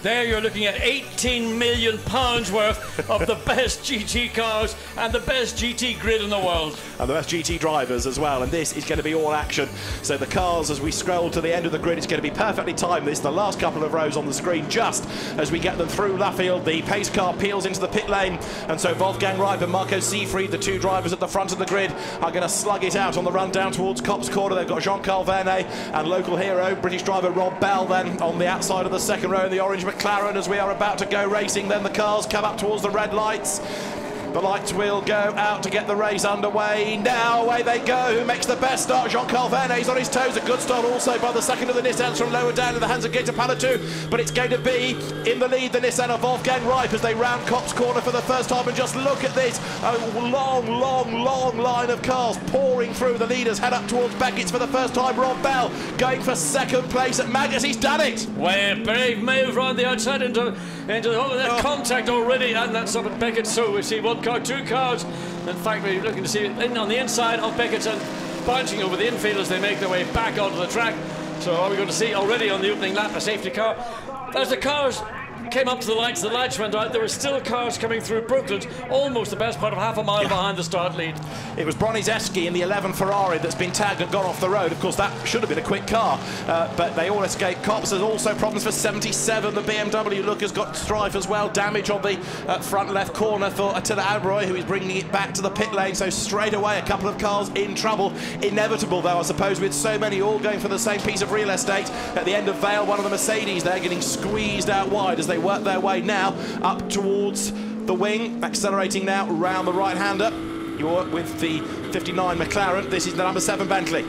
There you're looking at £18 million worth of the best GT cars and the best GT grid in the world. And the best GT drivers as well, and this is going to be all action. So the cars, as we scroll to the end of the grid, it's going to be perfectly timed. This is the last couple of rows on the screen just as we get them through Luffield. The pace car peels into the pit lane, and so Wolfgang Reip and Marco Seefried, the two drivers at the front of the grid, are going to slug it out on the run down towards Copse Corner. They've got Jean-Carl Vernet and local hero, British driver Rob Bell, then on the outside of the second row in the orange McLaren as we are about to go racing. Then the cars come up towards the red lights. The lights will go out to get the race underway. Now away they go. Who makes the best start? Jean-Carl Vernet's on his toes. A good start also by the second of the Nissans from lower down in the hands of Gator Palatu. But it's going to be in the lead, the Nissan of Wolfgang Reip as they round Copse Corner for the first time. And just look at this. A long line of cars pouring through. The leaders head up towards Beckett's for the first time. Rob Bell going for second place at Magnus. He's done it. Well, brave move around the outside into the contact already, and that's up at Beckett. So we see one car, two cars. In fact, we're looking to see it on the inside of Beckett's and bouncing over the infield as they make their way back onto the track. So are we going to see already on the opening lap a safety car? As the cars came up to the lights went out. There were still cars coming through Brooklands, almost the best part of half a mile behind the start lead. It was Broniszewski in the 11 Ferrari that's been tagged and gone off the road. Of course, that should have been a quick car, but they all escaped cops. There's also problems for 77. The BMW look has got strife as well. Damage on the front left corner for Attila Albroy, who is bringing it back to the pit lane. So straight away, a couple of cars in trouble. Inevitable, though, I suppose, with so many all going for the same piece of real estate. At the end of Vale, one of the Mercedes, they're getting squeezed out wide as they work their way now up towards the wing, accelerating now round the right-hander. You're with the 59 McLaren. This is the number 7 Bentley.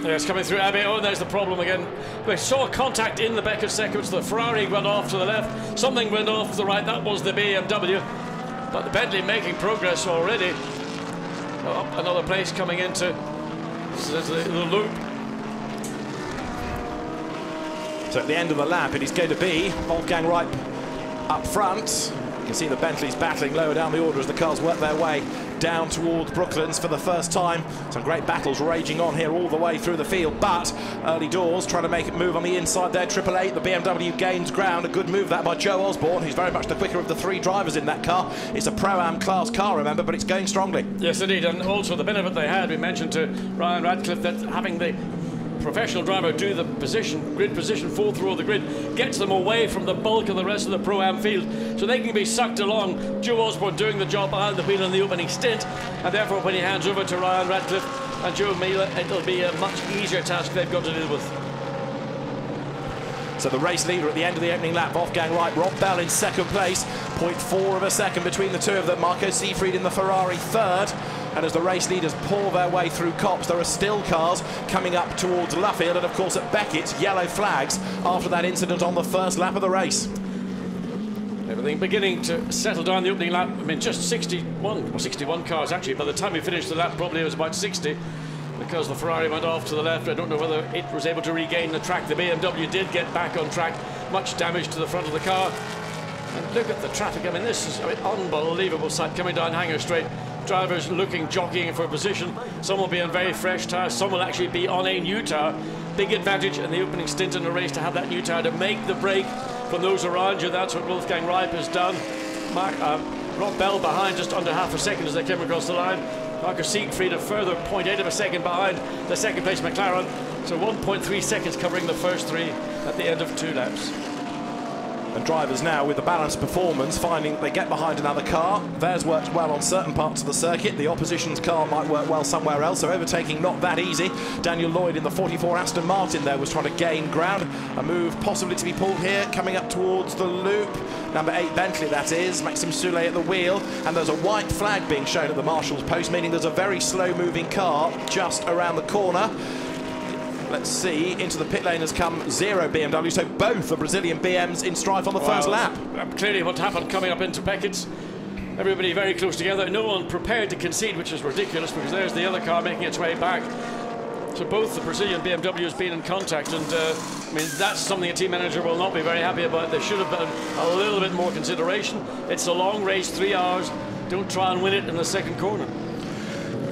Yes, coming through Abbey. Oh, there's the problem again. We saw contact in the Beckett seconds. The Ferrari went off to the left. Something went off to the right. That was the BMW. But the Bentley making progress already. Oh, another place coming into the loop. So at the end of the lap, it is going to be Wolfgang Reip up front. You can see the Bentleys battling lower down the order as the cars work their way down towards Brooklands for the first time. Some great battles raging on here all the way through the field, but early doors trying to make it move on the inside there. 888, the BMW gains ground. A good move that by Joe Osborne, who's very much the quicker of the three drivers in that car. It's a Pro-Am class car, remember, but it's going strongly. Yes, indeed, and also the benefit they had, we mentioned to Ryan Radcliffe that having the professional driver do the grid position, fall through all the grid, gets them away from the bulk of the rest of the Pro-Am field, so they can be sucked along. Joe Osborne doing the job behind the wheel in the opening stint, and therefore when he hands over to Ryan Radcliffe and Joe Miller, it'll be a much easier task they've got to deal with. So the race leader at the end of the opening lap, Wolfgang Reip, Rob Bell in second place, 0.4 of a second between the two of them. Marco Seefried in the Ferrari third. And as the race leaders pour their way through Copse, there are still cars coming up towards Luffield, and of course at Beckett's, yellow flags after that incident on the first lap of the race. Everything beginning to settle down the opening lap. I mean, just 61 cars actually. By the time we finished the lap, probably it was about 60. Because the Ferrari went off to the left. I don't know whether it was able to regain the track. The BMW did get back on track. Much damage to the front of the car. And look at the traffic. I mean, this is an unbelievable sight coming down Hanger Straight. Drivers looking, jockeying for position. Some will be on very fresh tyres. Some will actually be on a new tyre. Big advantage in the opening stint in the race to have that new tyre to make the break from those around you. That's what Wolfgang Reip has done. Rob Bell behind just under half a second as they came across the line. Marco Seefried a further 0.8 of a second behind the second place McLaren. So 1.3 seconds covering the first three at the end of 2 laps. And drivers now with the balanced performance finding they get behind another car. Theirs works well on certain parts of the circuit. The opposition's car might work well somewhere else, so overtaking not that easy. Daniel Lloyd in the 44 Aston Martin there was trying to gain ground. A move possibly to be pulled here, coming up towards the loop. Number 8 Bentley, that is. Maxime Soulet at the wheel. And there's a white flag being shown at the marshal's post, meaning there's a very slow-moving car just around the corner. Let's see, into the pit lane has come 0 BMW, so both the Brazilian BMs in strife on the first lap. Clearly what happened coming up into Beckett's, everybody very close together, no one prepared to concede, which is ridiculous because there's the other car making its way back. So both the Brazilian BMW has been in contact, and I mean, that's something a team manager will not be very happy about. There should have been a little bit more consideration. It's a long race, 3 hours. Don't try and win it in the second corner.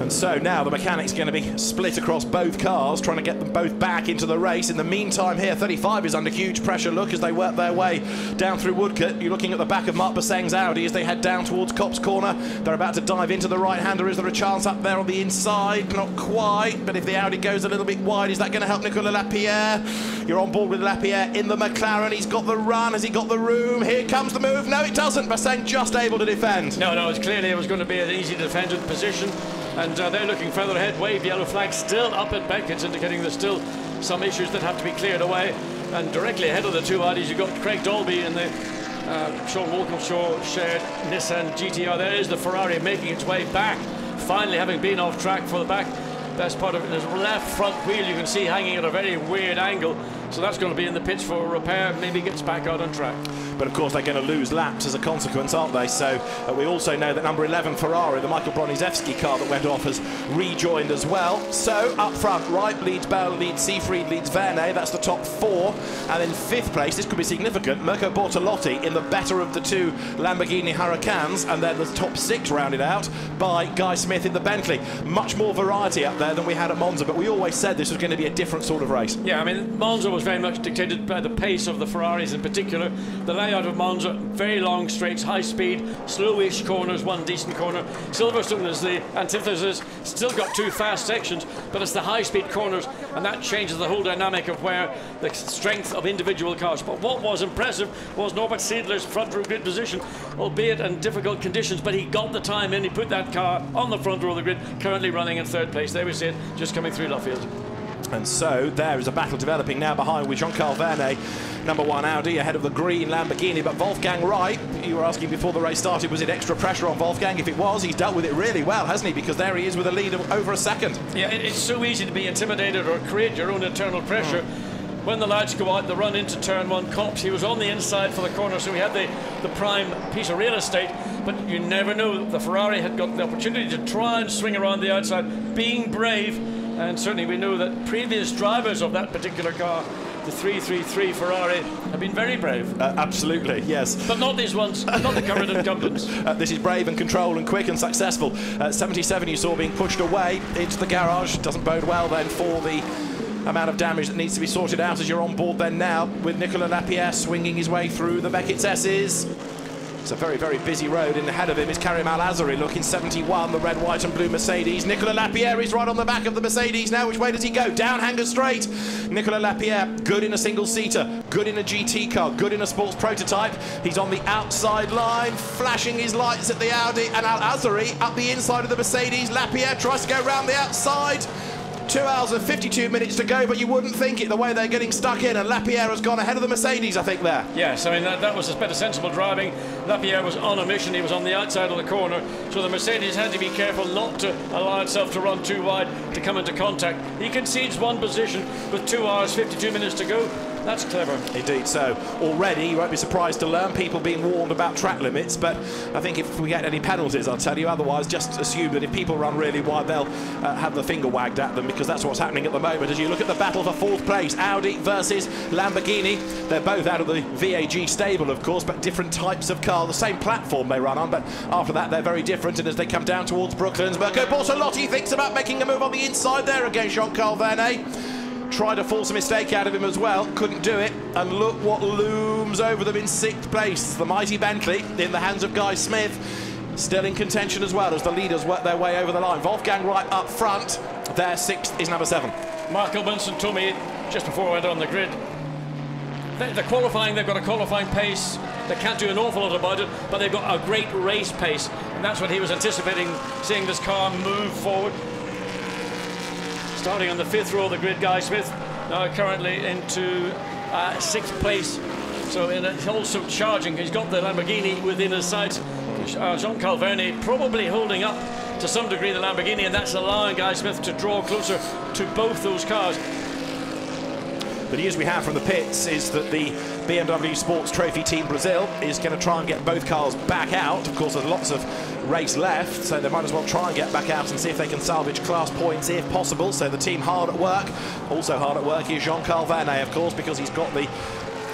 And so now the mechanics going to be split across both cars, trying to get them both back into the race. In the meantime here, 35 is under huge pressure. Look as they work their way down through Woodcote. You're looking at the back of Mark Basseng's Audi as they head down towards Copse Corner. They're about to dive into the right-hander. Is there a chance up there on the inside? Not quite, but if the Audi goes a little bit wide, is that going to help Nicolas Lapierre? You're on board with Lapierre in the McLaren. He's got the run. Has he got the room? Here comes the move. No, it doesn't. Basseng just able to defend. No, it's clearly it was going to be an easy defended position. And they're looking further ahead. Wave yellow flag still up at Beckett's, indicating there's still some issues that have to be cleared away. And directly ahead of the two Audis, you've got Craig Dolby in the Sean Walkinshaw shared Nissan GT R. There is the Ferrari making its way back, finally having been off track for the back. Best part of it is left front wheel you can see hanging at a very weird angle. So that's going to be in the pits for repair. Maybe gets back out on track. But of course they're going to lose laps as a consequence, aren't they? So we also know that number 11 Ferrari, the Michael Broniszewski car that went off, has rejoined as well. So up front, Wright leads Bell, leads Seafried, leads Verne. That's the top four. And in fifth place, this could be significant, Mirko Bortolotti in the better of the two Lamborghini Huracans. And then the top six rounded out by Guy Smith in the Bentley. Much more variety up there than we had at Monza, but we always said this was going to be a different sort of race. Yeah, I mean, Monza was very much dictated by the pace of the Ferraris in particular. The layout of Monza, very long straights, high speed, slowish corners, one decent corner. Silverstone is the antithesis, still got two fast sections, but it's the high speed corners, and that changes the whole dynamic of where the strength of individual cars. But what was impressive was Norbert Siedler's front row grid position, albeit in difficult conditions, but he got the time in, he put that car on the front row of the grid, currently running in third place. There we see it, just coming through Luffield. And so there is a battle developing now behind with Jean-Carl Verne, number one Audi, ahead of the green Lamborghini. But Wolfgang Wright, you were asking before the race started, was it extra pressure on Wolfgang? If it was, he's dealt with it really well, hasn't he? Because there he is with a lead of over a second. Yeah, it's so easy to be intimidated or create your own internal pressure. When the lights go out, the run into turn one, Copse, he was on the inside for the corner, so he had the prime piece of real estate, but you never know. The Ferrari had got the opportunity to try and swing around the outside, being brave, and certainly we know that previous drivers of that particular car, the 333 Ferrari, have been very brave. Absolutely, yes. But not these ones, not the current incumbents. This is brave and controlled and quick and successful. 77 you saw being pushed away into the garage. Doesn't bode well then for the amount of damage that needs to be sorted out as you're on board then now with Nicolas Lapierre swinging his way through the Beckett's S's. It's a very, very busy road. In ahead of him is Karim Al-Azari looking 71, the red, white and blue Mercedes. Nicolas Lapierre is right on the back of the Mercedes now. Which way does he go? Down hanger straight. Nicolas Lapierre, good in a single-seater, good in a GT car, good in a sports prototype. He's on the outside line, flashing his lights at the Audi, and Al-Azari up the inside of the Mercedes. Lapierre tries to go round the outside. 2 hours and 52 minutes to go, but you wouldn't think it the way they're getting stuck in, and Lapierre has gone ahead of the Mercedes, I think, there. Yes, I mean, that was a bit of sensible driving. Lapierre was on a mission, he was on the outside of the corner, so the Mercedes had to be careful not to allow itself to run too wide to come into contact. He concedes one position with 2 hours, 52 minutes to go. That's clever. Indeed so. Already, you won't be surprised to learn people being warned about track limits, but I think if we get any penalties, I'll tell you. Otherwise, just assume that if people run really wide, they'll have the finger wagged at them, because that's what's happening at the moment. As you look at the battle for fourth place, Audi versus Lamborghini. They're both out of the VAG stable, of course, but different types of car. The same platform they run on, but after that, they're very different. And as they come down towards Brooklands, Mirko Bortolotti thinks about making a move on the inside there against Jean-Carl Verne. Tried to force a mistake out of him as well, couldn't do it, and look what looms over them in sixth place. The mighty Bentley in the hands of Guy Smith, still in contention as well as the leaders work their way over the line. Wolfgang Wright up front, their sixth is number 7. Mark Ilbenson told me just before I went on the grid, the qualifying, they've got a qualifying pace, they can't do an awful lot about it, but they've got a great race pace, and that's what he was anticipating, seeing this car move forward. Starting on the 5th row of the grid, Guy Smith, now currently into 6th place. So also charging, he's got the Lamborghini within his sights. Jean-Carl Verne probably holding up to some degree the Lamborghini, and that's allowing Guy Smith to draw closer to both those cars. The news we have from the pits is that the BMW Sports Trophy Team Brazil is going to try and get both cars back out. Of course, there's lots of race left, so they might as well try and get back out and see if they can salvage class points if possible. So the team hard at work. Also hard at work is Jean-Carl Verne, of course, because he's got the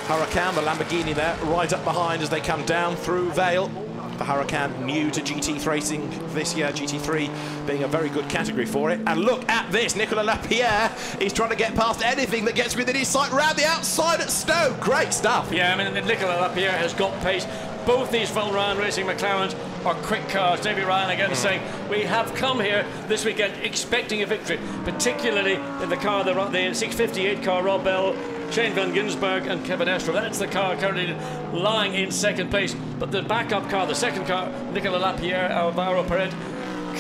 Huracan, the Lamborghini there, right up behind as they come down through Vale. the Huracan, new to GT racing this year, GT3 being a very good category for it. And look at this, Nicolas Lapierre is trying to get past anything that gets within his sight round the outside at Stowe. Great stuff. Yeah, I mean, Nicolas Lapierre has got pace. Both these Ryan Racing McLarens are quick cars. Davy Ryan again saying, we have come here this weekend expecting a victory, particularly in the car, the 658 car, Rob Bell, Shane Van Gisbergen and Kevin Estre. That's the car currently lying in second place. But the backup car, the second car, Nicolas Lapierre, Alvaro Perez,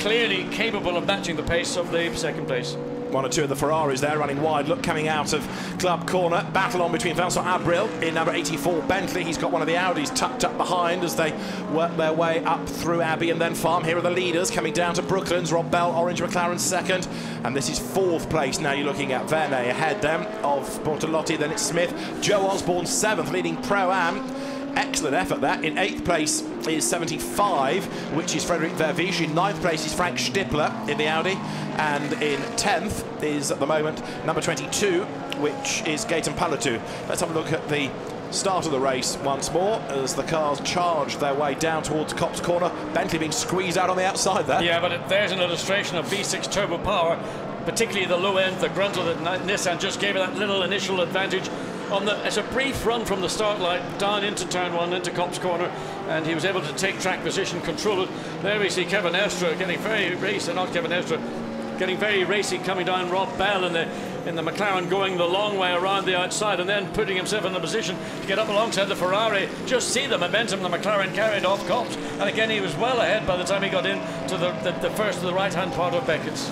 clearly capable of matching the pace of the second place. One or two of the Ferraris there running wide. Look, coming out of Club Corner. Battle on between Vincent Abril in number 84 Bentley. He's got one of the Audis tucked up behind as they work their way up through Abbey and then Farm. Here are the leaders coming down to Brooklands. Rob Bell, Orange McLaren second. And this is fourth place. Now you're looking at Verne ahead then of Bortolotti. Then it's Smith. Joe Osborne seventh, leading Pro-Am. Excellent effort that. In 8th place is 75, which is Frederic Verviche. In 9th place is Frank Stippler in the Audi. And in 10th is, at the moment, number 22, which is Gaetan Palatou. Let's have a look at the start of the race once more as the cars charge their way down towards Copse Corner. Bentley being squeezed out on the outside there. Yeah, but there's an illustration of V6 turbo power, particularly the low end, the grunter that Nissan just gave it that little initial advantage. It's a brief run from the start line down into turn 1 into Copse Corner, and he was able to take track position, control it. There we see Kevin Estre getting very racy, not Kevin Estre, getting very racy, coming down Rob Bell in the McLaren, going the long way around the outside and then putting himself in a position to get up alongside the Ferrari. Just see the momentum the McLaren carried off Copse, and again he was well ahead by the time he got in to the first of the right hand part of Beckett's.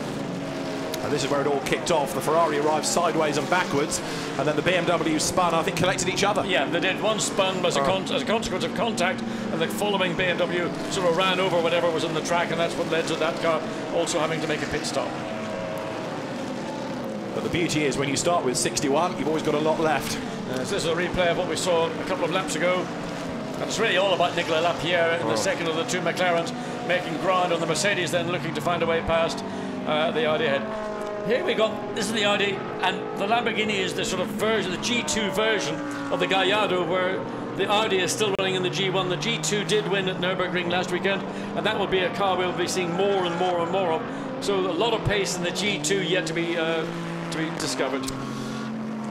And this is where it all kicked off. The Ferrari arrived sideways and backwards, and then the BMW spun, I think, collected each other. Yeah, they did. One spun as a consequence of contact, and the following BMW sort of ran over whatever was in the track, and that's what led to that car also having to make a pit stop. But the beauty is when you start with 61, you've always got a lot left. This is a replay of what we saw a couple of laps ago. And it's really all about Nicolas Lapierre in the second of the two McLarens making ground on the Mercedes, then looking to find a way past the Audi ahead. Here we go. This is the Audi, and the Lamborghini is the sort of version, the G2 version of the Gallardo, where the Audi is still running in the G1. The G2 did win at Nürburgring last weekend, and that will be a car we'll be seeing more and more and more of. So a lot of pace in the G2 yet to be discovered.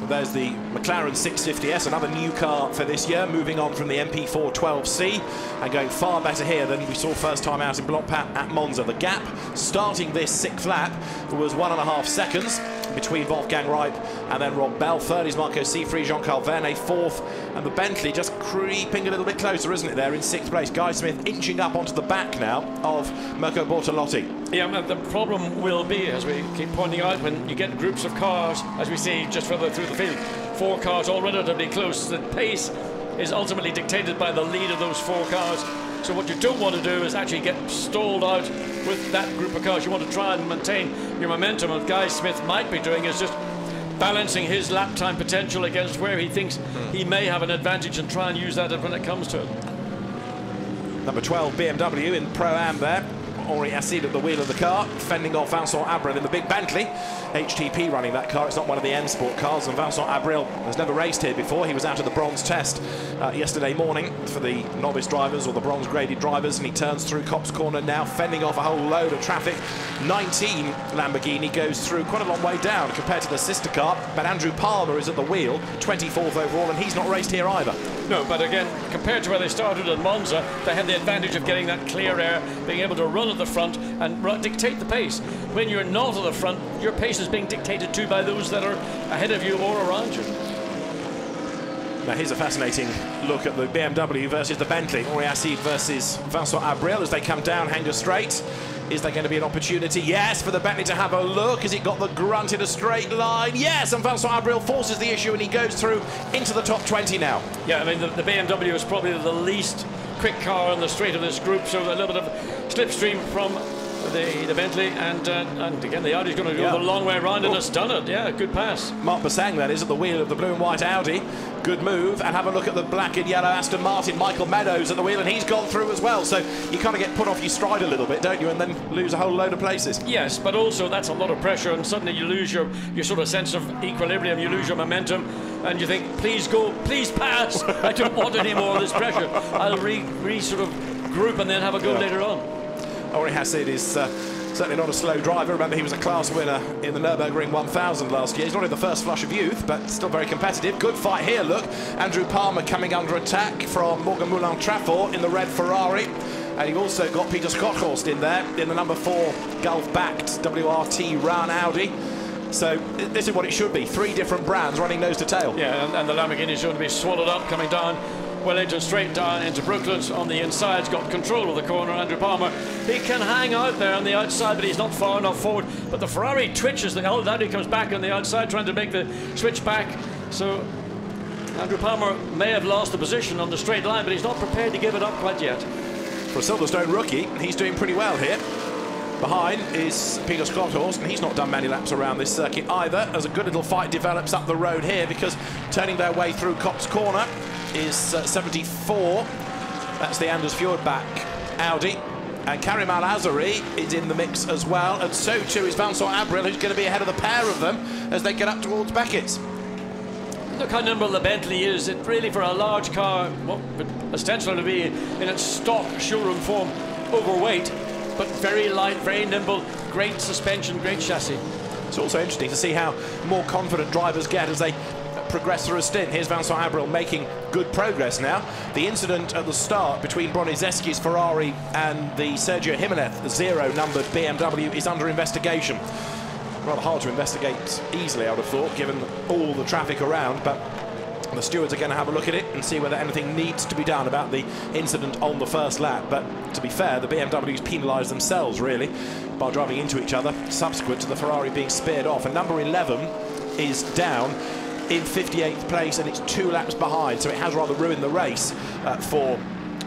There's the McLaren 650S, another new car for this year, moving on from the MP4 12C and going far better here than we saw first time out in Blancpain at Monza. The gap starting this sixth lap was 1.5 seconds between Wolfgang Reip and then Rob Bell. Third is Marco Seifried, Jean-Carl Verne fourth, and the Bentley just creeping a little bit closer, isn't it, there in 6th place. Guy Smith inching up onto the back now of Mirko Bortolotti. Yeah, the problem will be, as we keep pointing out, when you get groups of cars, as we see just further through the field, 4 cars all relatively close, the pace is ultimately dictated by the lead of those 4 cars. So what you don't want to do is actually get stalled out with that group of cars. You want to try and maintain your momentum. What Guy Smith might be doing is just balancing his lap time potential against where he thinks he may have an advantage and try and use that when it comes to it. Number 12 BMW in Pro-Am there. Henri Acide at the wheel of the car, fending off Vincent Abril in the big Bentley. HTP running that car. It's not one of the M Sport cars, and Vincent Abril has never raced here before. He was out at the bronze test yesterday morning for the novice drivers or the bronze graded drivers, and he turns through Copse Corner now, fending off a whole load of traffic. 19 Lamborghini goes through quite a long way down compared to the sister car, but Andrew Palmer is at the wheel, 24th overall, and he's not raced here either. No, but again, compared to where they started at Monza, they had the advantage of getting that clear air, being able to run at the front and dictate the pace. When you're not at the front, your pace is being dictated to by those that are ahead of you or around you. Now here's a fascinating look at the BMW versus the Bentley. Henri Acide versus Vincent Abril as they come down Hanger Straight. Is there going to be an opportunity? Yes, for the Bentley to have a look. Has it got the grunt in a straight line? Yes, and Vincent Abril forces the issue and he goes through into the top 20 now. Yeah, I mean, the BMW is probably the least quick car on the straight of this group, so a little bit of slipstream from the Bentley, and again the Audi's going to go the long way around and has done it. Yeah, good pass. Mark Bassang, that is, at the wheel of the blue and white Audi. Good move, and have a look at the black and yellow Aston Martin. Michael Meadows at the wheel, and he's gone through as well. So you kind of get put off your stride a little bit, don't you, and then lose a whole load of places. Yes, but also that's a lot of pressure, and suddenly you lose your sort of sense of equilibrium, you lose your momentum, and you think, please go, please pass. I don't want any more of this pressure. I'll sort of group and then have a go later on. Ori Hassid is certainly not a slow driver. Remember, he was a class winner in the Nürburgring 1000 last year. He's not in the first flush of youth, but still very competitive. Good fight here, look. Andrew Palmer coming under attack from Morgan Moulin Trafort in the red Ferrari. And you've also got Peter Schotthorst in there in the number 4 Gulf-backed WRT Run Audi. So this is what it should be. 3 different brands running nose to tail. Yeah, and the Lamborghini is going to be swallowed up, coming down, well into straight down into Brooklands on the inside. He's got control of the corner, Andrew Palmer. He can hang out there on the outside, but he's not far enough forward. But the Ferrari twitches. The old Audi comes back on the outside, trying to make the switch back. So Andrew Palmer may have lost the position on the straight line, but he's not prepared to give it up quite yet. For a Silverstone rookie, he's doing pretty well here. Behind is Peter Schotthorst, and he's not done many laps around this circuit either, as a good little fight develops up the road here, because turning their way through Cops Corner is 74. That's the Anders Fjordback Audi. And Karim Al-Azari is in the mix as well, and so too is Vincent Abril, who's going to be ahead of the pair of them as they get up towards Beckett's. Look how nimble the Bentley is. It really, for a large car, what would ostensibly be in its stock showroom form, overweight, but very light, very nimble, great suspension, great chassis. It's also interesting to see how more confident drivers get as they progress through a stint. Here's Vincent Abril making good progress now. The incident at the start between Broniszewski's Ferrari and the Sergio Jimenez 0-numbered BMW is under investigation. Rather hard to investigate easily, I would have thought, given all the traffic around, but the stewards are going to have a look at it and see whether anything needs to be done about the incident on the first lap. But to be fair, the BMWs penalised themselves, really, by driving into each other subsequent to the Ferrari being speared off. And number 11 is down in 58th place, and it's 2 laps behind, so it has rather ruined the race for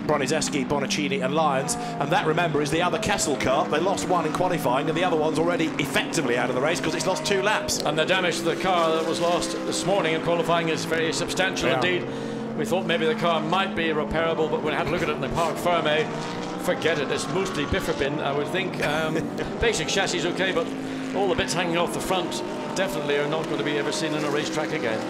Broniszewski, Bonaccini and Lyons. And that, remember, is the other Kessel car. They lost 1 in qualifying, and the other one's already effectively out of the race because it's lost 2 laps. And the damage to the car that was lost this morning in qualifying is very substantial indeed. We thought maybe the car might be repairable, but when I had to look at it in the Parc Fermé, forget it. It's mostly biffer I would think. Basic chassis is okay, but all the bits hanging off the front definitely are not going to be ever seen on a racetrack again.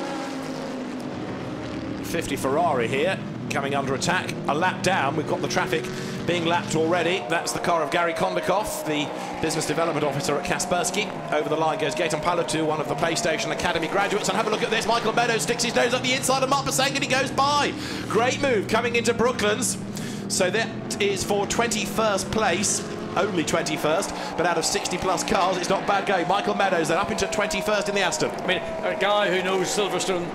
50 Ferrari here, coming under attack. A lap down, we've got the traffic being lapped already. That's the car of Gary Kondakov, the business development officer at Kaspersky. Over the line goes Gaetan Palatu, one of the PlayStation Academy graduates. And have a look at this. Michael Meadows sticks his nose up the inside of Mark Pasang and he goes by. Great move coming into Brooklands. So that is for 21st place. Only 21st, but out of 60-plus cars, it's not bad going. Michael Meadows then up into 21st in the Aston. I mean, a guy who knows Silverstone,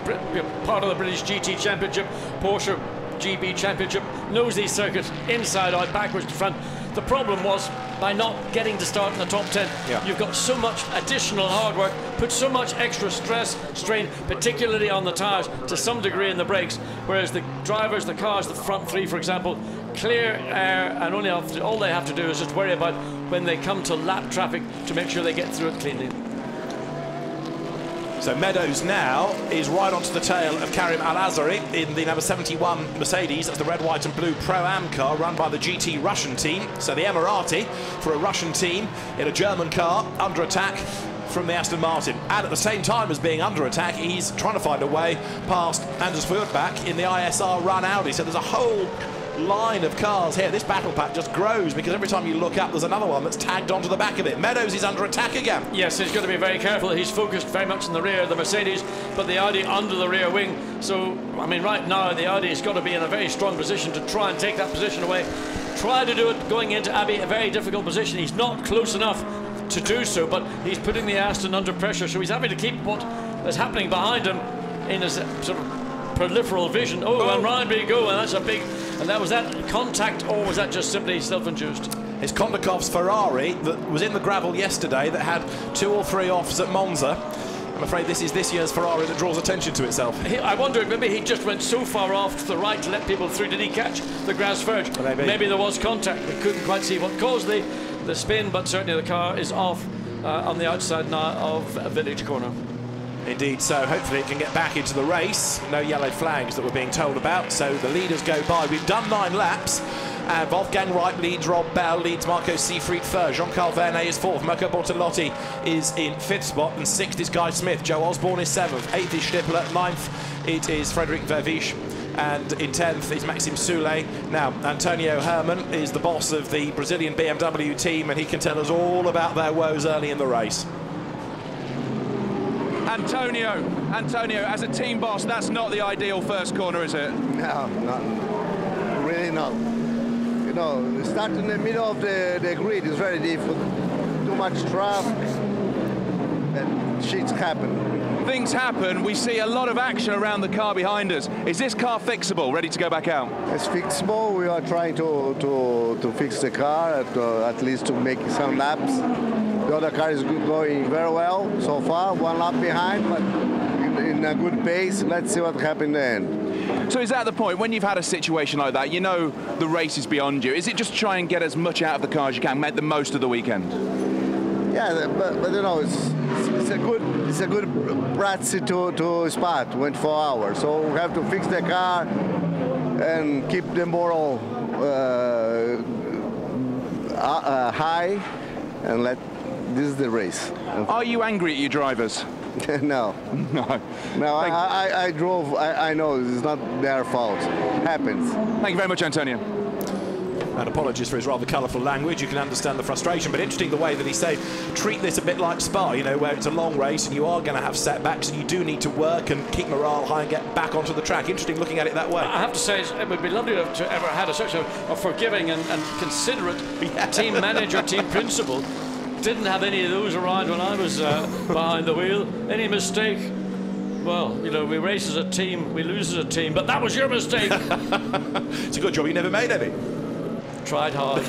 part of the British GT Championship, Porsche GB Championship, knows these circuits inside out, backwards to front. The problem was by not getting to start in the top 10. Yeah. You've got so much additional hard work, put so much extra stress, strain, particularly on the tyres, to some degree in the brakes, whereas the drivers, the cars, the front 3, for example, clear air, and all they have to do is just worry about when they come to lap traffic to make sure they get through it cleanly. So Meadows now is right onto the tail of Karim Al-Azari in the number 71 Mercedes. That's the red, white and blue Pro-Am car run by the GT Russian team. So the Emirati for a Russian team in a German car under attack from the Aston Martin. And at the same time as being under attack, he's trying to find a way past Anders Fjordback in the ISR Run Audi. So there's a whole line of cars here. This battle pack just grows because every time you look up there's another one that's tagged onto the back of it. Meadows is under attack again. Yes, he's got to be very careful. He's focused very much in the rear of the Mercedes, but the Audi under the rear wing. So, I mean, right now the Audi's got to be in a very strong position to try and take that position away. Try to do it going into Abbey, a very difficult position. He's not close enough to do so, but he's putting the Aston under pressure, so he's having to keep what is happening behind him in his sort of peripheral vision. And round we go, and that's a big... And was that contact, or was that just simply self-induced? It's Kondakov's Ferrari that was in the gravel yesterday that had 2 or 3 offs at Monza. I'm afraid this is this year's Ferrari that draws attention to itself. I wonder, maybe he just went so far off to the right to let people through. Did he catch the grass verge? Maybe there was contact. We couldn't quite see what caused the spin, but certainly the car is off on the outside now of Village Corner. Indeed, so hopefully it can get back into the race. No yellow flags that we're being told about, so the leaders go by. We've done 9 laps. Wolfgang Wright leads, Rob Bell leads, Marco Seifried third, Jean-Carl Vernet is 4th, Mirko Bortolotti is in 5th spot, and 6th is Guy Smith, Joe Osborne is 7th, 8th is Stippler, 9th it is Frederick Vervisch, and in 10th is Maxime Soulet. Now, Antonio Herman is the boss of the Brazilian BMW team, and he can tell us all about their woes early in the race. Antonio, as a team boss, that's not the ideal first corner, is it? No, not really not. You know, starting in the middle of the grid is very difficult. Too much traffic, and shit happen. Things happen. We see a lot of action around the car behind us. Is this car fixable, ready to go back out? It's fixable. We are trying to fix the car, at least to make some laps. The other car is going very well so far, one lap behind, but in a good pace. Let's see what happens in the end. So is that the point, when you've had a situation like that, you know the race is beyond you, is it just try and get as much out of the car as you can, make the most of the weekend? Yeah, but you know, it's a good practice to spot 24 hours. So we have to fix the car and keep the moral high, and this is the race. Are you angry at your drivers? No. No, I drove, I know it's not their fault. Happens. Thank you very much, Antonio. And apologies for his rather colourful language. You can understand the frustration, but interesting the way that he said, treat this a bit like Spa, you know, where it's a long race and you are going to have setbacks and you do need to work and keep morale high and get back onto the track. Interesting looking at it that way. I have to say, it would be lovely to have ever had such a forgiving and considerate team manager, team principal. Didn't have any of those around when I was behind the wheel. Any mistake, well, you know, we race as a team, we lose as a team, but that was your mistake. It's a good job you never made any. Tried hard.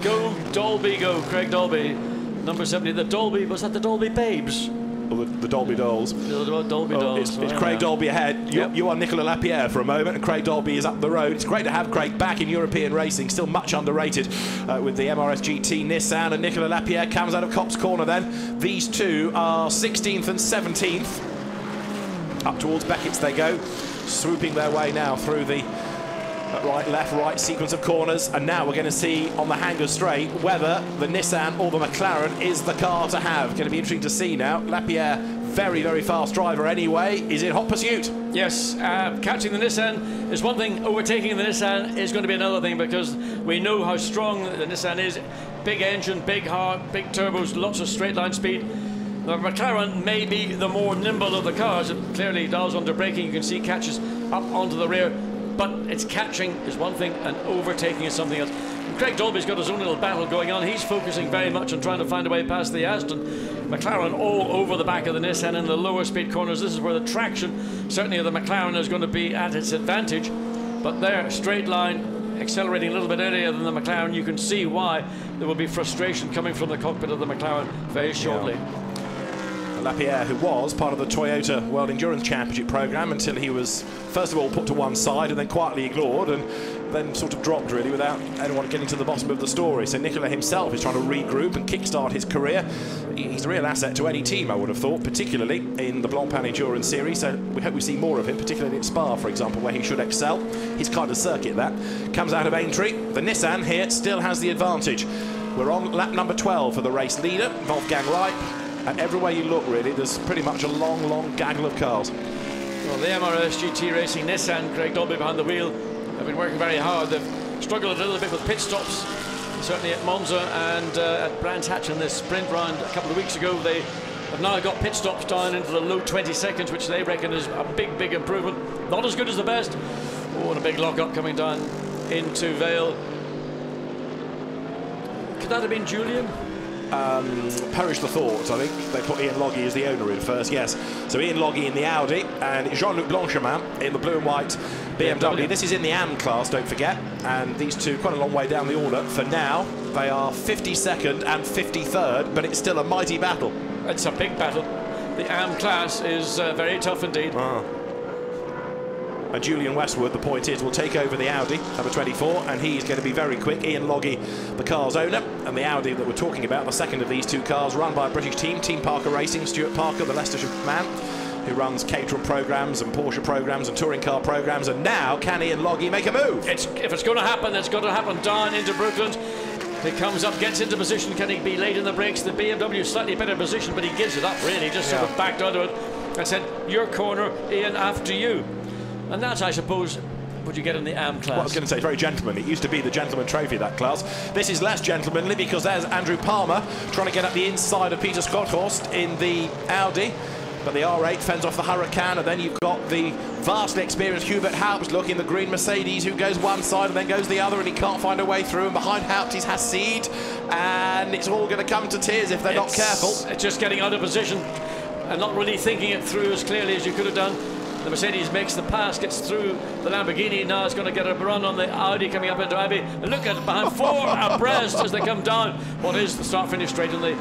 Go Dolby, go Craig Dolby, number 70. The Dolby, was that the Dolby Babes? Well, the Dolby Dolls. The Dolby Dolls. It's Craig Dolby ahead. You are Nicolas Lapierre for a moment, and Craig Dolby is up the road. It's great to have Craig back in European racing, still much underrated with the MRS GT Nissan, and Nicolas Lapierre comes out of Copse Corner then. These two are 16th and 17th. Up towards Beckett's they go, swooping their way now through the right, left, right sequence of corners, and now we're going to see on the Hangar Straight whether the Nissan or the McLaren is the car to have. Going to be interesting to see now. Lapierre, very, very fast driver anyway, is in hot pursuit. Yes, catching the Nissan is one thing, overtaking the Nissan is going to be another thing, because we know how strong the Nissan is. Big engine, big heart, big turbos, lots of straight line speed. The McLaren may be the more nimble of the cars. It clearly does under braking. You can see catches up onto the rear. But it's catching is one thing and overtaking is something else. And Craig Dolby's got his own little battle going on. He's focusing very much on trying to find a way past the Aston. McLaren all over the back of the Nissan in the lower speed corners. This is where the traction, certainly of the McLaren, is going to be at its advantage. But there, straight line, accelerating a little bit earlier than the McLaren. You can see why there will be frustration coming from the cockpit of the McLaren very shortly. Yeah. Lapierre, who was part of the Toyota World Endurance Championship program until he was first of all put to one side and then quietly ignored and then sort of dropped really without anyone getting to the bottom of the story. So Nicola himself is trying to regroup and kickstart his career. He's a real asset to any team, I would have thought, particularly in the Blancpain Endurance series. So we hope we see more of him, particularly in Spa, for example, where he should excel. His kind of circuit, that. Comes out of Aintree. The Nissan here still has the advantage. We're on lap number 12 for the race leader, Wolfgang Leip. And everywhere you look, really, there's pretty much a long, long gaggle of cars. Well, the MRS GT Racing Nissan, Craig Dolby behind the wheel, have been working very hard. They've struggled a little bit with pit stops, certainly at Monza and at Brands Hatch in this sprint round a couple of weeks ago. They have now got pit stops down into the low 20 seconds, which they reckon is a big, big improvement. Not as good as the best. Oh, and a big lock-up coming down into Vale. Could that have been Julian? Perish the thought. I think they put Ian Loggie as the owner in first, yes. So Ian Loggie in the Audi and Jean-Luc Blanchemin in the blue and white BMW. This is in the AM class, don't forget. And these two quite a long way down the order. For now, they are 52nd and 53rd, but it's still a mighty battle. It's a big battle. The AM class is very tough indeed. And Julian Westwood, the point is, will take over the Audi, number 24, and he's going to be very quick. Ian Loggie, the car's owner, and the Audi that we're talking about, the second of these two cars, run by a British team, Team Parker Racing. Stuart Parker, the Leicestershire man, who runs Caterham programmes and Porsche programmes and touring car programmes, and now can Ian Loggie make a move? If it's going to happen, it's going to happen down into Brooklands. He comes up, gets into position. Can he be late in the brakes? The BMW is slightly better position, but he gives it up, really, just sort of backed out of it and said, your corner, Ian, after you. And that, I suppose, what you get in the AM class. Well, I was going to say, very gentlemanly. It used to be the gentleman trophy, that class. This is less gentlemanly because there's Andrew Palmer trying to get up the inside of Peter Skotthorst in the Audi. But the R8 fends off the Huracan, and then you've got the vastly experienced Hubert Haupt looking the green Mercedes, who goes one side and then goes the other, and he can't find a way through. And behind Haupt is Hassid, and it's all going to come to tears if they're not careful. It's just getting out of position and not really thinking it through as clearly as you could have done. The Mercedes makes the pass, gets through the Lamborghini. Now it's going to get a run on the Audi coming up into Abbey. And look at behind, 4 abreast as they come down. What is the start-finish straight in the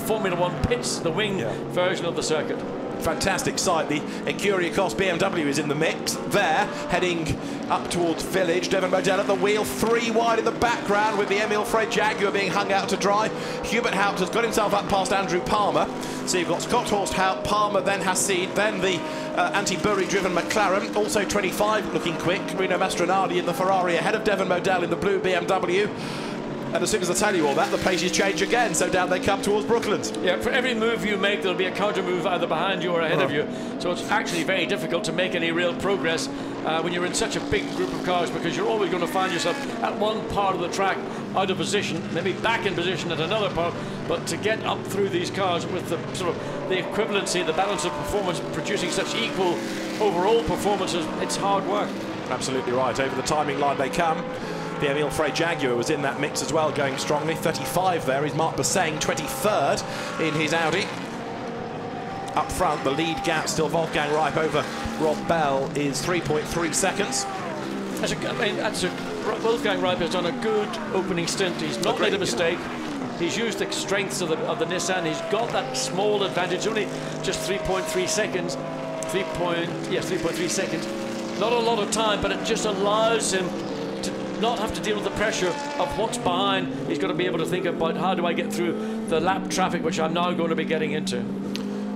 Formula One pits, the wing version of the circuit. Fantastic sight. The Ecuria Cost BMW is in the mix there, heading up towards Village. Devon Modell at the wheel, 3 wide in the background with the Emil Frey Jaguar being hung out to dry. Hubert Haupt has got himself up past Andrew Palmer. So you've got Skotthorst, Haupt, Palmer, then Hassid, then the anti-Burry driven McLaren, also 25 looking quick. Rino Mastronardi in the Ferrari ahead of Devon Modell in the blue BMW. And as soon as I tell you all that, the paces change again, so down they come towards Brooklands. Yeah, for every move you make, there'll be a counter move either behind you or ahead of you. So it's actually very difficult to make any real progress when you're in such a big group of cars, because you're always going to find yourself at one part of the track out of position, maybe back in position at another part. But to get up through these cars with the sort of the equivalency, the balance of performance, producing such equal overall performances, it's hard work. Absolutely right. Over the timing line they come. The Emil Frey Jaguar was in that mix as well, going strongly. 35 there is Mark Basseng, 23rd in his Audi. Up front, the lead gap still Wolfgang Reip over Rob Bell is 3.3 seconds. Wolfgang Reip has done a good opening stint. He's not made a mistake. He's used the strengths of the Nissan. He's got that small advantage, only just 3.3 seconds. 3.3 seconds. Not a lot of time, but it just allows him not have to deal with the pressure of what's behind. He's got to be able to think about, how do I get through the lap traffic, which I'm now going to be getting into.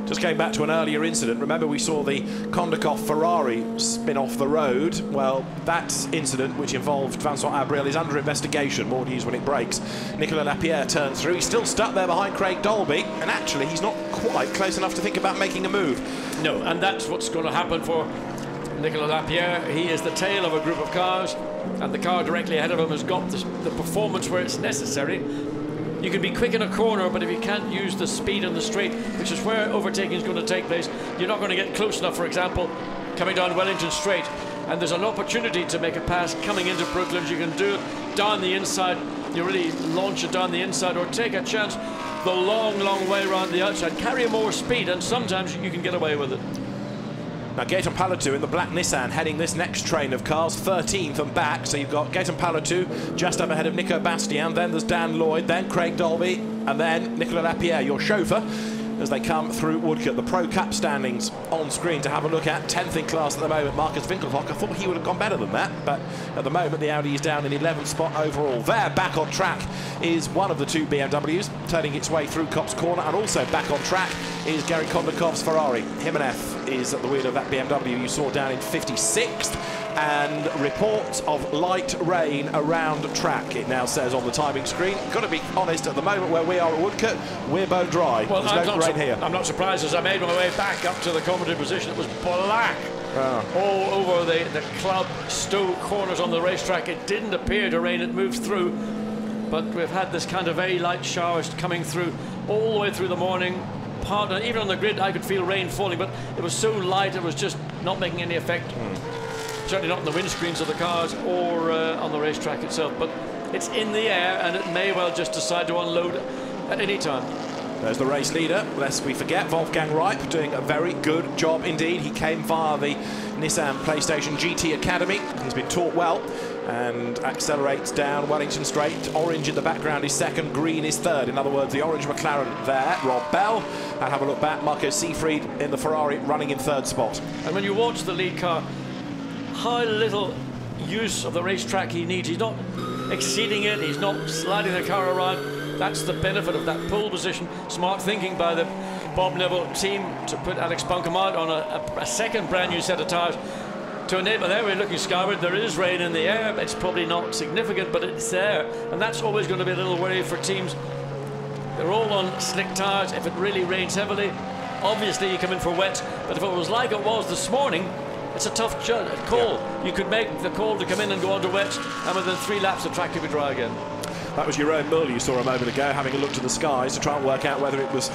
Just came back to an earlier incident. Remember, we saw the Kondakov Ferrari spin off the road. Well, that incident, which involved Vincent Abril, is under investigation. More news when it breaks. Nicolas Lapierre turns through. He's still stuck there behind Craig Dolby, and actually he's not quite close enough to think about making a move. No, and that's what's going to happen for Nicolas Lapierre. He is the tail of a group of cars, and the car directly ahead of him has got the performance where it's necessary. You can be quick in a corner, but if you can't use the speed on the straight, which is where overtaking is going to take place, you're not going to get close enough, for example, coming down Wellington Straight. And there's an opportunity to make a pass coming into Brooklands. You can do it down the inside. You really launch it down the inside, or take a chance the long, long way around the outside. Carry more speed, and sometimes you can get away with it. Now, Gaetan Palatu in the black Nissan heading this next train of cars, 13th and back. So you've got Gaetan Palatu just up ahead of Nico Bastian, then there's Dan Lloyd, then Craig Dolby, and then Nicolas Lapierre, your chauffeur, as they come through Woodcote. The Pro Cup standings on screen to have a look at. 10th in class at the moment, Marcus Winkelhock. I thought he would have gone better than that, but at the moment the Audi is down in 11th spot overall. There, back on track, is one of the 2 BMWs turning its way through Copse Corner, and also back on track is Gary Kondakov's Ferrari. Jimenez is at the wheel of that BMW you saw down in 56th, and reports of light rain around track, it now says on the timing screen. Got to be honest, at the moment where we are at Woodcote, we're bone dry. Well, there's no rain here. I'm not surprised. As I made my way back up to the commentary position, it was black all over the club Stowe corners on the racetrack. It didn't appear to rain, it moved through, but we've had this kind of very light showers coming through all the way through the morning. Even on the grid I could feel rain falling, but it was so light it was just not making any effect. Certainly not on the windscreens of the cars or on the racetrack itself, but it's in the air, and it may well just decide to unload at any time. There's the race leader, lest we forget, Wolfgang Reip, doing a very good job indeed. He came via the Nissan PlayStation GT Academy. He's been taught well and accelerates down Wellington Straight. Orange in the background is second, green is third. In other words, the orange McLaren there, Rob Bell. And have a look back, Marco Seefried in the Ferrari running in third spot. And when you watch the lead car, how little use of the racetrack he needs. He's not exceeding it, he's not sliding the car around. That's the benefit of that pole position. Smart thinking by the Bob Neville team to put Alex Buncombe out on a second brand new set of tyres to enable. There we're looking skyward. There is rain in the air. It's probably not significant, but it's there, and that's always going to be a little worry for teams. They're all on slick tyres. If it really rains heavily, obviously you come in for wet, but if it was like it was this morning, it's a tough call. Yeah. You could make the call to come in and go on to wet, and within 3 laps the track could be dry again. That was Jeroen Muller you saw a moment ago, having a look to the skies to try and work out whether it was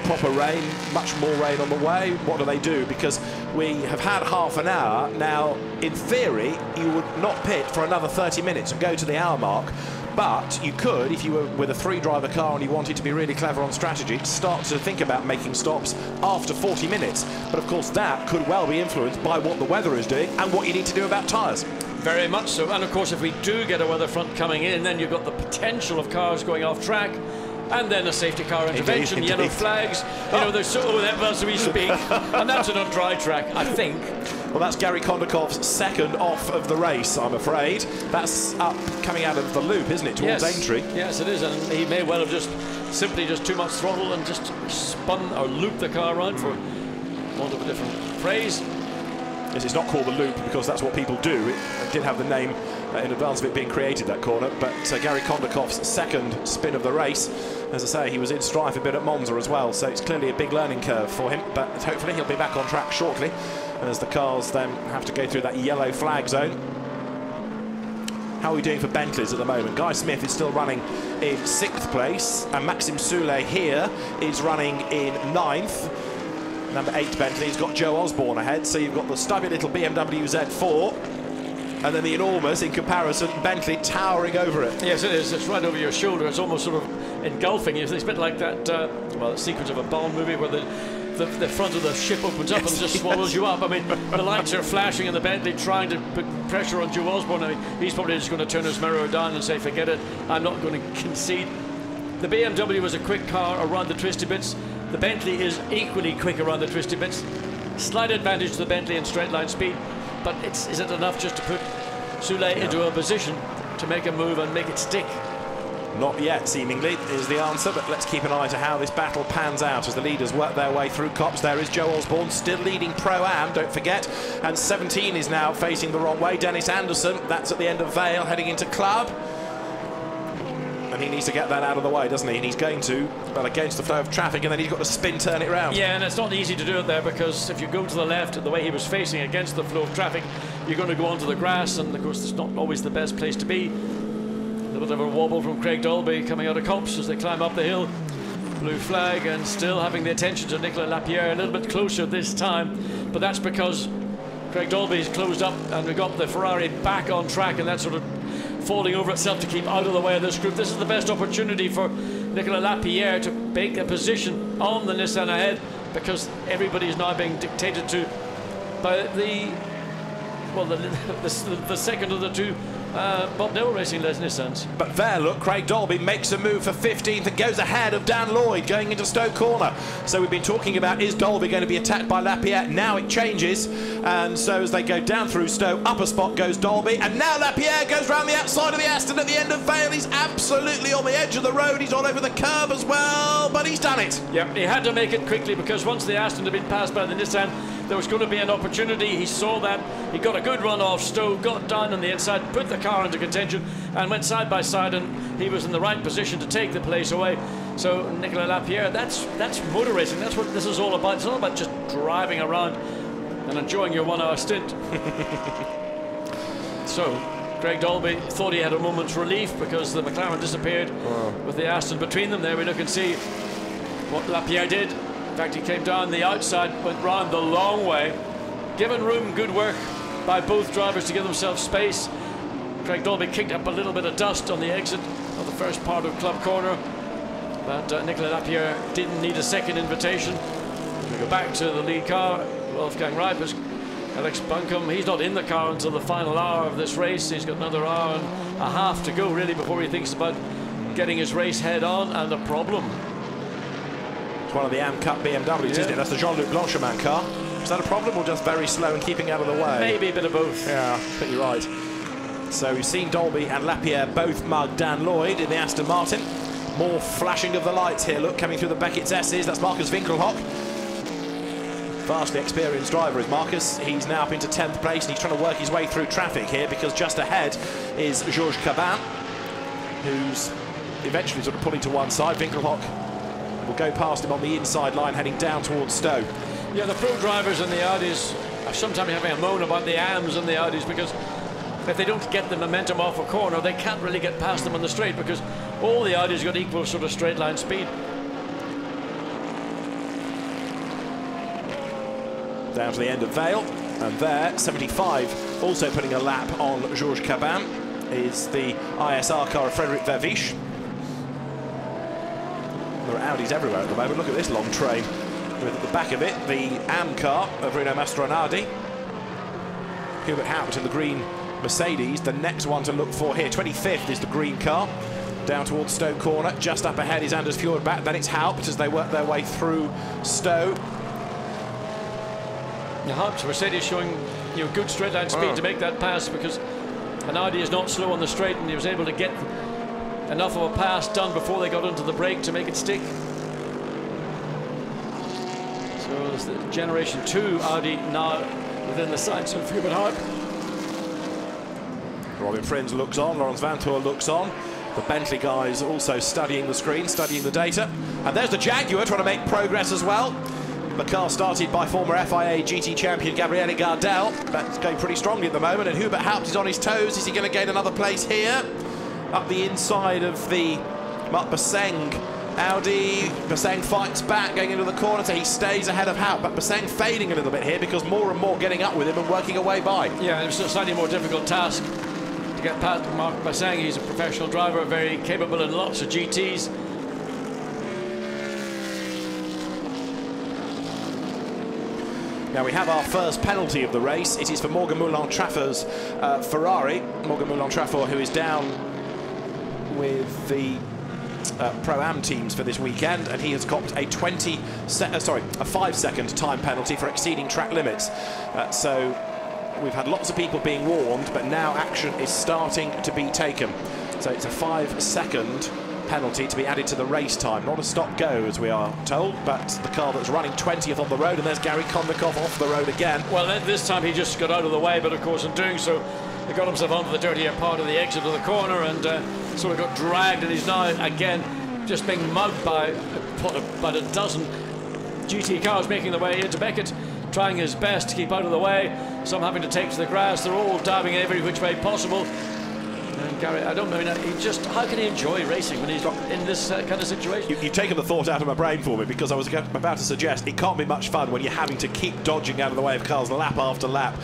proper rain, much more rain on the way. What do they do? Because we have had half an hour. Now, in theory, you would not pit for another 30 minutes and go to the hour mark. But you could, if you were with a 3-driver car and you wanted to be really clever on strategy, start to think about making stops after 40 minutes. But of course, that could well be influenced by what the weather is doing and what you need to do about tyres. Very much so. And of course, if we do get a weather front coming in, then you've got the potential of cars going off track. And then a safety car intervention, indeed. yellow flags. You know, they're so as we speak. And that's an on-dry track, I think. Well, that's Gary Kondakov's second off of the race, I'm afraid. That's up coming out of the loop, isn't it, towards Aintree? Yes, it is. And he may well have just simply too much throttle and just spun or looped the car around, for want of a different phrase. Yes, it's not called the loop because that's what people do. It did have the name in advance of it being created, that corner. But Gary Kondakov's second spin of the race, as I say, he was in strife a bit at Monza as well, so it's clearly a big learning curve for him. But hopefully he'll be back on track shortly, as the cars then have to go through that yellow flag zone. How are we doing for Bentleys at the moment? Guy Smith is still running in 6th place, and Maxime Soulet here is running in 9th. Number 8 Bentley's got Joe Osborne ahead, so you've got the stubby little BMW Z4, and then the enormous, in comparison, Bentley towering over it. Yes, it is. It's right over your shoulder. It's almost sort of engulfing you. It's a bit like that, well, sequence of a Bond movie where the front of the ship opens up and just swallows you up. I mean, the lights are flashing and the Bentley trying to put pressure on Joe Osborne. I mean, he's probably just going to turn his mirror down and say, forget it, I'm not going to concede. The BMW was a quick car around the twisty bits. The Bentley is equally quick around the twisty bits. Slight advantage to the Bentley in straight line speed, but is it enough just to put Soulet into a position to make a move and make it stick? Not yet, seemingly, is the answer, but let's keep an eye to how this battle pans out as the leaders work their way through Copse. There is Joe Osborne, still leading Pro-Am, don't forget, and 17 is now facing the wrong way. Dennis Anderson, that's at the end of Vale, heading into Club. And he needs to get that out of the way, doesn't he? And he's going to, but against the flow of traffic, and then he's got to spin, turn it round. Yeah, and it's not easy to do it there, because if you go to the left, the way he was facing against the flow of traffic, you're going to go onto the grass, and of course it's not always the best place to be. A little bit of a wobble from Craig Dolby coming out of Copse as they climb up the hill. Blue flag, and still having the attention to Nicolas Lapierre, a little bit closer this time, but that's because Craig Dolby's closed up and we got the Ferrari back on track, and that's sort of folding over itself to keep out of the way of this group. This is the best opportunity for Nicolas Lapierre to make a position on the Nissan ahead, because everybody's now being dictated to by the second of the two Bob Newell Racing Nissans. But there, look, Craig Dolby makes a move for 15th and goes ahead of Dan Lloyd going into Stowe Corner. So we've been talking about, is Dolby going to be attacked by Lapierre? Now it changes, and so as they go down through Stowe, upper spot goes Dolby, and now Lapierre goes round the outside of the Aston at the end of Vale. He's absolutely on the edge of the road. He's all over the curb as well, but he's done it. Yep, he had to make it quickly, because once the Aston had been passed by the Nissan, there was going to be an opportunity. He saw that. He got a good run off Stowe, got down on the inside, put the car into contention, and went side by side, and he was in the right position to take the place away. So Nicolas Lapierre, that's motor racing. That's what this is all about. It's all about just driving around and enjoying your 1 hour stint. So Craig Dolby thought he had a moment's relief because the McLaren disappeared with the Aston between them. There we look and see what Lapierre did. In fact, he came down the outside, went round the long way, given room, good work by both drivers to give themselves space. Craig Dolby kicked up a little bit of dust on the exit of the first part of Club Corner, but Nicolas Lapierre didn't need a second invitation. We go back to the lead car, Wolfgang Reipers, Alex Buncombe. He's not in the car until the final hour of this race. He's got another hour and a half to go, really, before he thinks about getting his race head on, and a problem. It's one of the Am Cup BMWs, isn't it? That's the Jean-Luc Blanchemin car. Is that a problem, or just very slow and keeping out of the way? Maybe a bit of both. Yeah, I think you're right. So we've seen Dolby and Lapierre both mug Dan Lloyd in the Aston Martin. More flashing of the lights here, look, coming through the Beckett's S's. That's Marcus Winkelhock. Vastly experienced driver is Marcus. He's now up into 10th place, and he's trying to work his way through traffic here, because just ahead is Georges Cabin, who's eventually sort of pulling to one side. Winkelhock will go past him on the inside line, heading down towards Stowe. Yeah, the pro drivers and the Audis sometimes having a moan about the AMs and the Audis, because if they don't get the momentum off a corner, they can't really get past them on the straight, because all the Audis got equal sort of straight line speed. Down to the end of Vale, and there, 75, also putting a lap on Georges Cabin, is the ISR car of Frédéric Verviche. There are Audis everywhere at the moment. Look at this long train. With at the back of it, the AM car of Bruno Mastronardi. Hubert Haupt in the green Mercedes. The next one to look for here, 25th, is the green car. Down towards Stowe Corner. Just up ahead is Anders Fjordback. Then it's Haupt as they work their way through Stowe. Haupt's Mercedes showing good straight line speed to make that pass, because an Audi is not slow on the straight, and he was able to get enough of a pass done before they got into the brake to make it stick. So it's the Generation 2 Audi now within the sights of Hubert Haupt. Robin Friends looks on, Laurens Vanthoor looks on. The Bentley guys also studying the screen, studying the data. And there's the Jaguar trying to make progress as well. The car started by former FIA GT champion Gabriele Gardel. That's going pretty strongly at the moment, and Hubert Haupt is on his toes. Is he going to gain another place here? Up the inside of the Marc Basseng Audi. Basseng fights back, going into the corner, so he stays ahead of Haupt. But Basseng fading a little bit here, because more and more getting up with him and working a way by. Yeah, it's a slightly more difficult task to get past Marc Basseng. He's a professional driver, very capable in lots of GTs. Now we have our first penalty of the race. It is for Morgan Moulin-Traffort's Ferrari. Morgan Moulin-Trafort, who is down with the Pro-Am teams for this weekend, and he has copped a 5-second time penalty for exceeding track limits. So we've had lots of people being warned, but now action is starting to be taken. So it's a 5-second penalty to be added to the race time. Not a stop-go, as we are told, but the car that's running 20th on the road, and there's Gary Kondakov off the road again. Well, this time he just got out of the way, but of course in doing so, he got himself onto the dirtier part of the exit of the corner and sort of got dragged, and he's now, again, just being mugged by about a dozen GT cars making their way into Beckett, trying his best to keep out of the way, some having to take to the grass. They're all diving every which way possible. And Gary, I don't know, how can he enjoy racing when he's in this kind of situation? You've taken the thought out of my brain for me, because I was about to suggest it can't be much fun when you're having to keep dodging out of the way of cars lap after lap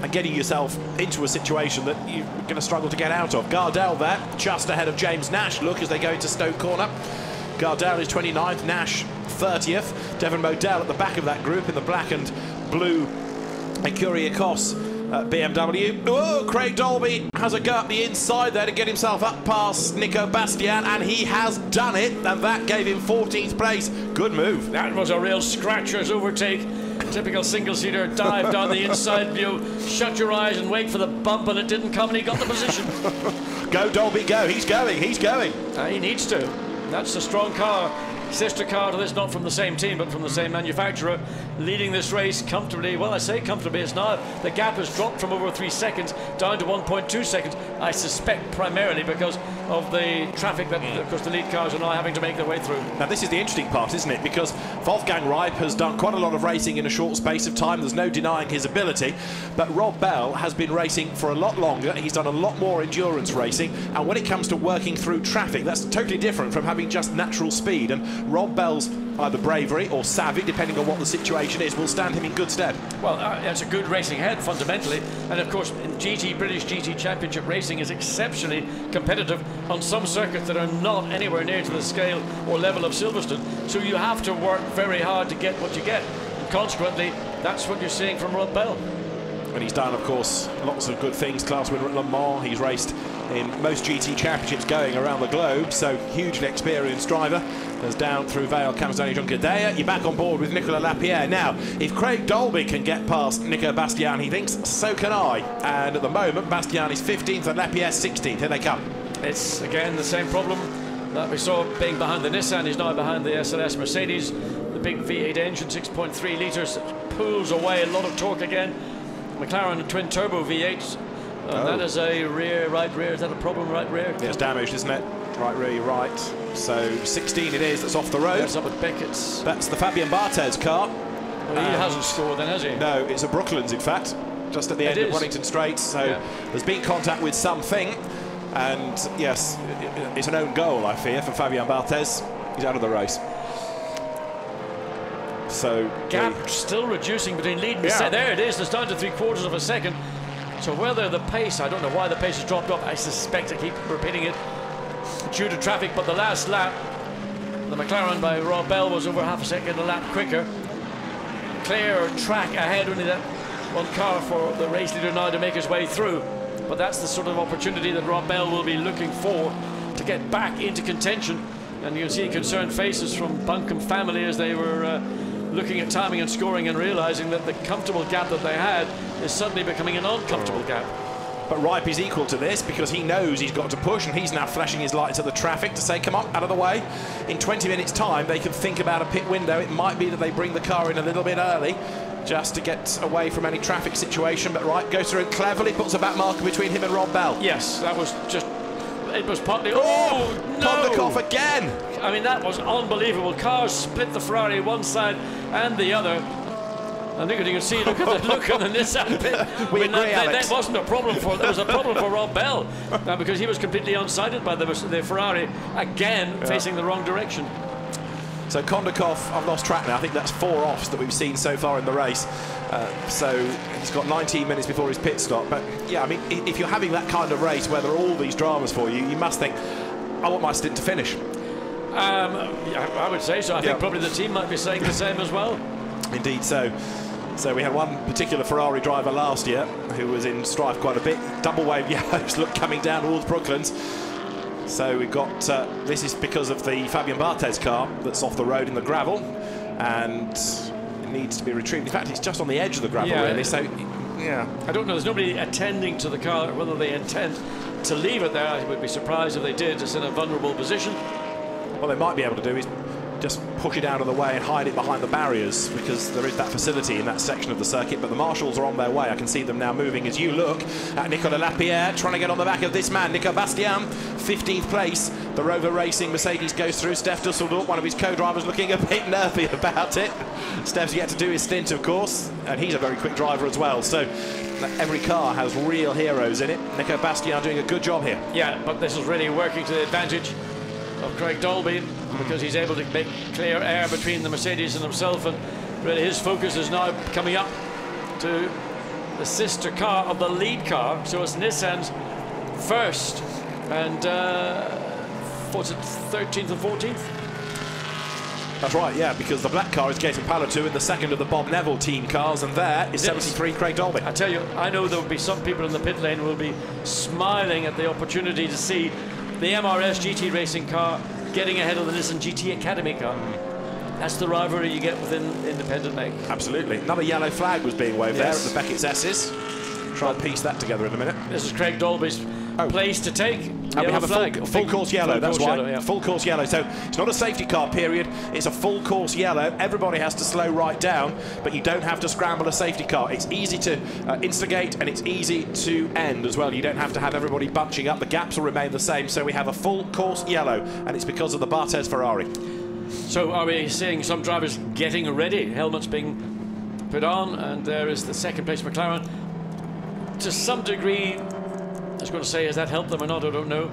and getting yourself into a situation that you're going to struggle to get out of. Gardel there, just ahead of James Nash. Look as they go into Stoke Corner. Gardel is 29th, Nash 30th. Devon Modell at the back of that group in the black and blue Ecurie Ecos BMW. Oh, Craig Dolby has a go up the inside there to get himself up past Nico Bastian, and he has done it, and that gave him 14th place. Good move. That was a real scratcher's overtake. Typical single-seater dive down the inside. Shut your eyes and wait for the bump, and it didn't come, and he got the position. Go, Dolby, go. He's going. He's going. He needs to. That's a strong car. Sister car to this, not from the same team, but from the same manufacturer, leading this race comfortably. Well, I say comfortably, it's now the gap has dropped from over 3 seconds down to 1.2 seconds. I suspect primarily because of the traffic that, of course, the lead cars are now having to make their way through. Now, this is the interesting part, isn't it? Because Wolfgang Reip has done quite a lot of racing in a short space of time. There's no denying his ability. But Rob Bell has been racing for a lot longer. He's done a lot more endurance racing. And when it comes to working through traffic, that's totally different from having just natural speed. And Rob Bell's either bravery or savvy, depending on what the situation is, will stand him in good stead. Well, it's a good racing head, fundamentally. And, of course, in British GT Championship racing is exceptionally competitive on some circuits that are not anywhere near to the scale or level of Silverstone. So you have to work very hard to get what you get. And consequently, that's what you're seeing from Rob Bell. And he's done, of course, lots of good things. Class winner at Le Mans. He's raced in most GT championships going around the globe, so hugely experienced driver. As down through Vale comes Danny Juncadella. You're back on board with Nicolas Lapierre. Now, if Craig Dolby can get past Nico Bastian, he thinks, so can I. And at the moment, Bastian is 15th and Lapierre 16th. Here they come. It's, again, the same problem that we saw being behind the Nissan. He's now behind the SLS Mercedes. The big V8 engine, 6.3 litres, pulls away a lot of torque again. McLaren twin turbo V8. That is a rear, right rear. Is that a problem, right rear? It's damaged, isn't it? Right rear, you're right. So 16 it is, that's off the road. That's up at Beckett's. That's the Fabien Barthez car. Well, he hasn't scored then, has he? No, it's a Brooklands, in fact, just at the end of Wellington Straight. So there's been contact with something. And yes, it's an own goal, I fear, for Fabian Barthez. He's out of the race. So gap still reducing between lead and second. There it is. It's down to 3/4 of a second. So whether the pace, I don't know why the pace has dropped off. I suspect, I keep repeating it, due to traffic. But the last lap, the McLaren by Rob Bell was over half a second a lap quicker. Clear track ahead, only that one car for the race leader now to make his way through. But that's the sort of opportunity that Rob Bell will be looking for to get back into contention. And you can see concerned faces from Buncombe family as they were looking at timing and scoring and realising that the comfortable gap that they had is suddenly becoming an uncomfortable gap. But Ripe is equal to this because he knows he's got to push, and he's now flashing his lights at the traffic to say, come on, out of the way. In 20 minutes' time, they can think about a pit window. It might be that they bring the car in a little bit early just to get away from any traffic situation. But Ripe goes through and cleverly puts a back marker between him and Rob Bell. Yes, that was just... It was partly... Oh, no! Kondakov again! I mean, that was unbelievable. Cars split the Ferrari one side and the other. I think you can see, look at the look on the Nissan pit. That wasn't a problem for... There was a problem for Rob Bell because he was completely unsighted by the Ferrari, again, facing the wrong direction. So Kondakov, I've lost track now. I think that's 4 offs that we've seen so far in the race. So he's got 19 minutes before his pit stop. But yeah, I mean, if you're having that kind of race where there are all these dramas for you, you must think, I want my stint to finish. Yeah, I would say so. I think probably the team might be saying the same as well. Indeed so. So we had one particular Ferrari driver last year who was in strife quite a bit. Double wave yellows look coming down towards Brooklands. So we've got, this is because of the Fabian Barthez car that's off the road in the gravel, and it needs to be retrieved. In fact, it's just on the edge of the gravel, really. So, yeah. I don't know, there's nobody attending to the car, whether they intend to leave it there. I would be surprised if they did. It's in a vulnerable position. What they might be able to do is just push it out of the way and hide it behind the barriers, because there is that facility in that section of the circuit. But the marshals are on their way. I can see them now moving as you look at Nicolas Lapierre trying to get on the back of this man, Nico Bastian, 15th place. The Rover Racing Mercedes goes through. Steph Dusseldorf, one of his co-drivers, looking a bit nervy about it. Steph's yet to do his stint, of course, and he's a very quick driver as well. So every car has real heroes in it. Nico Bastian doing a good job here. Yeah, but this is really working to the advantage of Craig Dolby, because he's able to make clear air between the Mercedes and himself, and really his focus is now coming up to the sister car of the lead car. So it's Nissan's first and what's it, 13th and 14th? That's right, yeah, because the black car is Gaten Palatu in the second of the Bob Neville team cars, and there is 73 Craig Dolby. I tell you, I know there will be some people in the pit lane who will be smiling at the opportunity to see the MRS GT racing car getting ahead of the Nissan GT Academy car. That's the rivalry you get within independent make. Absolutely. Another yellow flag was being waved there at the Beckett's S's. Try and piece that together in a minute. This is Craig Dolby's place to take. And we have a full course yellow, that's right. Full course yellow. So it's not a safety car period, it's a full course yellow. Everybody has to slow right down, but you don't have to scramble a safety car. It's easy to instigate, and it's easy to end as well. You don't have to have everybody bunching up. The gaps will remain the same. So we have a full course yellow, and it's because of the Barthez Ferrari. So are we seeing some drivers getting ready? Helmets being put on, and there is the second place McLaren. To some degree, I was going to say, has that helped them or not? I don't know.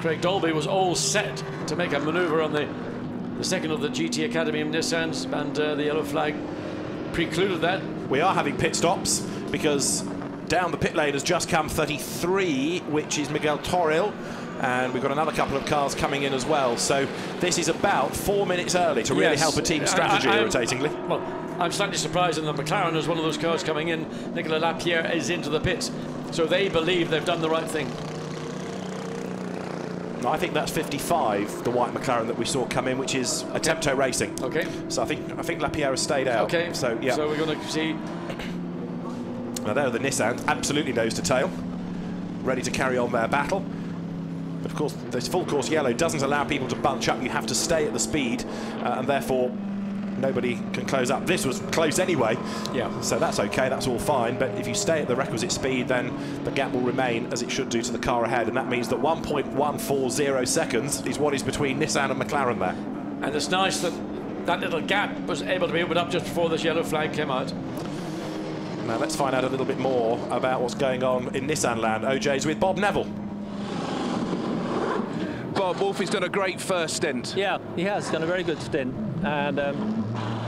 Craig Dolby was all set to make a manoeuvre on the second of the GT Academy of Nissans, and the yellow flag precluded that. We are having pit stops because down the pit lane has just come 33, which is Miguel Toril, and we've got another couple of cars coming in as well. So this is about 4 minutes early to really help a team strategy, irritatingly. Well, I'm slightly surprised in that McLaren is one of those cars coming in. Nicolas Lapierre is into the pits, so they believe they've done the right thing. I think that's 55, the white McLaren that we saw come in, which is Attempto Racing. Okay. So I think Lapierre has stayed out. Okay. So yeah. So we're going to see. Now there are the Nissans, absolutely nose to tail, ready to carry on their battle. But of course, this full course yellow doesn't allow people to bunch up. You have to stay at the speed, and therefore nobody can close up. This was close anyway, so that's okay, that's all fine. But if you stay at the requisite speed, then the gap will remain as it should do to the car ahead, and that means that 1.140 seconds is what is between Nissan and McLaren there. And it's nice that that little gap was able to be opened up just before this yellow flag came out. Now let's find out a little bit more about what's going on in Nissan land. OJ's with Bob Neville. Bob, Wolfie's done a great first stint. Yeah, he has done a very good stint, and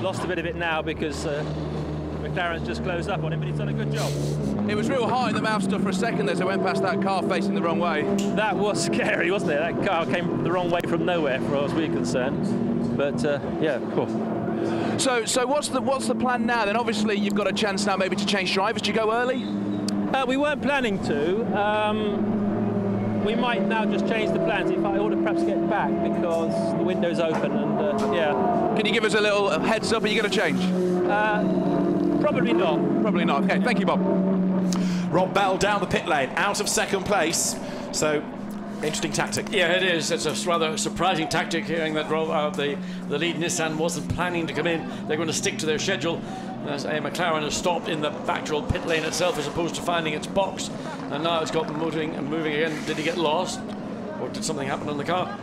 lost a bit of it now because McLaren's just closed up on him, but he's done a good job. It was real high in the mouth stuff for a second as I went past that car facing the wrong way. That was scary, wasn't it? That car came the wrong way from nowhere, for as we're concerned. But yeah, cool. So what's the plan now? Then obviously you've got a chance now maybe to change drivers. Do you go early? We weren't planning to. We might now just change the plans. In fact, I ought to perhaps get back because the window's open and yeah. Can you give us a little heads up? Are you going to change? Probably not. Probably not. Okay, thank you, Bob. Rob Bell down the pit lane, out of second place. So, interesting tactic. Yeah, it is. It's a rather surprising tactic, hearing that the lead Nissan wasn't planning to come in. They're going to stick to their schedule. As a McLaren has stopped in the actual pit lane itself as opposed to finding its box. And now it's got moving and moving again. Did he get lost? Or did something happen on the car?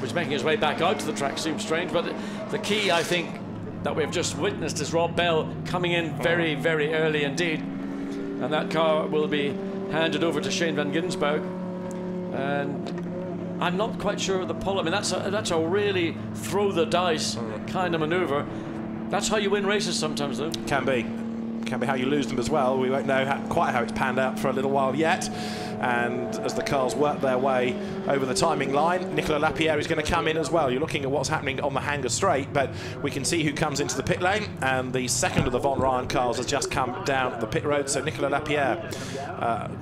He's making his way back out to the track. Seems strange. But the key, I think, that we've just witnessed is Rob Bell coming in very, very early indeed. And that car will be handed over to Shane van Gisbergen. And I'm not quite sure of the pull. I mean, that's a really throw the dice kind of maneuver. That's how you win races sometimes, though. Can be how you lose them as well. We won't know quite how it's panned out for a little while yet. And as the cars work their way over the timing line, Nicolas Lapierre is going to come in as well. You're looking at what's happening on the Hangar Straight, but we can see who comes into the pit lane, and the second of the Von Ryan cars has just come down the pit road. So Nicolas Lapierre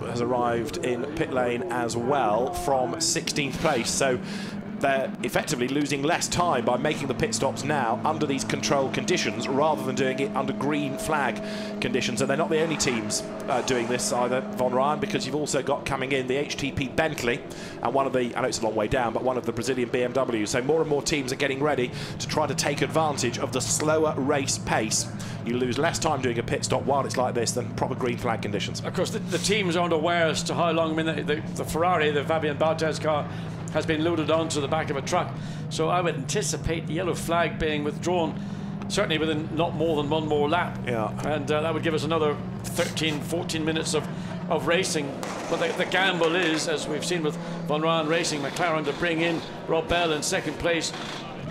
has arrived in pit lane as well from 16th place. So they're effectively losing less time by making the pit stops now under these controlled conditions rather than doing it under green flag conditions. And they're not the only teams doing this either, Von Ryan, because you've also got coming in the HTP Bentley and one of the, I know it's a long way down, but one of the Brazilian BMWs. So more and more teams are getting ready to try to take advantage of the slower race pace. You lose less time doing a pit stop while it's like this than proper green flag conditions. Of course, the teams aren't aware as to how long. I mean, the Ferrari, the Fabian Barthez car, has been loaded onto the back of a truck. So I would anticipate the yellow flag being withdrawn certainly within not more than one more lap. Yeah. And that would give us another 13, 14 minutes of racing. But the gamble is, as we've seen with Von Ryan Racing, McLaren to bring in Rob Bell in second place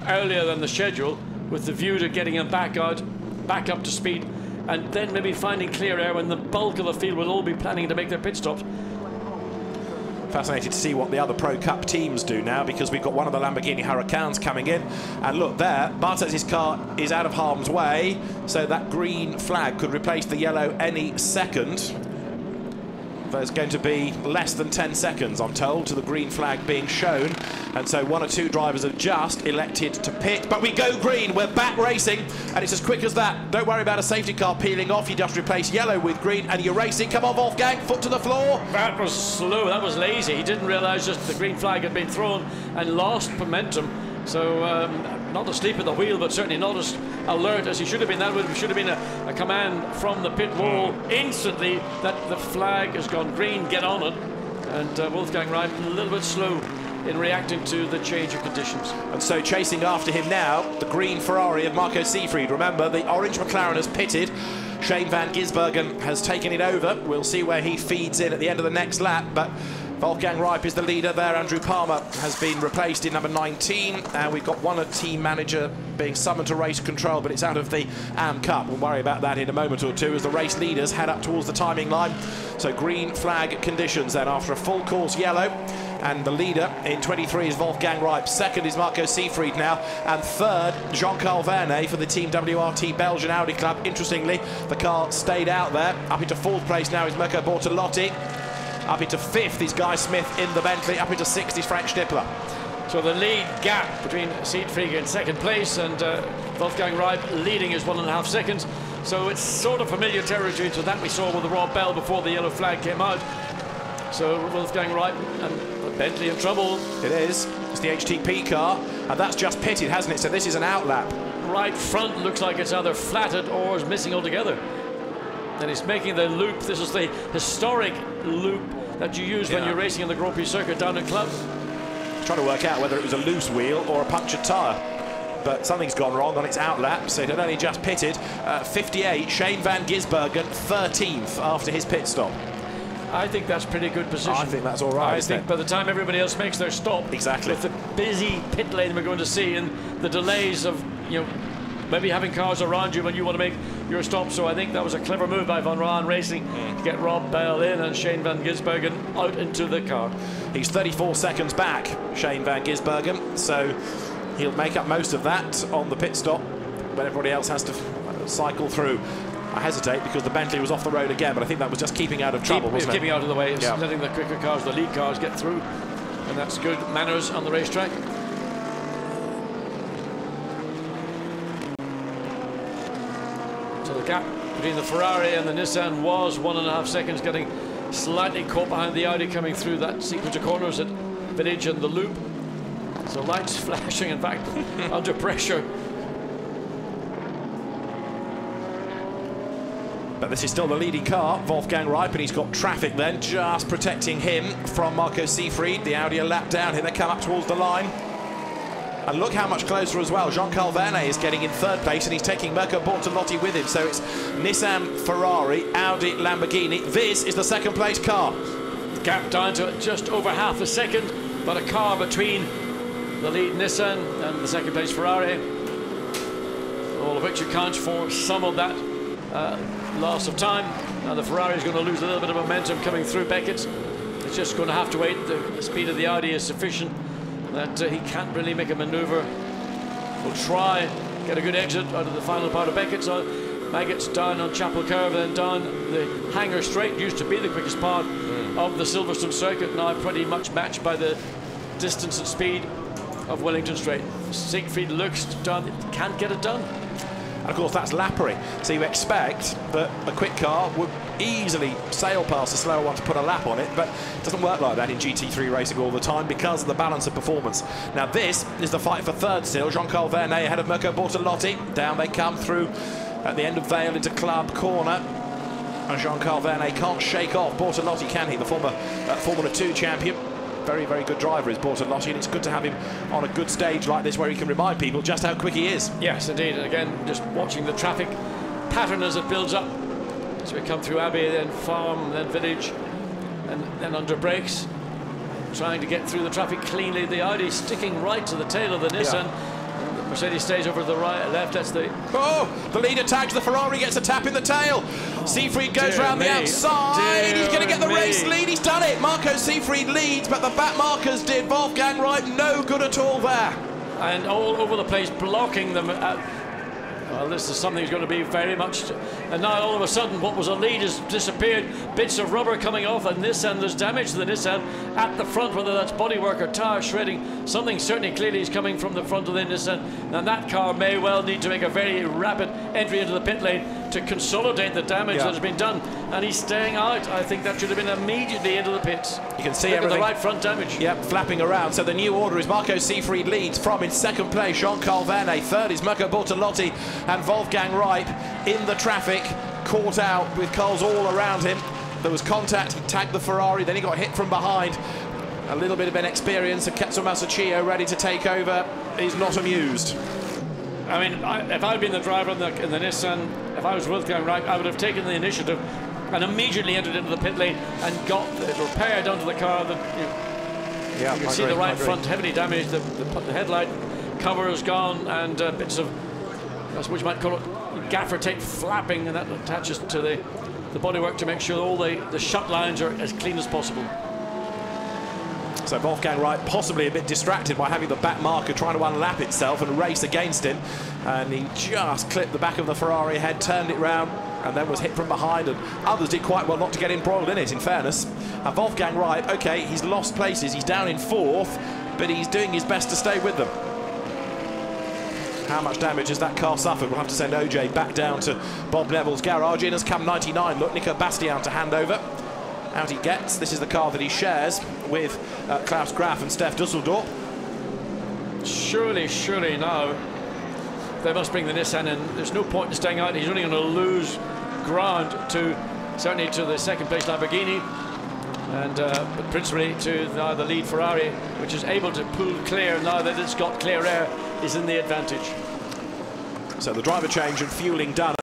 earlier than the schedule with the view to getting him back out, back up to speed, and then maybe finding clear air when the bulk of the field will all be planning to make their pit stops. Fascinated to see what the other Pro Cup teams do now, because we've got one of the Lamborghini Huracans coming in, and look there, Bartez's car is out of harm's way, so that green flag could replace the yellow any second. There's going to be less than 10 seconds, I'm told, to the green flag being shown, and so one or two drivers have just elected to pit. But we go green, we're back racing, and it's as quick as that. Don't worry about a safety car peeling off, you just replace yellow with green and you're racing. Come on, Wolfgang, foot to the floor. That was slow, that was lazy. He didn't realise just the green flag had been thrown and lost momentum. So not asleep at the wheel, but certainly not as alert as he should have been. That should have been a command from the pit wall instantly that the flag has gone green, get on it. And Wolfgang Reif a little bit slow in reacting to the change of conditions. And so chasing after him now, the green Ferrari of Marco Seefried. Remember, the orange McLaren has pitted. Shane van Gisbergen has taken it over. We'll see where he feeds in at the end of the next lap, but Wolfgang Reif is the leader there. Andrew Palmer has been replaced in number 19, and we've got one team manager being summoned to race control, but it's out of the AM Cup. We'll worry about that in a moment or two as the race leaders head up towards the timing line. So green flag conditions then after a full course yellow, and the leader in 23 is Wolfgang Reif. Second is Marco Seefried now, and third Jean-Carl Vernet for the Team WRT Belgian Audi Club. Interestingly, the car stayed out there. Up into fourth place now is Mirko Bortolotti. Up into fifth is Guy Smith in the Bentley. Up into sixth is Frank Schnippler. So the lead gap between Seefried in second place and Wolfgang Reif leading is 1.5 seconds. So it's sort of familiar territory to that we saw with the Rob Bell before the yellow flag came out. So Wolfgang Reif and Bentley in trouble. It is. It's the HTP car, and that's just pitted, hasn't it? So this is an outlap. Right front looks like it's either flatted or is missing altogether. And he's making the loop. This is the historic loop that you use when you're racing in the Grand Prix circuit down in Club. Trying to work out whether it was a loose wheel or a punctured tyre. but something's gone wrong on its outlap, so it had only just pitted. 58, Shane van Gisbergen, 13th after his pit stop. I think that's pretty good position. I think that's all right. I think by the time everybody else makes their stop, exactly, with the busy pit lane we're going to see and the delays of, you know, maybe having cars around you when you want to make your stop. So I think that was a clever move by Van Raan Racing to get Rob Bell in and Shane van Gisbergen out into the car. He's 34 seconds back, Shane van Gisbergen, so he'll make up most of that on the pit stop when everybody else has to cycle through. I hesitate because the Bentley was off the road again, but I think that was just keeping out of trouble, wasn't it? Keeping out of the way, it's letting the quicker cars, the lead cars, get through, and that's good manners on the racetrack. So the gap between the Ferrari and the Nissan was 1.5 seconds, getting slightly caught behind the Audi coming through that sequence of corners at Village and the Loop. So lights flashing, in fact, under pressure. But this is still the leading car, Wolfgang Reip, and he's got traffic then just protecting him from Marco Seefried. The Audi are lapped down here, they come up towards the line. And look how much closer as well. Jean-Carl Vernet is getting in third place and he's taking Mirko Bortolotti with him. So it's Nissan, Ferrari, Audi, Lamborghini. This is the second place car. Gap down to just over half a second, but a car between the lead Nissan and the second place Ferrari. All of which accounts for some of that loss of time. And the Ferrari is going to lose a little bit of momentum coming through Beckett's. It's just going to have to wait. The speed of the Audi is sufficient that he can't really make a maneuver. We'll try get a good exit out of the final part of Beckett's. Maggots down on Chapel Curve, then down the Hangar Straight. Used to be the quickest part of the Silverstone circuit, now pretty much matched by the distance and speed of Wellington Straight. Siegfried looks done, can't get it done. And of course that's Lappery, so you expect that a quick car would easily sail past a slower one to put a lap on it, but it doesn't work like that in GT3 racing all the time because of the balance of performance. Now this is the fight for third still. Jean-Carl Vernet ahead of Mirko Bortolotti. Down they come through at the end of Vale into Club Corner. And Jean-Carl Vernet can't shake off Bortolotti, can he? The former Formula 2 champion. Very, very good driver is Bortolotti, and it's good to have him on a good stage like this where he can remind people just how quick he is. Yes, indeed. And again, just watching the traffic pattern as it builds up. So we come through Abbey, then Farm, then Village, and then under brakes. Trying to get through the traffic cleanly. The Audi sticking right to the tail of the Nissan. And the Mercedes stays over to the right, left. That's the... Oh, the leader tags the Ferrari, gets a tap in the tail. Seefried goes round the outside. He's going to get the race lead. He's done it. Marco Seefried leads, but the back markers did Wolfgang Reip no good at all there. And all over the place, blocking them. Well, this is something that's going to be very much... And now all of a sudden what was a lead has disappeared. Bits of rubber coming off, and Nissan, there's damage to the Nissan at the front, whether that's bodywork or tyre shredding. Something certainly clearly is coming from the front of the Nissan, and that car may well need to make a very rapid entry into the pit lane to consolidate the damage that has been done. And he's staying out. I think that should have been immediately into the pits. You can see look everything. at the right front damage. Yep, flapping around. So the new order is Marco Seefried leads from in second place, Jean-Carl Vernet. Third is Mirko Bortolotti, and Wolfgang Reip in the traffic, caught out with cars all around him. There was contact, he tagged the Ferrari, then he got hit from behind. A little bit of inexperience, and Ketsu Masachio ready to take over. He's not amused. I mean, if I'd been the driver in the Nissan, if I was Wolfgang Reip, I would have taken the initiative and immediately entered into the pit lane and got the repair done to the car. You can see the right front heavily damaged, the headlight cover is gone, and bits of, I suppose you might call it gaffer tape flapping, and that attaches to the bodywork to make sure all the shut lines are as clean as possible. So Wolfgang Reip possibly a bit distracted by having the back marker trying to unlap itself and race against him, and he just clipped the back of the Ferrari head, turned it round, and then was hit from behind, and others did quite well not to get embroiled in it, in fairness. And Wolfgang Reip, okay, he's lost places, he's down in fourth, but he's doing his best to stay with them. How much damage has that car suffered? We'll have to send OJ back down to Bob Neville's garage. In has come 99. Look, Nico Bastian to hand over. Out he gets. This is the car that he shares with Klaus Graf and Steph Dusseldorf. Surely now they must bring the Nissan in. There's no point in staying out. He's only going to lose ground to, certainly to the second place Lamborghini. and but principally to the lead Ferrari, which is able to pull clear now that it's got clear air, is in the advantage. So the driver change and fueling done.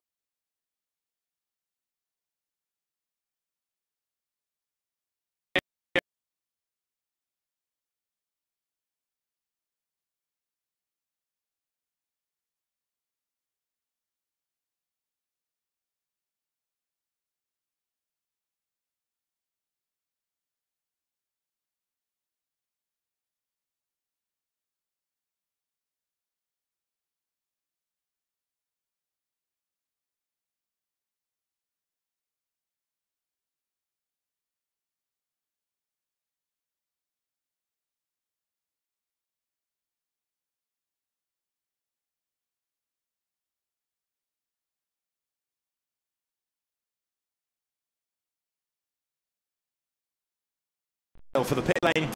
For the pit lane,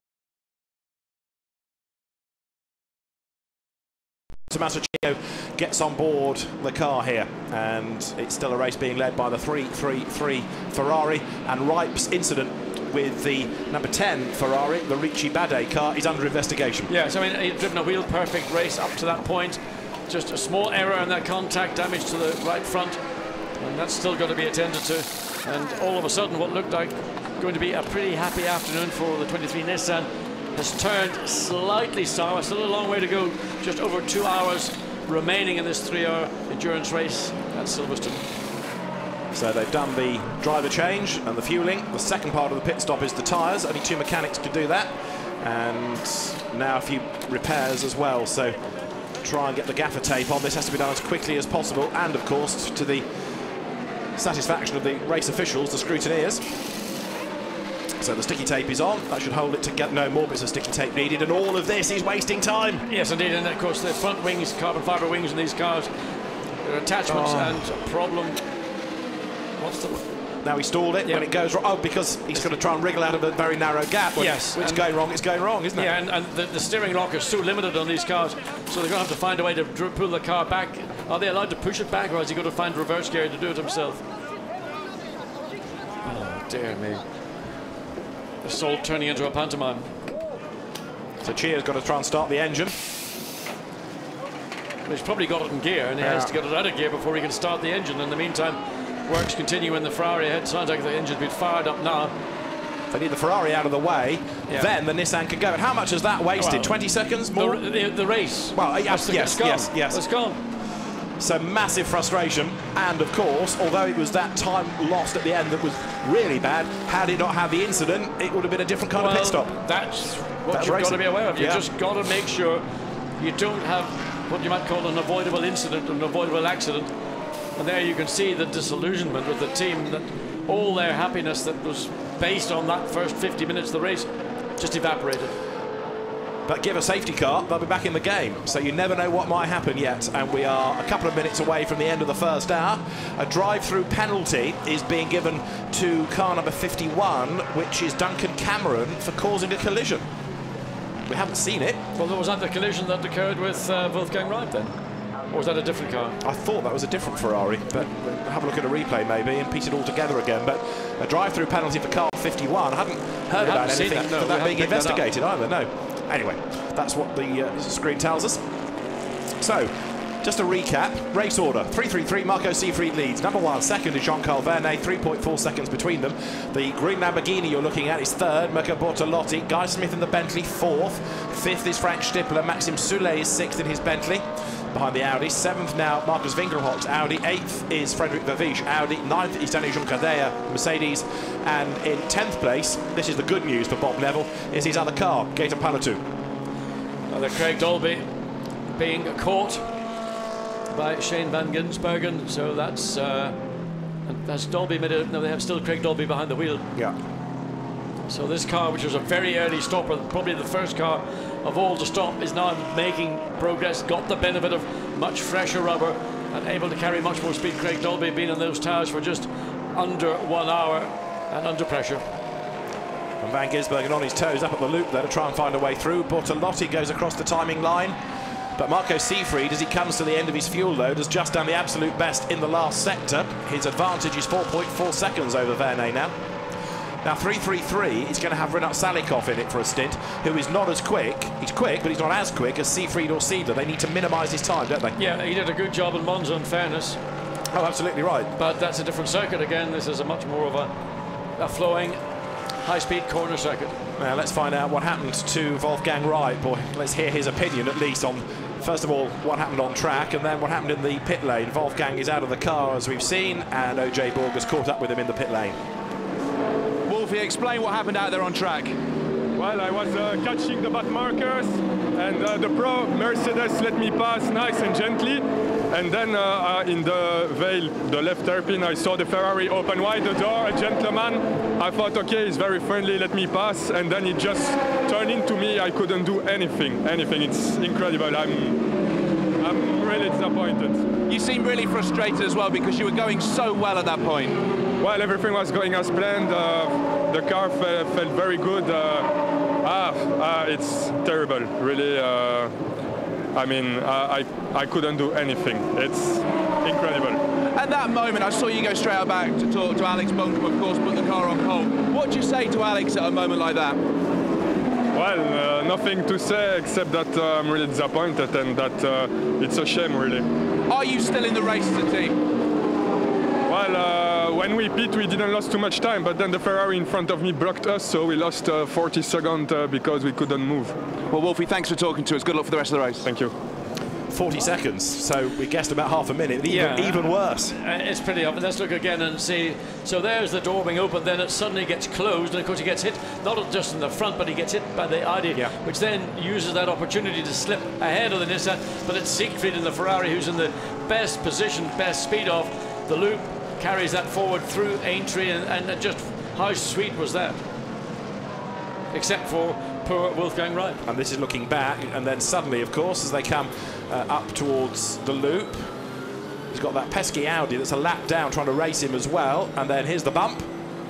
Tommaso Gio gets on board the car here, and it's still a race being led by the 333 Ferrari, and Ripe's incident with the number 10 Ferrari, the Ricci Bade car, is under investigation. Yes, I mean, he'd driven a wheel perfect race up to that point, just a small error in that contact damage to the right front, and that's still got to be attended to. And all of a sudden, what looked like going to be a pretty happy afternoon for the 23 Nissan has turned slightly sour. Still a long way to go, just over 2 hours remaining in this 3-hour endurance race at Silverstone. So they've done the driver change and the fueling. The second part of the pit stop is the tyres. Only 2 mechanics could do that, and now a few repairs as well. So try and get the gaffer tape on. This has to be done as quickly as possible, and of course to the satisfaction of the race officials, the scrutineers. So the sticky tape is on. That should hold it together. No more bits of sticky tape needed, and all of this is wasting time. Yes, indeed, and of course the front wings, carbon fibre wings in these cars, there are attachments and a problem. What's the... Now he stalled it when it goes wrong. Oh, because he's going to try and wriggle out of a very narrow gap. Yes. Which is going wrong, it's going wrong, isn't it? Yeah, and the steering lock is so limited on these cars, so they're going to have to find a way to pull the car back. Are they allowed to push it back, or is he going to find reverse gear to do it himself? Oh, dear me. It's all turning into a pantomime. So Chia's got to try and start the engine. Well, he's probably got it in gear, and he has to get it out of gear before he can start the engine. In the meantime, works continue in the Ferrari ahead. Sounds like the engine's been fired up now. If they need the Ferrari out of the way, then the Nissan can go. And how much has that wasted? Well, 20 seconds more? The race. Well, yes. It's gone. So massive frustration, and of course, although it was that time lost at the end that was really bad, had it not had the incident, it would have been a different kind of pit stop. That's what you've got to be aware of. You've just got to make sure you don't have what you might call an avoidable incident, an avoidable accident. And there you can see the disillusionment of the team, that all their happiness that was based on that first 50 minutes of the race just evaporated. But give a safety car, they'll be back in the game. So you never know what might happen yet. And we are a couple of minutes away from the end of the first hour. A drive-through penalty is being given to car number 51, which is Duncan Cameron, for causing a collision. We haven't seen it. Well, was that the collision that occurred with Wolfgang Reif then? Or was that a different car? I thought that was a different Ferrari, but we'll have a look at a replay maybe and piece it all together again. But a drive-through penalty for car 51. I haven't heard about anything for that being investigated either, no. Anyway, that's what the screen tells us. So, just a recap. Race order. 333, Marco Seefried leads. Number 1, second is Jean-Carl Vernet, 3.4 seconds between them. The green Lamborghini you're looking at is third, Mirko Bortolotti. Guy Smith in the Bentley, fourth. Fifth is Frank Stippler. Maxim Soule is sixth in his Bentley, behind the Audi. Seventh now, Marcus Winkelhock's Audi. Eighth is Frederic Verviche, Audi. Ninth is Danny Juncadella, Mercedes. And in 10th place, this is the good news for Bob Neville, is his other car, Gaetan Palatu. Another Craig Dolby being caught by Shane van Ginsbergen, so that's has Dolby made it? No, they have still Craig Dolby behind the wheel. Yeah. So this car, which was a very early stopper, probably the first car of all to stop, is now making progress, got the benefit of much fresher rubber and able to carry much more speed. Craig Dolby being in those tires for just under 1 hour and under pressure. And Van Gisbergen on his toes up at the loop there to try and find a way through. Bortolotti goes across the timing line. But Marco Seefried, as he comes to the end of his fuel load, has just done the absolute best in the last sector. His advantage is 4.4 seconds over Vernet now. Now 333 is going to have Renat Salikov in it for a stint, who is not as quick. He's quick, but he's not as quick as Siegfried or Seidler. They need to minimise his time, don't they? Yeah, he did a good job in Monza, in fairness. Oh, absolutely right. But that's a different circuit again. This is a much more of a flowing, high-speed corner circuit. Now let's find out what happened to Wolfgang Wright. Boy, let's hear his opinion at least on, first of all, what happened on track and then what happened in the pit lane. Wolfgang is out of the car, as we've seen, and OJ Borg has caught up with him in the pit lane. Wolfie, explain what happened out there on track. Well, I was catching the back markers, and the pro Mercedes let me pass nice and gently. And then in the veil, the left hairpin, I saw the Ferrari open wide the door, a gentleman. I thought, okay, he's very friendly, let me pass. And then he just turned into me. I couldn't do anything. It's incredible. I'm really disappointed. You seem really frustrated as well because you were going so well at that point. Well, everything was going as planned. The car felt very good. It's terrible, really. I couldn't do anything. It's incredible. At that moment, I saw you go straight out back to talk to Alex Bunker, of course, put the car on pole. What do you say to Alex at a moment like that? Well, nothing to say except that I'm really disappointed and that it's a shame, really. Are you still in the race as a team? Well, when we pit, we didn't lose too much time, but then the Ferrari in front of me blocked us, so we lost 40 seconds because we couldn't move. Well, Wolfie, thanks for talking to us. Good luck for the rest of the race. Thank you. 40 seconds, so we guessed about half a minute. Even worse. It's pretty obvious. Let's look again and see. So there's the door being opened, then it suddenly gets closed, and of course he gets hit, not just in the front, but he gets hit by the Audi, which then uses that opportunity to slip ahead of the Nissan, but it's Siegfried in the Ferrari who's in the best position, best speed off the loop, carries that forward through Aintree, and just how sweet was that? Except for poor Wolfgang Wright. And this is looking back, and then suddenly, of course, as they come up towards the loop, he's got that pesky Audi that's a lap down trying to race him as well, and then here's the bump,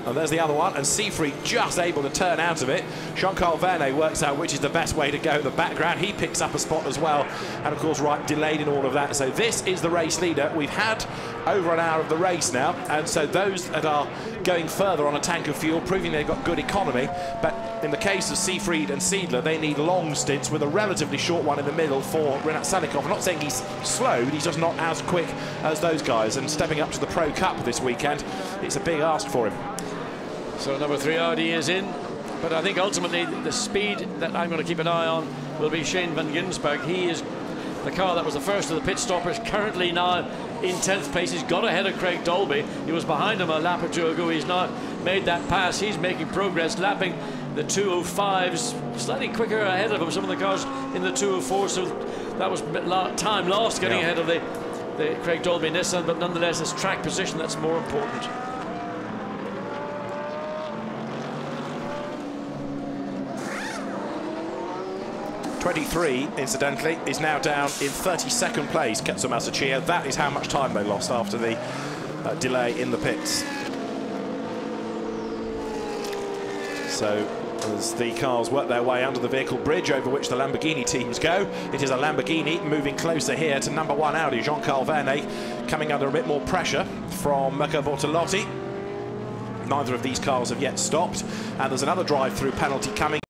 and there's the other one, and Siegfried just able to turn out of it. Jean-Carl Vernet works out which is the best way to go in the background. He picks up a spot as well, and of course Wright delayed in all of that. So this is the race leader. We've had over an hour of the race now, and so those that are going further on a tank of fuel, proving they've got good economy, but in the case of Siegfried and Seidler, they need long stints with a relatively short one in the middle for Renat Salikov. I'm not saying he's slow, but he's just not as quick as those guys, and stepping up to the Pro Cup this weekend, it's a big ask for him. So number 3 Audi is in, but I think ultimately the speed that I'm going to keep an eye on will be Shane van Ginsberg. He is the car that was the first of the pit stoppers, currently now in 10th place. He's got ahead of Craig Dolby. He was behind him a lap or two ago. He's now made that pass. He's making progress, lapping the 205s, slightly quicker ahead of him, some of the cars in the 204, so that was time lost getting ahead of the Craig Dolby Nissan, but nonetheless it's track position that's more important. '23, incidentally, is now down in 32nd place, Ketsu Masachia. That is how much time they lost after the delay in the pits. So, as the cars work their way under the vehicle bridge over which the Lamborghini teams go, it is a Lamborghini moving closer here to number 1 Audi. Jean-Carl Vernet coming under a bit more pressure from Mirko Bortolotti. Neither of these cars have yet stopped, and there's another drive-through penalty coming.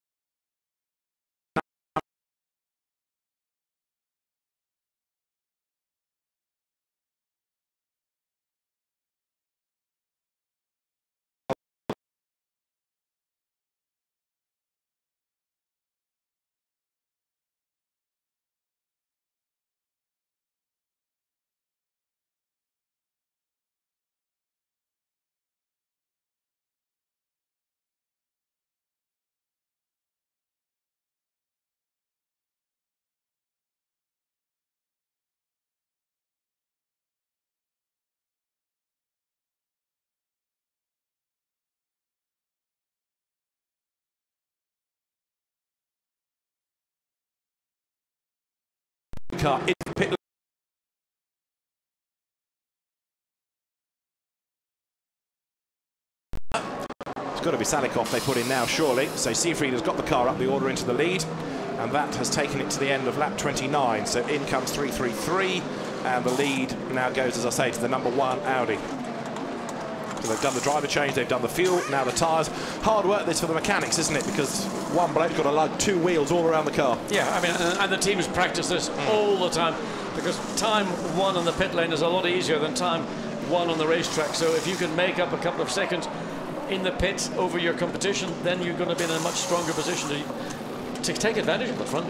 Car in the pit. It's got to be Salikov they put in now, surely. So Siegfried has got the car up the order into the lead, and that has taken it to the end of lap 29. So in comes 333, and the lead now goes, as I say, to the number 1 Audi. So they've done the driver change, they've done the fuel, now the tyres. Hard work this for the mechanics, isn't it? Because one bloke's got to lug 2 wheels all around the car. Yeah, I mean, and the teams practice this all the time, because time won on the pit lane is a lot easier than time won on the racetrack. So if you can make up a couple of seconds in the pits over your competition, then you're going to be in a much stronger position to take advantage of the front.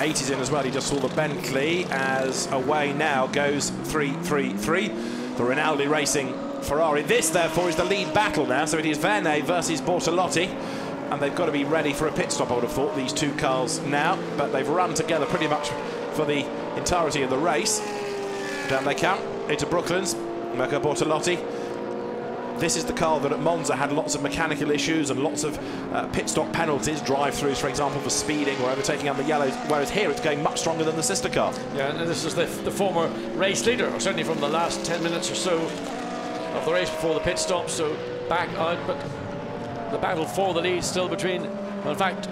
80's in as well. He just saw the Bentley as away now goes 3-3-3. The Rinaldi Racing Ferrari. This, therefore, is the lead battle now. So it is Verne versus Bortolotti. And they've got to be ready for a pit stop, I would have thought, these two cars now. But they've run together pretty much for the entirety of the race. Down they come into Brooklands. Mirko Bortolotti. This is the car that at Monza had lots of mechanical issues and lots of pit stop penalties, drive-throughs, for example, for speeding or overtaking on the yellows, whereas here it's going much stronger than the sister car. Yeah, and this is the former race leader, or certainly from the last 10 minutes or so of the race before the pit stop, so back out, but the battle for the lead still between, well, in fact,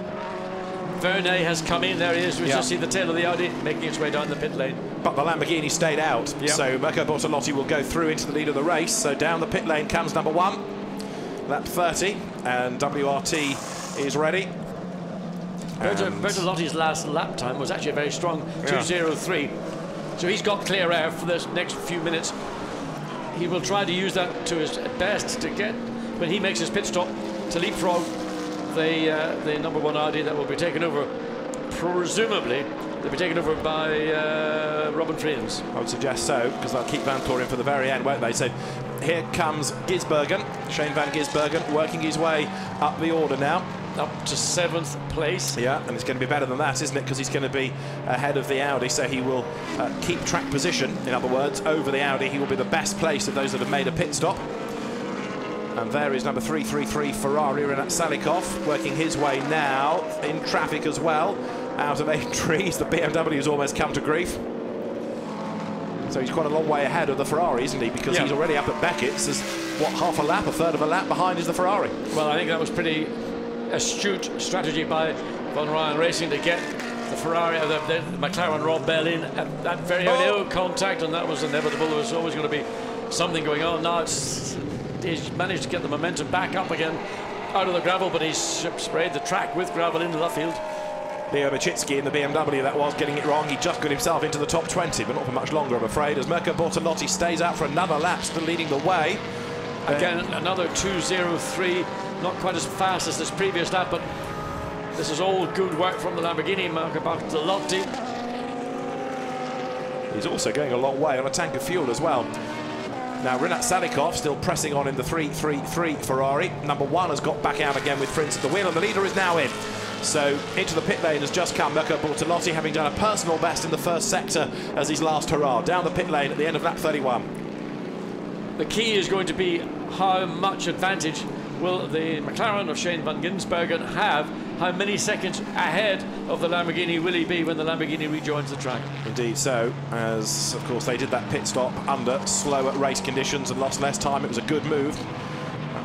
Verne has come in, there he is, we just see the tail of the Audi making its way down the pit lane. But the Lamborghini stayed out, so Mirko Bortolotti will go through into the lead of the race. So down the pit lane comes number 1, lap 30, and WRT is ready. Bertolotti's last lap time was actually a very strong 2:03, so he's got clear air for this next few minutes. He will try to use that to his best to get, when he makes his pit stop, to leapfrog the number 1 Audi that will be taken over, presumably. They'll be taken over by Robin Friends. I would suggest so, because they'll keep Van Toren for the very end, won't they? So here comes Giz Bergen, Shane van Gisbergen, working his way up the order now. Up to 7th place. Yeah, and it's going to be better than that, isn't it? Because he's going to be ahead of the Audi, so he will keep track position, in other words, over the Audi. He will be the best place of those that have made a pit stop. And there is number 333 Ferrari, Renat Salikov, working his way now in traffic as well. Out of 8 trees, the BMW's almost come to grief. So he's quite a long way ahead of the Ferrari, isn't he? Because he's already up at Beckett's. There's, what, half a lap, a third of a lap behind is the Ferrari. Well, I think that was pretty astute strategy by Von Ryan Racing to get the Ferrari, the McLaren Rob Bell in at that very early contact, and that was inevitable. There was always going to be something going on. Now he's managed to get the momentum back up again out of the gravel, but he's sprayed the track with gravel into Luffield. Leo Machitsky in the BMW, that was getting it wrong. He just got himself into the top 20, but not for much longer, I'm afraid, as Mirko Bortolotti stays out for another lap, still leading the way. Again, another 2:03, not quite as fast as this previous lap, but this is all good work from the Lamborghini, Mirko Bortolotti. He's also going a long way on a tank of fuel as well. Now, Renat Salikov still pressing on in the 333 Ferrari. Number 1 has got back out again with Prince at the wheel, and the leader is now in. So into the pit lane has just come Mirko Bortolotti, having done a personal best in the first sector as his last hurrah. Down the pit lane at the end of lap 31. The key is going to be how much advantage will the McLaren of Shane van Gisbergen have? How many seconds ahead of the Lamborghini will he be when the Lamborghini rejoins the track? Indeed so, as of course they did that pit stop under slower race conditions and lost less time. It was a good move.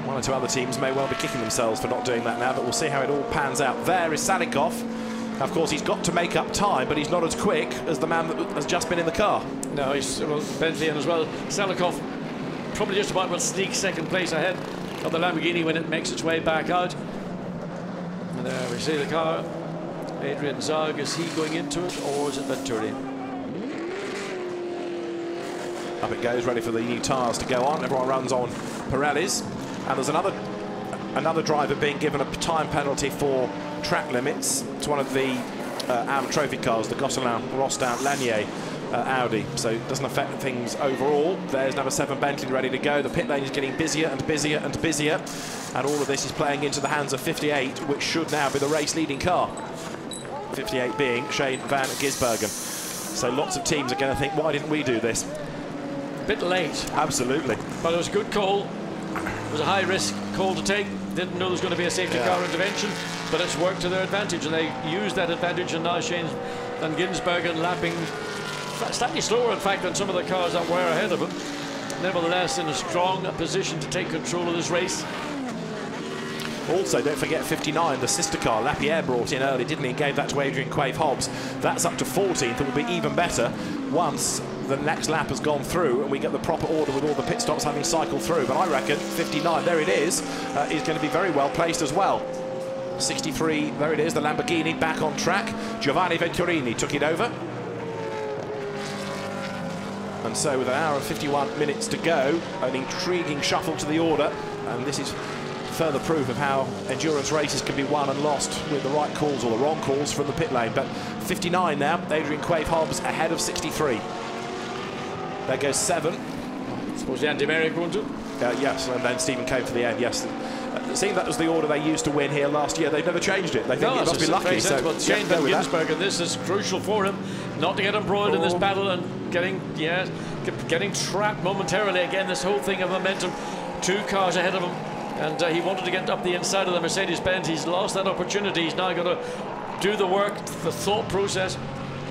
One or two other teams may well be kicking themselves for not doing that now, but we'll see how it all pans out. There is Salikov. Of course, he's got to make up time, but he's not as quick as the man that has just been in the car. No, he's Bentley in as well. Salikov probably just about will sneak 2nd place ahead of the Lamborghini when it makes its way back out. And there we see the car. Adrian Zag, is he going into it, or is it Venturi? Up it goes, ready for the new tyres to go on. Everyone runs on Pirellis. And there's another driver being given a time penalty for track limits. It's one of the AM trophy cars, the Gosselin Rostand Lanier Audi. So it doesn't affect things overall. There's number 7 Bentley ready to go. The pit lane is getting busier and busier and busier. And all of this is playing into the hands of 58, which should now be the race leading car. 58 being Shane van Gisbergen. So lots of teams are going to think, why didn't we do this? A bit late. Absolutely. But it was a good call. It was a high-risk call to take. Didn't know there was going to be a safety car intervention, but it's worked to their advantage, and they used that advantage, and now Shane van Gisbergen lapping slightly slower, in fact, than some of the cars that were ahead of him. Nevertheless, in a strong position to take control of this race. Also, don't forget 59, the sister car. Lapierre brought in early, didn't he? And gave that to Adrian Quave Hobbs. That's up to 14th. It will be even better once the next lap has gone through and we get the proper order with all the pit stops having cycled through. But I reckon 59, there it is going to be very well placed as well. 63, there it is, the Lamborghini back on track. Giovanni Venturini took it over. And so with an hour and 51 minutes to go, an intriguing shuffle to the order. And this is further proof of how endurance races can be won and lost with the right calls or the wrong calls from the pit lane. But 59 now, Adrian Quave-Hobbs ahead of 63. There goes 7. I suppose Andy Merrick wanted. Yes, and then Stephen came for the end, yes. Seeing that was the order they used to win here last year, they've never changed it. They think it must be lucky. So Shane Van Gisbergen, this is crucial for him, not to get embroiled in this battle and getting trapped momentarily. Again, this whole thing of momentum, 2 cars ahead of him, and he wanted to get up the inside of the Mercedes-Benz. He's lost that opportunity. He's now got to do the work, the thought process,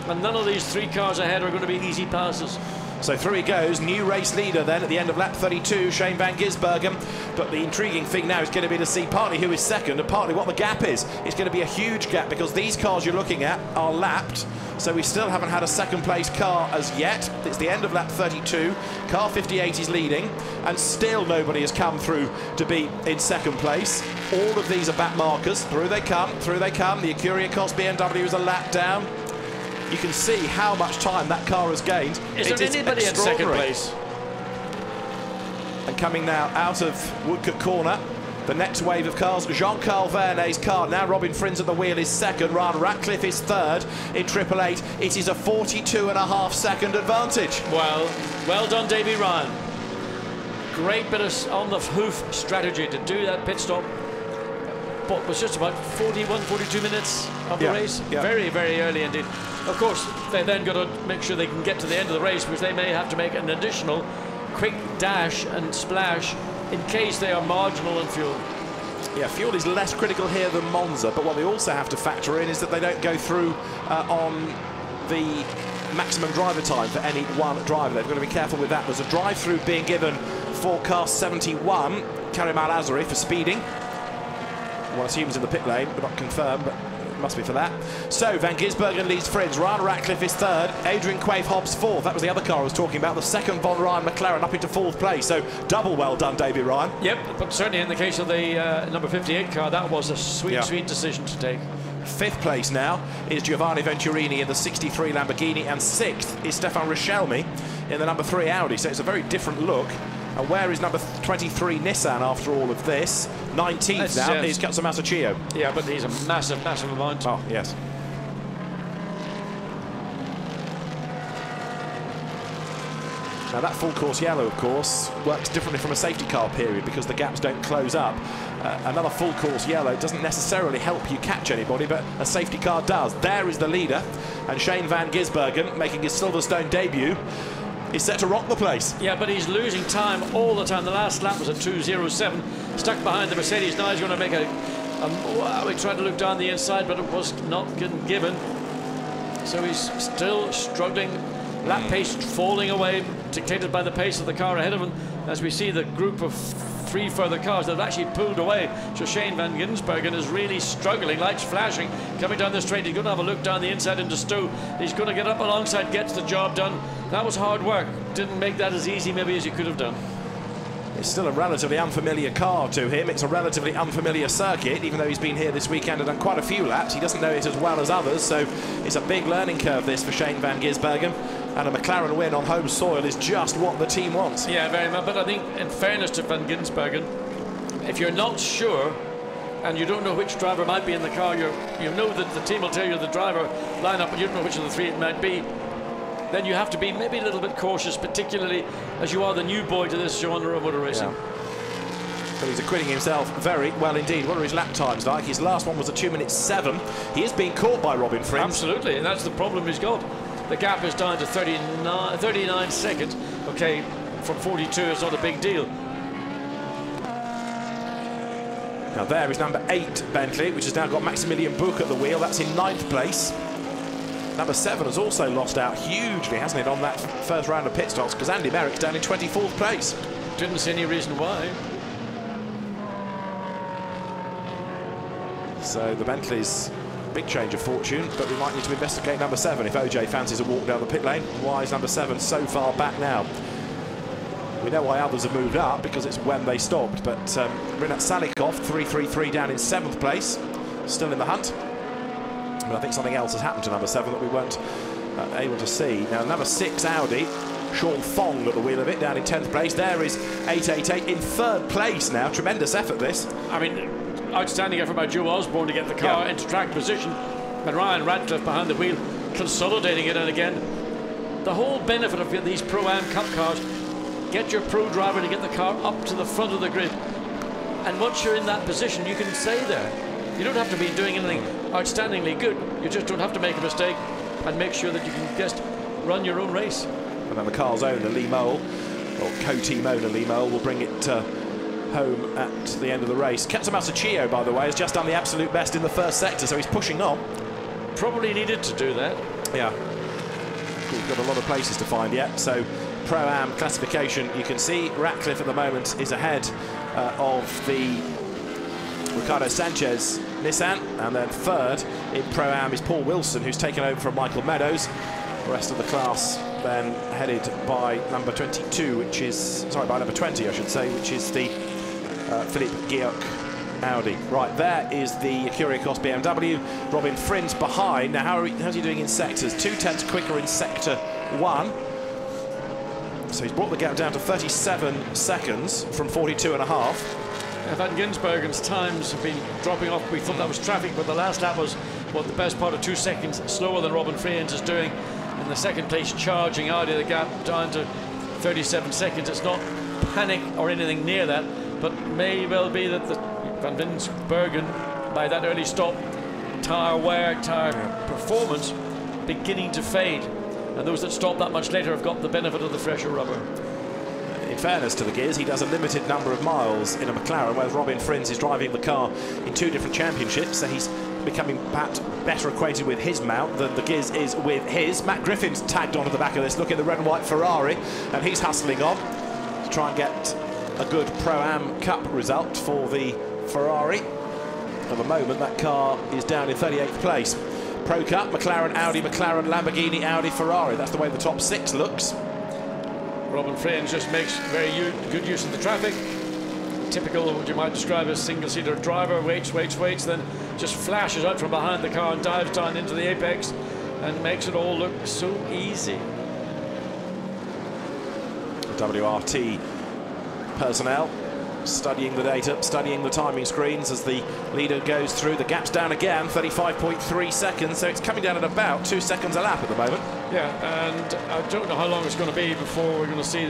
and none of these 3 cars ahead are going to be easy passes. So through he goes, new race leader then at the end of lap 32, Shane Van Gisbergen. But the intriguing thing now is going to be to see partly who is second and partly what the gap is. It's going to be a huge gap because these cars you're looking at are lapped. So we still haven't had a second place car as yet. It's the end of lap 32. Car 58 is leading and still nobody has come through to be in second place. All of these are back markers. Through they come, through they come. The Acuria Cos BMW is a lap down. You can see how much time that car has gained. Is there anybody in second place? And coming now out of Woodcote Corner, the next wave of cars, Jean-Carl Vernet's car. Now Robin Frins at the wheel is second, Ryan Ratcliffe is third in 888. It is a 42.5-second advantage. Well done, Davy Ryan. Great bit of on-the-hoof strategy to do that pit stop. But it was just about 41, 42 minutes of the race. Very, very early indeed. Of course, they then got to make sure they can get to the end of the race, which they may have to make an additional quick dash and splash in case they are marginal on fuel. Yeah, fuel is less critical here than Monza, but what they also have to factor in is that they don't go through on the maximum driver time for any one driver. They've got to be careful with that. There's a drive-through being given for car 71, Karim Al-Azari, for speeding. One assumes in the pit lane, but not confirmed, but it must be for that. So Van Gisbergen leads Frins, Ryan Ratcliffe is third, Adrian Quave-Hobbs fourth. That was the other car I was talking about, the second Von Ryan McLaren up into 4th place. So double well done, Davy Ryan. Yep, but certainly in the case of the number 58 car, that was a sweet, sweet decision to take. 5th place now is Giovanni Venturini in the 63 Lamborghini, and 6th is Stefan Richelmy in the number 3 Audi. So it's a very different look. And where is number 23 Nissan after all of this? 19th now is Katsuya Masachio. Yeah, but he's a massive, massive amount. Oh, yes. Now that full course yellow, of course, works differently from a safety car period because the gaps don't close up. Another full course yellow doesn't necessarily help you catch anybody, but a safety car does. There is the leader, and Shane Van Gisbergen, making his Silverstone debut, is set to rock the place. Yeah, but he's losing time all the time. The last lap was a 2:07, stuck behind the Mercedes. Now he's going to make wow, he tried to look down the inside, but it was not given. So he's still struggling. Lap pace falling away, dictated by the pace of the car ahead of him. As we see the group of 3 further cars that have actually pulled away. So Shane Van Gisbergen is really struggling, lights flashing, coming down the straight. He's going to have a look down the inside into Stowe. He's going to get up alongside, gets the job done. That was hard work. Didn't make that as easy maybe as you could have done. It's still a relatively unfamiliar car to him. It's a relatively unfamiliar circuit, even though he's been here this weekend and done quite a few laps. He doesn't know it as well as others, so it's a big learning curve this for Shane Van Gisbergen. And a McLaren win on home soil is just what the team wants. Yeah, very much. But I think, in fairness to Van Gisbergen, if you're not sure and you don't know which driver might be in the car, you know that the team will tell you the driver lineup, but you don't know which of the 3 it might be, then you have to be maybe a little bit cautious, particularly as you are the new boy to this genre of motor racing. Yeah. But he's acquitting himself very well indeed. What are his lap times like? His last one was a 2:07. He is being caught by Robin Frins. Absolutely, and that's the problem he's got. The gap is down to 39 seconds. Okay, from 42, it's not a big deal. Now there is number 8 Bentley, which has now got Maximilian Buch at the wheel. That's in 9th place. Number 7 has also lost out hugely, hasn't it, on that first round of pit stops, because Andy Merrick's down in 24th place. Didn't see any reason why. So the Bentleys big change of fortune, but we might need to investigate number 7 if OJ fancies a walk down the pit lane. Why is number 7 so far back now? We know why others have moved up, because it's when they stopped, but Rinat Salikov, 333 down in 7th place, still in the hunt. But I think something else has happened to number 7 that we weren't able to see. Now, number 6 Audi, Sean Fong at the wheel of it, down in 10th place. There is 888 in 3rd place now. Tremendous effort, this. I mean, outstanding effort by Joe Osborne to get the car into track position, and Ryan Radcliffe behind the wheel consolidating it. And again, the whole benefit of these Pro-Am Cup cars, get your pro driver to get the car up to the front of the grid, and once you're in that position you can stay there. You don't have to be doing anything outstandingly good, you just don't have to make a mistake and make sure that you can just run your own race. And then the car's owner Lee Mole, or co-team owner Lee Mole, will bring it home at the end of the race. Katsumasa Chio, by the way, has just done the absolute best in the first sector, so he's pushing on. Probably needed to do that. Yeah. We've got a lot of places to find yet, so Pro-Am classification, you can see Ratcliffe at the moment is ahead of the Ricardo Sanchez Nissan, and then 3rd in Pro-Am is Paul Wilson, who's taken over from Michael Meadows. The rest of the class then headed by number 22, which is, sorry, by number 20 I should say, which is the Philippe Guillaume Audi. Right, there is the Kyriakos BMW. Robin Frins behind. Now, how's he doing in sectors? 2/10 quicker in sector 1. So he's brought the gap down to 37 seconds from 42.5. Van Ginsbergen's times have been dropping off. We thought that was traffic, but the last lap was, well, the best part of 2 seconds slower than Robin Frins is doing. In the second place, charging Audi, the gap down to 37 seconds. It's not panic or anything near that, but may well be that the Van Ginsbergen, by that early stop, tyre wear, tyre performance beginning to fade. And those that stop that much later have got the benefit of the fresher rubber. In fairness to the Giz, he does a limited number of miles in a McLaren, whereas Robin Frins is driving the car in 2 different championships, so he's becoming perhaps better acquainted with his mount than the Giz is with his. Matt Griffin's tagged onto the back of this, look at the red and white Ferrari, and he's hustling on to try and get a good Pro-Am Cup result for the Ferrari. At the moment, that car is down in 38th place. Pro Cup, McLaren, Audi, McLaren, Lamborghini, Audi, Ferrari. That's the way the top 6 looks. Robin Frins just makes very good use of the traffic. Typical of what you might describe as single-seater driver, waits, then just flashes out from behind the car and dives down into the apex and makes it all look so easy. The WRT personnel studying the data, studying the timing screens as the leader goes through. The gap's down again, 35.3 seconds, so it's coming down at about 2 seconds a lap at the moment. Yeah, and I don't know how long it's going to be before we're going to see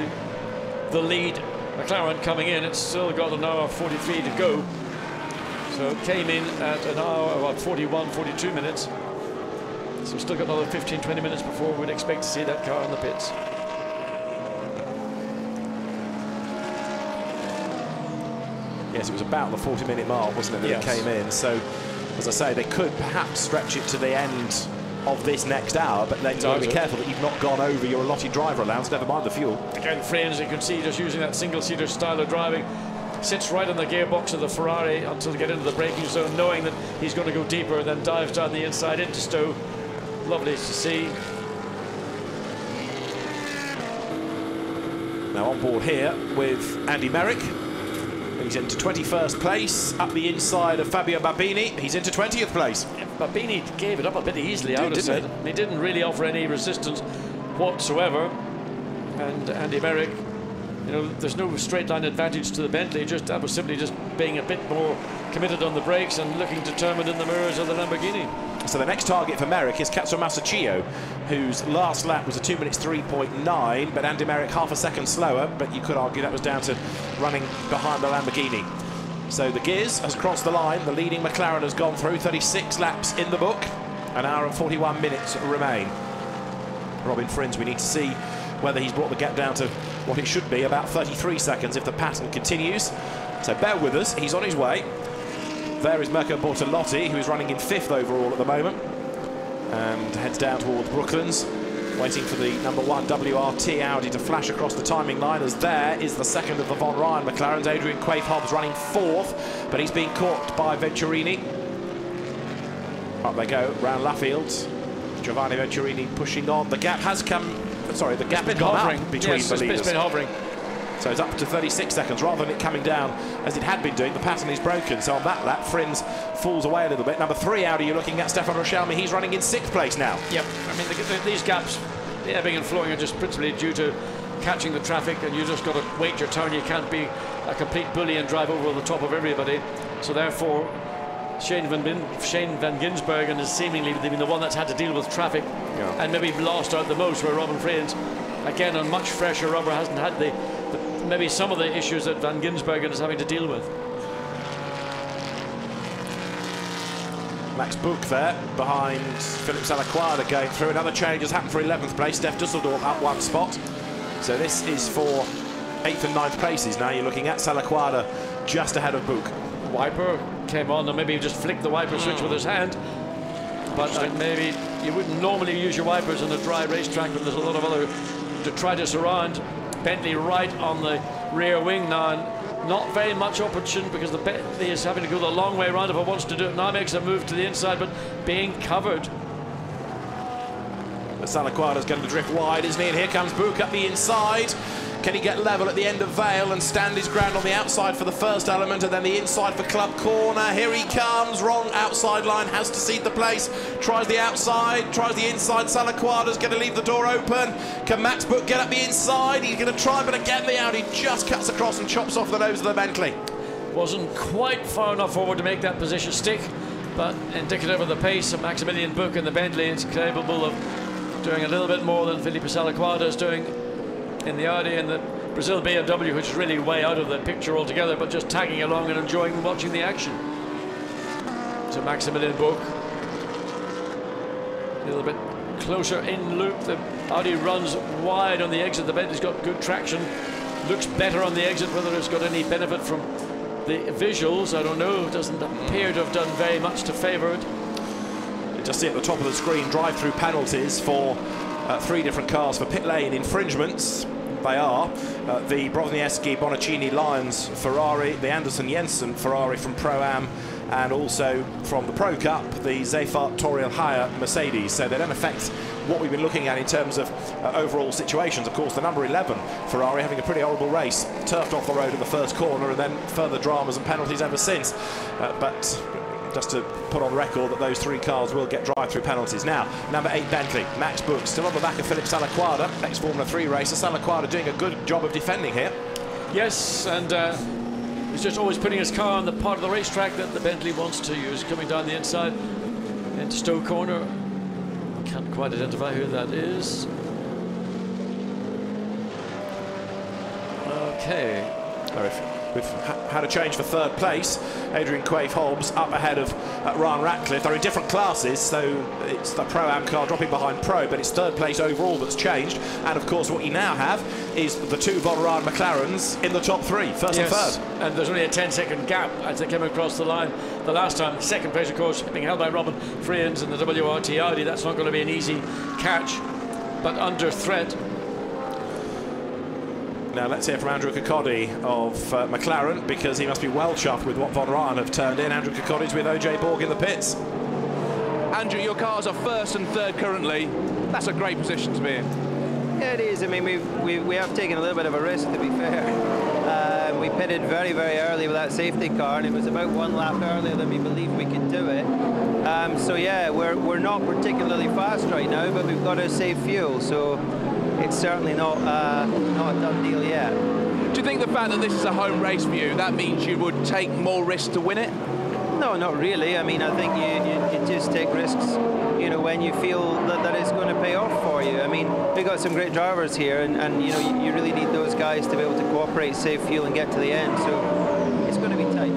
the lead McLaren coming in. It's still got an hour 43 to go. So it came in at an hour, about 41, 42 minutes. So we've still got another 15, 20 minutes before we'd expect to see that car in the pits. Yes, it was about the 40-minute mark, wasn't it, that it came in. So, as I say, they could perhaps stretch it to the end of this next hour, but then you've got to be careful that you've not gone over your allotted driver allowance, never mind the fuel. Again, Frins, you can see just using that single-seater style of driving, sits right on the gearbox of the Ferrari until they get into the braking zone, knowing that he's going to go deeper, then dives down the inside into Stowe. Lovely to see. Now on board here with Andy Merrick. He's into 21st place, up the inside of Fabio Babini. He's into 20th place. Yeah, Babini gave it up a bit easily, I would have said. He didn't really offer any resistance whatsoever. And Andy Merrick, you know, there's no straight line advantage to the Bentley. That was simply just being a bit more committed on the brakes and looking determined in the mirrors of the Lamborghini. So the next target for Merrick is Katsumasa Chio, whose last lap was a 2 minutes 3.9, but Andy Merrick half a second slower, but you could argue that was down to running behind the Lamborghini. So the Giz has crossed the line, the leading McLaren has gone through, 36 laps in the book, an hour and 41 minutes remain. Robin Frins, we need to see whether he's brought the gap down to what it should be, about 33 seconds if the pattern continues. So bear with us, he's on his way. There is Mirko Bortolotti, who is running in 5th overall at the moment, and heads down towards Brooklands, waiting for the number 1 WRT Audi to flash across the timing line, as there is the second of the Von Ryan McLarens, Adrian Quaife-Hobbs running 4th, but he's being caught by Venturini. Up they go, round Laffield. Giovanni Venturini pushing on. The gap has come, sorry, the gap has gone up between the leaders. It's been hovering. So it's up to 36 seconds rather than it coming down as it had been doing. The pattern is broken. So on that lap, Frins falls away a little bit. Number 3 Audi, you're looking at Stefan Rochelmi. He's running in 6th place now. Yep. I mean, these gaps, the ebbing and flowing, are just principally due to catching the traffic, and you just got to wait your turn. You can't be a complete bully and drive over the top of everybody. So therefore, Shane van Gisbergen has seemingly been the one that's had to deal with traffic and maybe lost out the most, where Robin Frins, again on much fresher rubber, hasn't had maybe some of the issues that Van Gisbergen is having to deal with. Max Buch there behind Philippe Salaquada going through. Another change has happened for 11th place. Steph Dusseldorf up 1 spot. So this is for 8th and 9th places. Now you're looking at Salaquada just ahead of Buch. Wiper came on, and maybe he just flicked the wiper switch with his hand. But maybe you wouldn't normally use your wipers on a dry racetrack when there's a lot of other detritus around. Bentley right on the rear wing now, and not very much opportunity because the Bentley is having to go the long way around if it wants to do it. Now makes a move to the inside, but being covered. But Salaquada's going to drift wide, isn't he? And here comes Buch up the inside. Can he get level at the end of Vale and stand his ground on the outside for the first element, and then the inside for Club Corner? Here he comes, wrong outside line, has to cede the place. Tries the outside, tries the inside. Salaquada's going to leave the door open. Can Max Buch get up the inside? He's going to try, but again the Audi just cuts across and chops off the nose of the Bentley. Wasn't quite far enough forward to make that position stick, but indicative of the pace of Maximilian Buch and the Bentley. It's capable of doing a little bit more than Felipe Salaquada is doing in the Audi and the Brazil BMW, which is really way out of the picture altogether, but just tagging along and enjoying watching the action. So Maximilian Buch a little bit closer in loop. The Audi runs wide on the exit. The Bentley's got good traction, looks better on the exit. Whether it's got any benefit from the visuals, I don't know. It doesn't appear to have done very much to favour it. You just see at the top of the screen drive-through penalties for 3 different cars for pit lane infringements. They are the Brozniewski Bonaccini Lions Ferrari, the Anderson Jensen Ferrari from Pro-Am, and also from the Pro Cup, the Zefart Toriel Haya Mercedes. So they don't affect what we've been looking at in terms of overall situations. Of course, the number 11 Ferrari having a pretty horrible race, turfed off the road in the first corner, and then further dramas and penalties ever since. But just to put on record that those 3 cars will get drive-through penalties. Now, number 8 Bentley, Max Buch, still on the back of Philippe Salaquada, ex-Formula 3 racer. Salaquada doing a good job of defending here. Yes, and he's just always putting his car on the part of the racetrack that the Bentley wants to use. Coming down the inside into Stowe Corner. Can't quite identify who that is. Okay. We've had a change for 3rd place. Adrian Quaife-Hobbs up ahead of Ryan Ratcliffe. They're in different classes, so it's the Pro-Am car dropping behind Pro, but it's 3rd place overall that's changed. And of course, what you now have is the 2 Von Ryan McLarens in the top 3, 1st and 3rd. And there's only a 10-second gap as they came across the line the last time. 2nd place, of course, being held by Robin Friends in the WRT Audi. That's not going to be an easy catch, but under threat. Now let's hear from Andrew Kirkcaldy of McLaren, because he must be well chuffed with what Von Ryan have turned in. Andrew Kirkcaldy's with OJ Borg in the pits. Andrew, your cars are 1st and 3rd currently. That's a great position to be in. Yeah, it is. I mean, we have taken a little bit of a risk, to be fair. We pitted very, very early with that safety car, and it was about 1 lap earlier than we believed we could do it. So yeah, we're not particularly fast right now, but we've got to save fuel. So it's certainly not a done deal yet. Do you think the fact that this is a home race for you, that means you would take more risks to win it? No, not really. I mean, I think you just take risks, you know, when you feel that it's going to pay off for you. I mean, we've got some great drivers here, and you know, you really need those guys to be able to cooperate, save fuel, and get to the end. So it's going to be tight.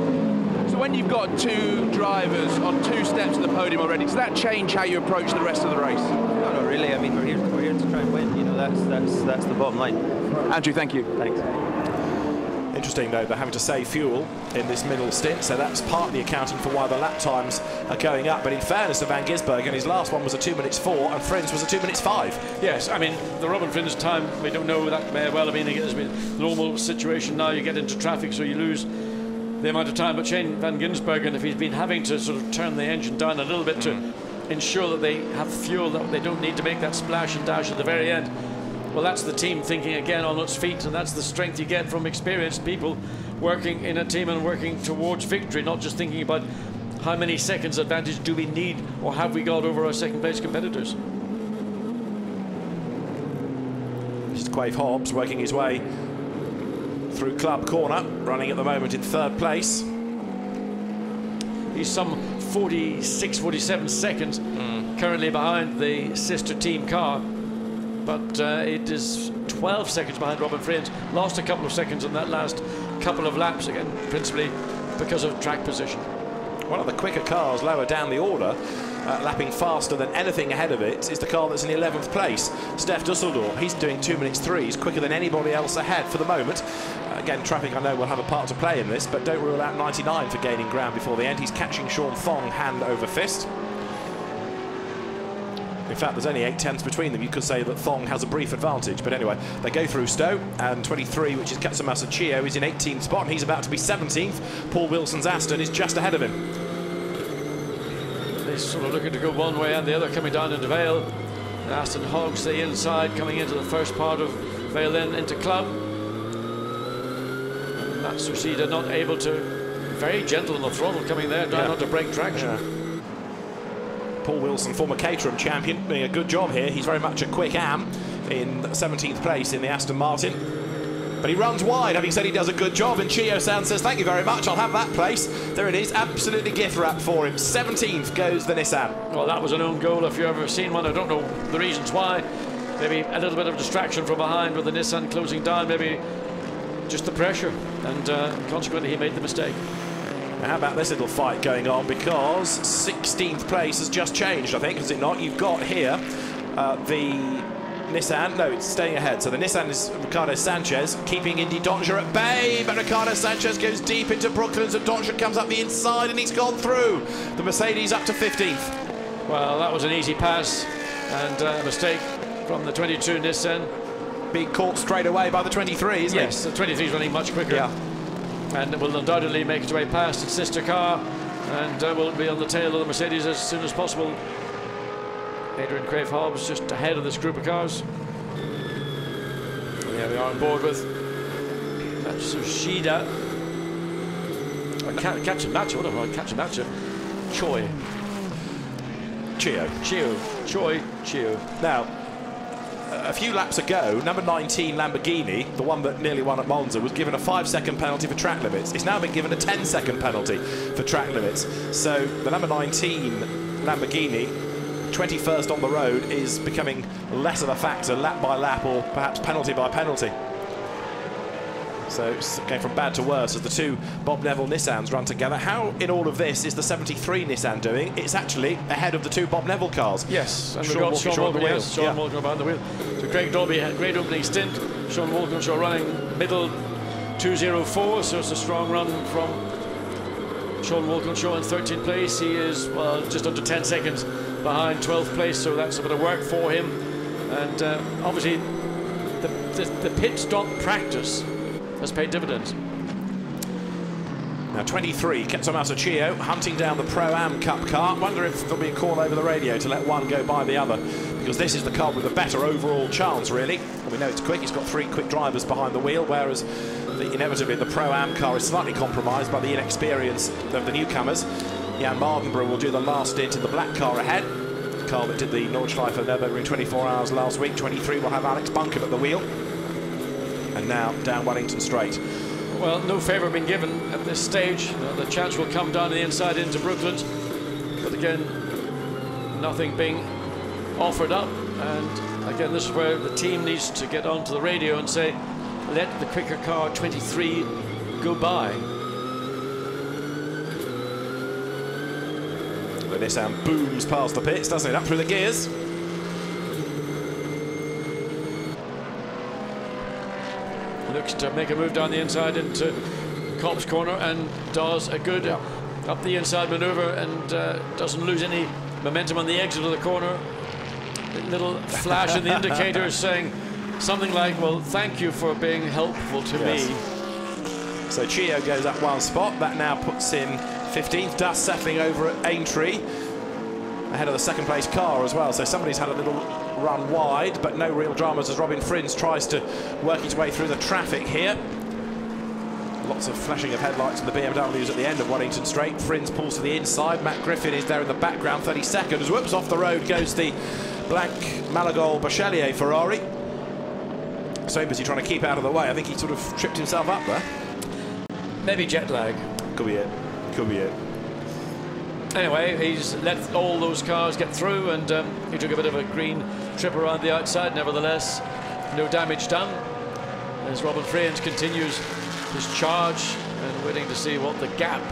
So when you've got 2 drivers on 2 steps of the podium already, does that change how you approach the rest of the race? No, not really. I mean, we're here to try and win. You know, that's the bottom line. Andrew, thank you. Thanks. Interesting, though, they're having to save fuel in this middle stint, so that's partly accounting for why the lap times are going up. But in fairness to Van Gisbergen, his last one was a 2 minutes 4, and Friends was a 2 minutes 5. Yes, I mean, the Robin Friends time, we don't know, that may well have been a normal situation. Now you get into traffic, so you lose the amount of time, but Shane van Gisbergen, if he's been having to sort of turn the engine down a little bit to ensure that they have fuel, that they don't need to make that splash and dash at the very end, well, that's the team thinking again on its feet, and that's the strength you get from experienced people working in a team and working towards victory, not just thinking about how many seconds advantage do we need or have we got over our second place competitors. This is Quave Hobbs working his way through Club Corner, running at the moment in 3rd place. He's some 46, 47 seconds currently behind the sister team car, but it is 12 seconds behind Robin Friends. Lost a couple of seconds in that last couple of laps, again principally because of track position. One of the quicker cars lower down the order, lapping faster than anything ahead of it, is the car that's in 11th place. Steph Dusseldorf, he's doing 2 minutes 3. He's quicker than anybody else ahead for the moment. Again, traffic I know will have a part to play in this, but don't rule out 99 for gaining ground before the end. He's catching Sean Thong hand over fist. In fact, there's only 8 tenths between them. You could say that Thong has a brief advantage, but anyway, they go through Stowe, and 23, which is Katsumasa Chio, is in 18th spot, and he's about to be 17th. Paul Wilson's Aston is just ahead of him. They're sort of looking to go one way and the other, coming down into Vale. Aston hogs the inside, coming into the first part of Vale, then into Club. And that's Sucida not able to, very gentle on the throttle coming there, trying not to break traction. Yeah. Paul Wilson, former Caterham champion, doing a good job here. He's very much a quick am in 17th place in the Aston Martin. But he runs wide, having said he does a good job, and Chio-san says, thank you very much, I'll have that place. There it is, absolutely gift wrap for him. 17th goes the Nissan. Well, that was an own goal if you've ever seen one. I don't know the reasons why. Maybe a little bit of distraction from behind with the Nissan closing down, maybe just the pressure, and consequently he made the mistake. Now, how about this little fight going on, because 16th place has just changed, I think, has it not? You've got here the Nissan, no, it's staying ahead. So the Nissan is Ricardo Sanchez, keeping Indy Doncia at bay, but Ricardo Sanchez goes deep into Brooklands, and Doncia comes up the inside, and he's gone through. The Mercedes up to 15th. Well, that was an easy pass, and a mistake from the 22 Nissan. Being caught straight away by the 23, isn't it? Yes, the 23 is running much quicker. Yeah. And it will undoubtedly make its way past its sister car, and will be on the tail of the Mercedes as soon as possible. Adrian Quave Hobbs just ahead of this group of cars. Yeah, we are on board with Sushida. Katsumatsu, what have I? Katsumatsu. Choi. Chio. Now, a few laps ago, number 19 Lamborghini, the one that nearly won at Monza, was given a 5-second penalty for track limits. It's now been given a 10-second penalty for track limits. So the number 19 Lamborghini, 21st on the road, is becoming less of a factor lap by lap, or perhaps penalty by penalty. So it's going from bad to worse as the two Bob Neville Nissans run together. How in all of this is the 73 Nissan doing? It's actually ahead of the two Bob Neville cars. Yes, and we've got Sean Walkinshaw behind the wheel. So Craig Dolby had a great opening stint. Sean Walkinshaw running middle 204, so it's a strong run from Sean Walkinshaw in 13th place. He is, well, just under 10 seconds behind 12th place, so that's a bit of work for him. And obviously the pit stop practice has paid dividends. Now 23, Katsumasa Chio hunting down the Pro-Am Cup car. Wonder if there'll be a call over the radio to let one go by the other, because this is the car with a better overall chance, really. And we know it's quick, it's got 3 quick drivers behind the wheel, whereas inevitably the Pro-Am car is slightly compromised by the inexperience of the newcomers. Jan Mardenborough will do the last stint in the black car ahead. The car that did the Nordschleife Nürburgring 24 hours last week. 23 will have Alex Bunker at the wheel. And now down Wellington Straight. Well, no favour been given at this stage. The chance will come down the inside into Brooklands, but again, nothing being offered up. And again, this is where the team needs to get onto the radio and say, let the quicker car 23 go by. The Nissan booms past the pits, doesn't it? Up through the gears. Looks to make a move down the inside into Cobb's corner, and does a good up the inside manoeuvre, and doesn't lose any momentum on the exit of the corner. A little flash in the indicator saying something like, well, thank you for being helpful to me. So Chio goes up 1 spot. That now puts him 15th. Dust settling over at Aintree, ahead of the second place car as well. So somebody's had a little run wide, but no real dramas as Robin Frins tries to work his way through the traffic here. Lots of flashing of headlights in the BMWs at the end of Wellington Straight. Frins pulls to the inside. Matt Griffin is there in the background, 32nd. Whoops, off the road goes the Blanc Malagol Bachelier Ferrari. So busy trying to keep out of the way. I think he sort of tripped himself up there. Maybe jet lag. Could be it. Could be it. Anyway, he's let all those cars get through, and he took a bit of a green trip around the outside. Nevertheless, no damage done as Robin Frins continues his charge, and waiting to see what the gap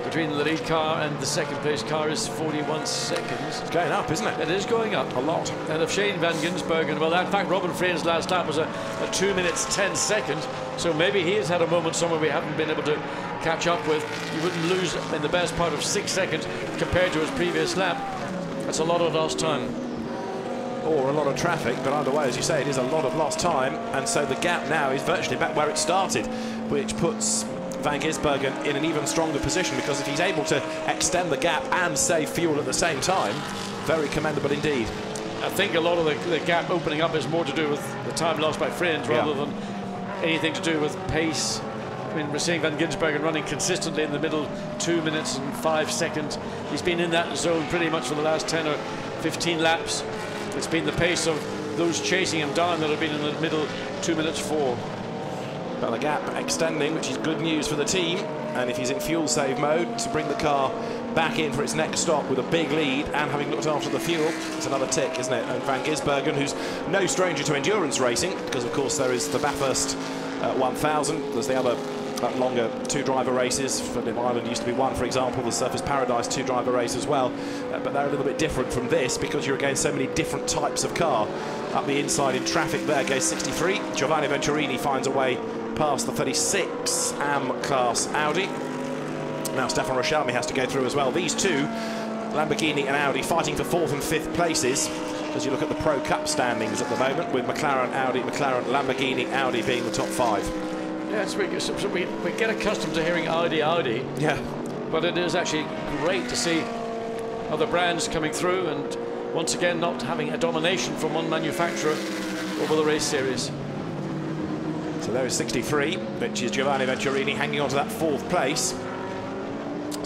between the lead car and the second place car is. 41 seconds. It's going up, isn't it? It is going up a lot. And if Shane van Gisbergen, well, in fact, Robin Frins' last lap was a 2 minutes 10 seconds, so maybe he has had a moment somewhere we haven't been able to catch up with. You wouldn't lose in the best part of 6 seconds compared to his previous lap. That's a lot of lost time. Or a lot of traffic, but either way, as you say, it is a lot of lost time, and so the gap now is virtually back where it started, which puts Van Gisbergen in an even stronger position, because if he's able to extend the gap and save fuel at the same time, very commendable indeed. I think a lot of the gap opening up is more to do with the time lost by Frins rather than anything to do with pace. I mean, we're seeing Van Gisbergen running consistently in the middle, 2 minutes and 5 seconds. He's been in that zone pretty much for the last 10 or 15 laps. It's been the pace of those chasing him down that have been in the middle, 2 minutes 4. But the gap extending, which is good news for the team. And if he's in fuel save mode, to bring the car back in for its next stop with a big lead and having looked after the fuel, it's another tick, isn't it? And Van Gisbergen, who's no stranger to endurance racing, because of course there is the Bathurst 1000, there's the other longer 2-driver races. For Ireland used to be 1, for example, the Surfers Paradise 2-driver race as well, but they're a little bit different from this because you're against so many different types of car. Up the inside in traffic there goes 63. Giovanni Venturini finds a way past the 36 AM class Audi. Now Stefan Rochelmi has to go through as well. These two, Lamborghini and Audi, fighting for 4th and 5th places as you look at the Pro Cup standings at the moment, with McLaren, Audi, McLaren, Lamborghini, Audi being the top 5. Yes, we get accustomed to hearing Audi. Yeah. But it is actually great to see other brands coming through, and once again not having a domination from one manufacturer over the race series. So there is 63, which is Giovanni Venturini hanging on to that 4th place.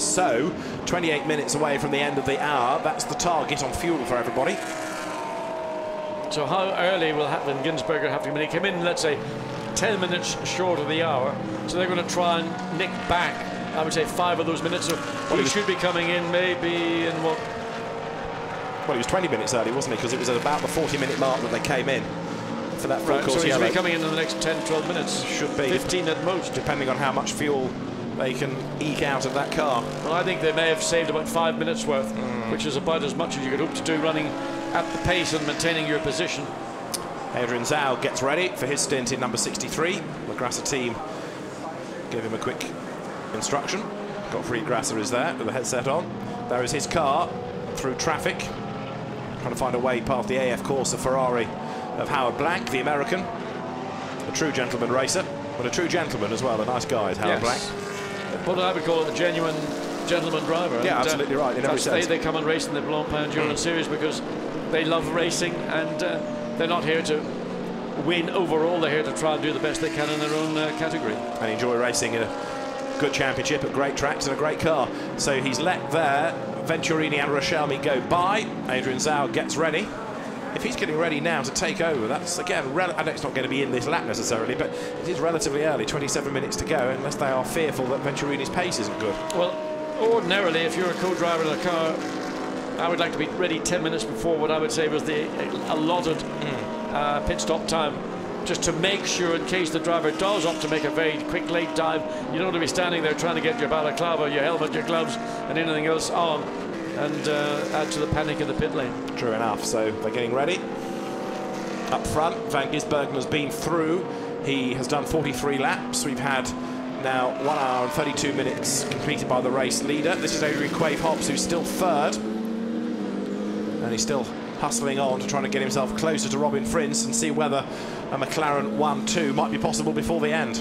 So 28 minutes away from the end of the hour. That's the target on fuel for everybody. So how early will Van Gisbergen have to come in? He came in, let's say, 10 minutes short of the hour, so they're going to try and nick back, I would say, 5 of those minutes. So he should be coming in maybe in what? Well, he was 20 minutes early, wasn't he? Because it was at about the 40-minute mark that they came in for that full course so yellow. he's coming in the next 10, 12 minutes. Should be 15 at most, depending on how much fuel they can eke out of that car. Well, I think they may have saved about 5 minutes worth, which is about as much as you could hope to do running at the pace and maintaining your position. Adrian Zhao gets ready for his stint in number 63. The Grasser team gave him a quick instruction. Gottfried Grasser is there with the headset on. There is his car through traffic, trying to find a way past the AF Corsa Ferrari of Howard Blank, the American. A true gentleman racer, but a true gentleman as well. A nice guy is Howard Blank. What I would call a genuine gentleman driver. Yeah, and, absolutely right. In every sense. They come and race in the Blancpain Endurance series because they love racing, and they're not here to win overall. They're here to try and do the best they can in their own category. And enjoy racing in a good championship at great tracks and a great car. So he's let there. Venturini and Rochelmi go by. Adrian Zhao gets ready. If he's getting ready now to take over, that's, again, I know it's not going to be in this lap necessarily, but it is relatively early, 27 minutes to go, unless they are fearful that Venturini's pace isn't good. Well, ordinarily, if you're a co-driver in a car, I would like to be ready 10 minutes before what I would say was the allotted pit stop time, just to make sure, in case the driver does opt to make a very quick late dive, you don't want to be standing there trying to get your balaclava, your helmet, your gloves, and anything else on, and add to the panic in the pit lane. True enough. So they're getting ready. Up front, Van Gisbergen has been through. He has done 43 laps. We've had now 1 hour and 32 minutes completed by the race leader. This is Adrian Quave-Hobbs, who's still 3rd. And he's still hustling on to trying to get himself closer to Robin Frins and see whether a McLaren 1-2 might be possible before the end.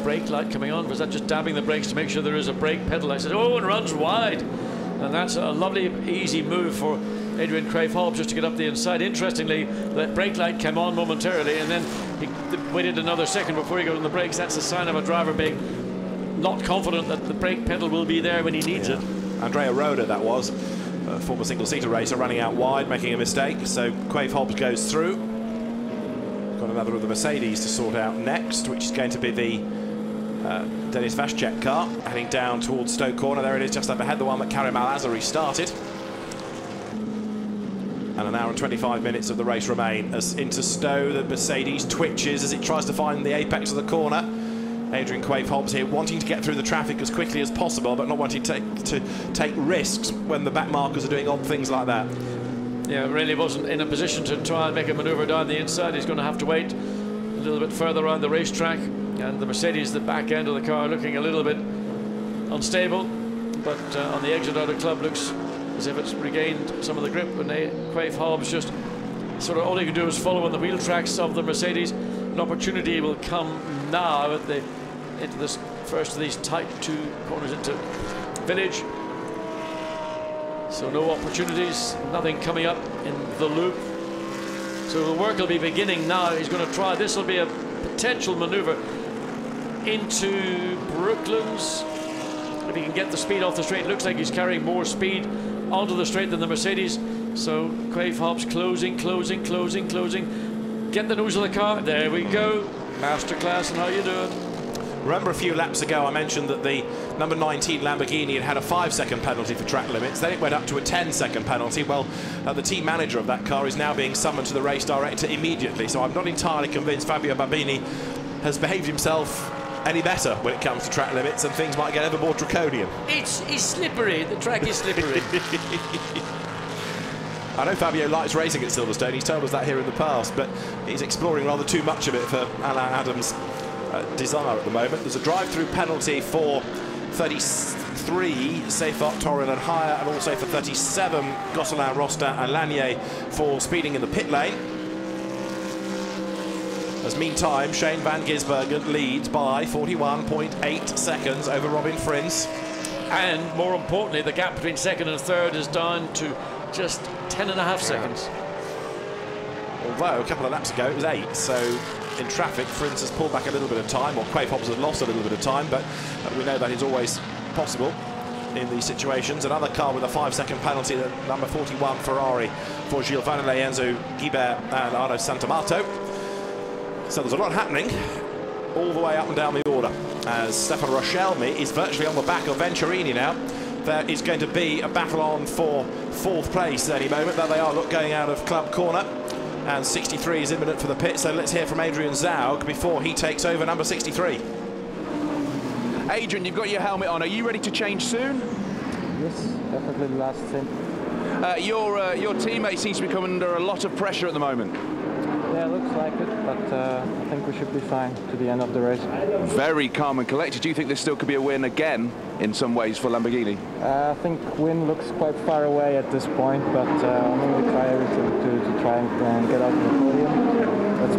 brake light coming on? Was that just dabbing the brakes to make sure there is a brake pedal? I said, oh, and runs wide. And that's a lovely, easy move for Adrian Crave-Hobbs just to get up the inside. Interestingly, that brake light came on momentarily, and then he waited another second before he got on the brakes. That's a sign of a driver being not confident that the brake pedal will be there when he needs it. Andrea Roda, that was, a former single-seater racer, running out wide, making a mistake. So Crave-Hobbs goes through. Got another of the Mercedes to sort out next, which is going to be the Denis Vashchek car, heading down towards Stowe Corner. There it is, just up ahead, the one that Karim Al-Azari started. And an hour and 25 minutes of the race remain. As into Stowe, the Mercedes twitches as it tries to find the apex of the corner. Adrian Crave-Hobbs here wanting to get through the traffic as quickly as possible, but not wanting to take risks when the back markers are doing odd things like that. Yeah, really wasn't in a position to try and make a manoeuvre down the inside. He's going to have to wait a little bit further around the racetrack. And the Mercedes, the back end of the car, looking a little bit unstable. But on the exit out of club, looks as if it's regained some of the grip. And Crave-Hobbs just sort of all he can do is follow on the wheel tracks of the Mercedes. An opportunity will come now at into this first of these tight two corners into Village. So no opportunities, nothing coming up in the loop. So the work will be beginning now. He's going to try. This will be a potential manoeuvre into Brooklands. If he can get the speed off the straight, it looks like he's carrying more speed onto the straight than the Mercedes. So Crave-Hobbs closing. Get the nose of the car. There we go. Masterclass and how you doing? Remember a few laps ago I mentioned that the number 19 Lamborghini had a 5-second penalty for track limits. Then it went up to a 10-second penalty. Well, the team manager of that car is now being summoned to the race director immediately. So I'm not entirely convinced Fabio Babini has behaved himself any better when it comes to track limits, and things might get ever more draconian. It's slippery. The track is slippery. I know Fabio likes racing at Silverstone. He's told us that here in the past, but he's exploring rather too much of it for Alain Adams' desire at the moment. There's a drive-through penalty for 33 Seifert, Torin and Haya, and also for 37 Gosselin, Rosta and Lanier for speeding in the pit lane. As meantime, Shane van Gisbergen leads by 41.8 seconds over Robin Frins. And more importantly, the gap between second and third is down to just 10.5 seconds. Although a couple of laps ago it was 8, so in traffic Frins has pulled back a little bit of time, or Crave-Hobbs has lost a little bit of time, but we know that is always possible in these situations. Another car with a 5-second penalty, the number 41 Ferrari for Gilles Vanelay, Enzo Guibert and Arnaud Santamato. So there's a lot happening all the way up and down the order, as Stefan Rochelmi is virtually on the back of Venturini now. There is going to be a battle on for 4th place at any moment, though they are going out of club corner, and 63 is imminent for the pit. So let's hear from Adrian Zaug before he takes over number 63. Adrian, you've got your helmet on. Are you ready to change soon? Yes, definitely the last thing. Your teammate seems to be coming under a lot of pressure at the moment. Yeah, looks like it, but I think we should be fine to the end of the race. Very calm and collected. Do you think this still could be a win again in some ways for Lamborghini? I think win looks quite far away at this point, but I'm going to try everything to try and get out of the podium. Let's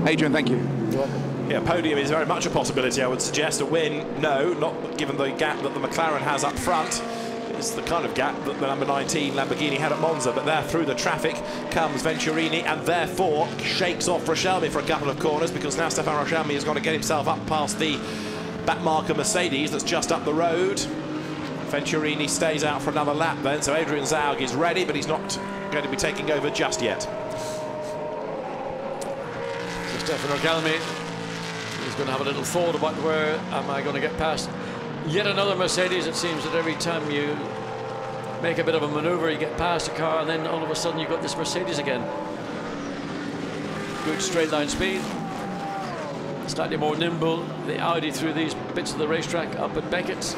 push. Adrian, thank you. You're welcome. Yeah, podium is very much a possibility, I would suggest. A win, no, not given the gap that the McLaren has up front. It's the kind of gap that the number 19 Lamborghini had at Monza, but there through the traffic comes Venturini, and therefore shakes off Rochelmi for a couple of corners, because now Stefan Rochelmi has got to get himself up past the back marker Mercedes that's just up the road. Venturini stays out for another lap then, so Adrian Zaug is ready, but he's not going to be taking over just yet. So Stefan Rochelmi is going to have a little thought about where am I going to get past yet another Mercedes. It seems that every time you make a bit of a manoeuvre, you get past a car, and then all of a sudden you've got this Mercedes again. Good straight line speed, slightly more nimble, the Audi through these bits of the racetrack up at Beckett's.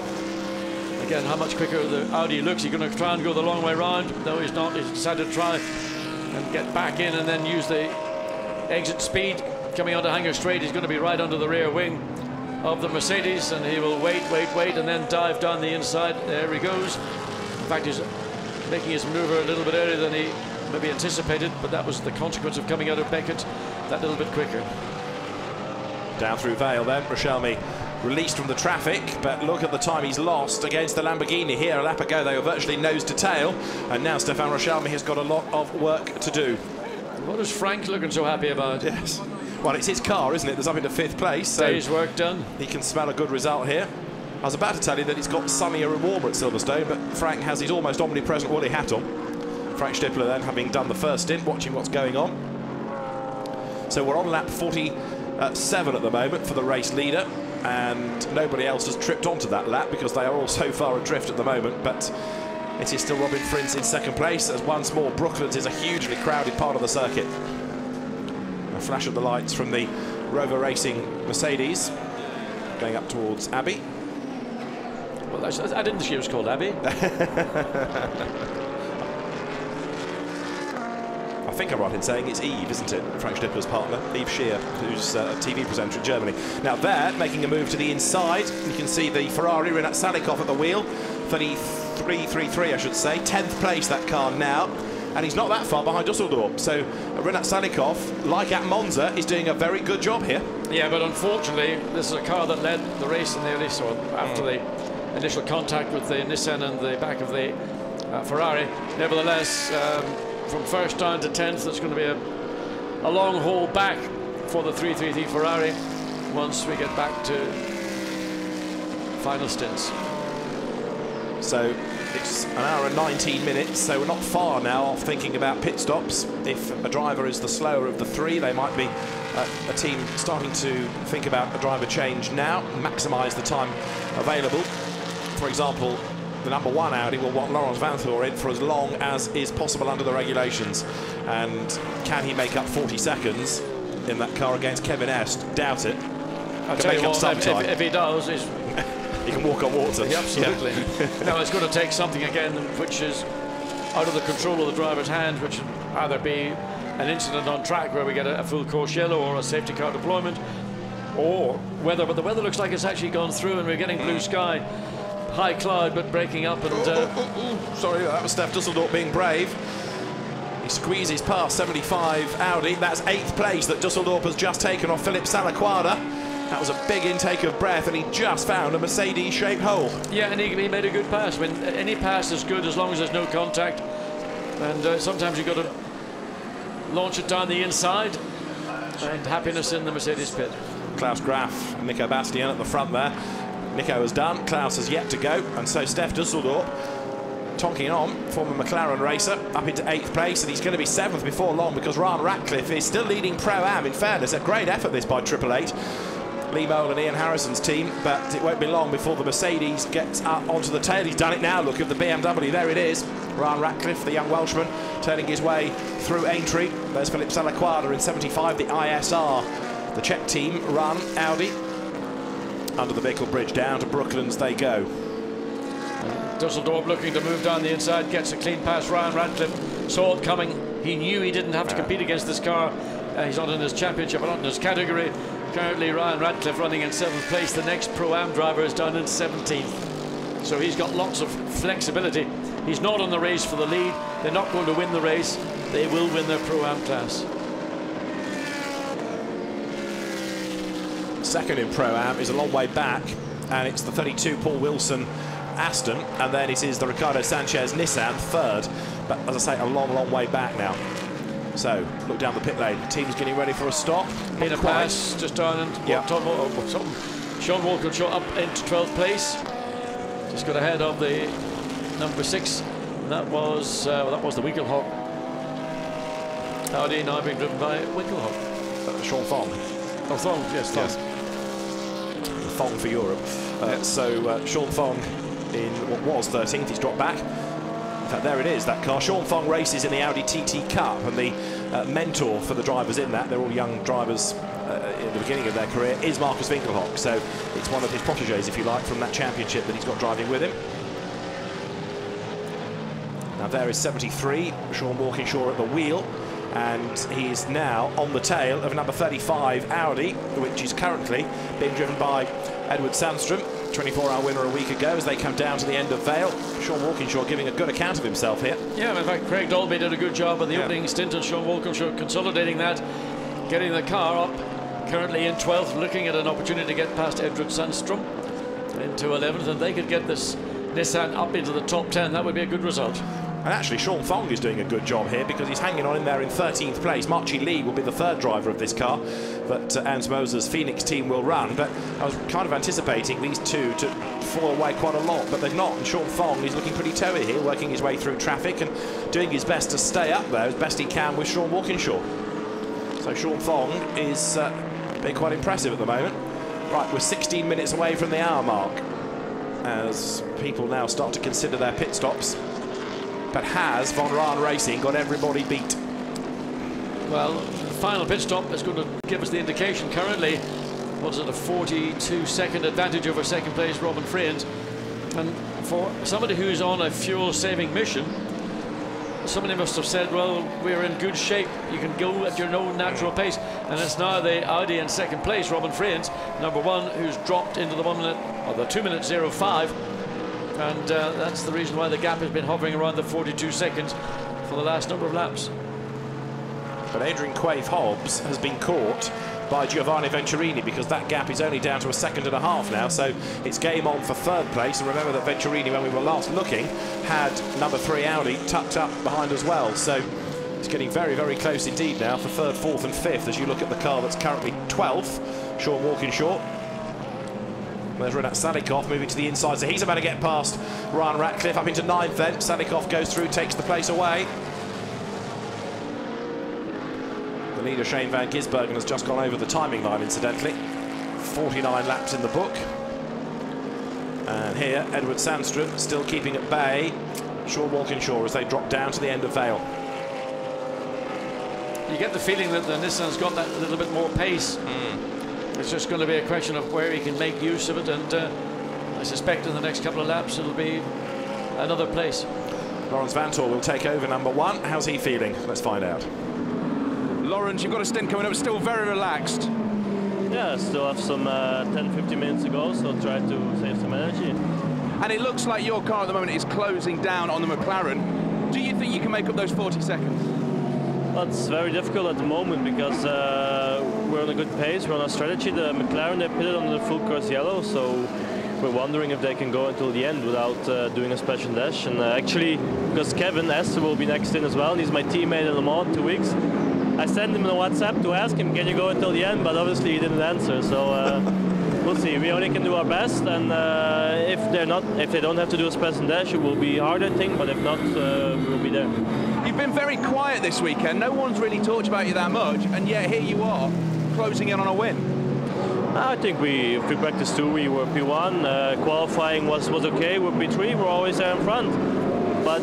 Again, how much quicker the Audi looks. He's going to try and go the long way round. No, he's not. He's decided to try and get back in and then use the exit speed coming onto Hanger Straight. He's going to be right under the rear wing of the Mercedes, and he will wait, and then dive down the inside. There he goes. In fact, he's making his maneuver a little bit earlier than he maybe anticipated, but that was the consequence of coming out of Beckett that little bit quicker. Down through Vale then, Rochelmi released from the traffic, but look at the time he's lost against the Lamborghini here. A lap ago they were virtually nose to tail, and now Stefan Rochelmi has got a lot of work to do. What is Frank looking so happy about? Yes. Well, it's his car, isn't it? There's up into 5th place. So day's work done. He can smell a good result here. I was about to tell you that it's got sunnier and warmer at Silverstone, but Frank has his almost omnipresent woolly hat on. Frank Stippler then, having done the first stint, watching what's going on. So we're on lap 47 at the moment for the race leader, and nobody else has tripped onto that lap because they are all so far adrift at the moment, but it is still Robin Frins in 2nd place, as once more Brooklands is a hugely crowded part of the circuit. A flash of the lights from the Rover Racing Mercedes going up towards Abbey. Well, I didn't think she was called Abbey. I think I'm right in saying it's Eve, isn't it? Frank Stippler's partner, Eve Scheer, who's a TV presenter in Germany. Now there, making a move to the inside, you can see the Ferrari, Rinat Salikov at the wheel. 33.33, I should say. 10th place, that car now. And he's not that far behind Dusseldorf. So Rinat Salikov, like at Monza, is doing a very good job here. Yeah, but unfortunately, this is a car that led the race in the early, so after the initial contact with the Nissan and the back of the Ferrari. Nevertheless, from 1st down to 10th, it's going to be a long haul back for the 333 Ferrari once we get back to final stints. So it's an hour and 19 minutes, so we're not far now off thinking about pit stops. If a driver is the slower of the 3, they might be a team starting to think about a driver change now, maximise the time available. For example, the number 1 Audi will want Laurens Vanthoor in for as long as is possible under the regulations. And can he make up 40 seconds in that car against Kevin Est? Doubt it. I'll tell you what, if he does, he's he can walk on water. Yeah, absolutely. Yeah. Now it's going to take something again which is out of the control of the driver's hand, which would either be an incident on track where we get a full course yellow or a safety car deployment, or weather. But the weather looks like it's actually gone through and we're getting blue sky. High cloud, but breaking up, and sorry, that was Steph Dusseldorf being brave. He squeezes past 75 Audi. That's 8th place that Dusseldorf has just taken off Philippe Salaquada. That was a big intake of breath, and he just found a Mercedes-shaped hole. Yeah, and he made a good pass. I mean, any pass is good as long as there's no contact. And sometimes you've got to launch it down the inside, and happiness in the Mercedes pit. Klaus Graf and Nico Bastian at the front there. Nico has done, Klaus has yet to go, and so Steph Dusseldorf tonking on, former McLaren racer, up into 8th place, and he's going to be 7th before long because Ryan Ratcliffe is still leading Pro-Am. In fairness, a great effort this by 888. Lee Mole and Ian Harrison's team, but it won't be long before the Mercedes gets up onto the tail. He's done it now, look at the BMW, there it is. Ryan Ratcliffe, the young Welshman, turning his way through Aintree. There's Philippe Salaquada in 75, the ISR. The Czech team run Audi. Under the vehicle bridge, down to Brooklands they go. Dusseldorf looking to move down the inside, gets a clean pass. Ryan Ratcliffe saw it coming. He knew he didn't have to compete against this car. He's not in his championship, not in his category. Currently, Ryan Ratcliffe running in 7th place. The next Pro-Am driver is down in 17th. So he's got lots of flexibility. He's not on the race for the lead. They're not going to win the race. They will win their Pro-Am class. Second in Pro-Am is a long way back, and it's the 32 Paul Wilson Aston, and then it is the Ricardo Sanchez Nissan, 3rd. But as I say, a long, long way back now. So, look down the pit lane. The team's getting ready for a stop. In a pass, just down and Sean Walkinshaw up into 12th place. Just got ahead of the number 6. And that was the Winkelhock. Audi now being driven by Winkelhock. Sean Fong. Oh, Fong, yes, Fong. Yes. Fong for Europe. So Sean Fong in what was 13th, he's dropped back. In fact, there it is, that car. Sean Fong races in the Audi TT Cup, and the mentor for the drivers in that, they're all young drivers in the beginning of their career, is Marcus Winkelhock. So it's one of his protégés, if you like, from that championship that he's got driving with him. Now there is 73, Sean Walkinshaw at the wheel, and he's now on the tail of number 35 Audi, which is currently being driven by Edward Sandstrom, 24-hour winner a week ago, as they come down to the end of Vale. Sean Walkinshaw giving a good account of himself here. Yeah, in fact, Craig Dolby did a good job on the opening stint, and Sean Walkinshaw consolidating that, getting the car up currently in 12th, looking at an opportunity to get past Edward Sandstrom into 11th, and they could get this Nissan up into the top 10. That would be a good result. And actually, Sean Fong is doing a good job here because he's hanging on in there in 13th place. Marchi Lee will be the third driver of this car that Ans Moser's Phoenix team will run. But I was kind of anticipating these two to fall away quite a lot, but they've not. And Sean Fong is looking pretty toey here, working his way through traffic and doing his best to stay up there as best he can with Sean Walkinshaw. So Sean Fong is being quite impressive at the moment. Right, we're 16 minutes away from the hour mark as people now start to consider their pit stops. But has Von Rahn Racing got everybody beat? Well, the final pit stop is going to give us the indication. Currently, what is it, a 42-second advantage over second place Robin Friend. And for somebody who's on a fuel-saving mission, somebody must have said, well, we're in good shape, you can go at your own natural pace. And it's now the Audi in second place, Robin Friend, number one, who's dropped into the 1 minute, or the 2 minute 05. And that's the reason why the gap has been hovering around the 42 seconds for the last number of laps. But Adrian Quaife Hobbs has been caught by Giovanni Venturini because that gap is only down to 1.5 seconds now, so it's game on for third place. And remember that Venturini, when we were last looking, had number 3 Audi tucked up behind as well, so it's getting very, very close indeed now for third, fourth and fifth as you look at the car that's currently 12th, Sean Walkinshaw. There's Renat Salikov moving to the inside, so he's about to get past Ryan Ratcliffe up into 9th then. Salikov goes through, takes the place away. The leader, Shane van Gisbergen, has just gone over the timing line, incidentally. 49 laps in the book. And here, Edward Sandstrom still keeping at bay Sean Walkinshaw as they drop down to the end of Vale. You get the feeling that the Nissan's got that little bit more pace. It's just going to be a question of where he can make use of it, and I suspect in the next couple of laps it'll be another place. Lawrence Vantor will take over number 1. How's he feeling? Let's find out. Lawrence, you've got a stint coming up, still very relaxed. Yeah, still have some 10-15 minutes to go, so try to save some energy. And it looks like your car at the moment is closing down on the McLaren. Do you think you can make up those 40 seconds? Well, it's very difficult at the moment because we're on a good pace, we're on a strategy. The McLaren, they pitted on the full course yellow, so we're wondering if they can go until the end without doing a special dash. And actually, because Kevin Esther will be next in as well, and he's my teammate in Le Mans 2 weeks, I sent him a WhatsApp to ask him, can you go until the end? But obviously he didn't answer, so we'll see. We only can do our best, and if they don't have to do a special dash, it will be hard, I think, but if not, we'll be there. You've been very quiet this weekend. No one's really talked about you that much, and yet here you are, closing in on a win. I think if we practiced 2, we were P1. Qualifying was okay. We're P3. We're always there in front. But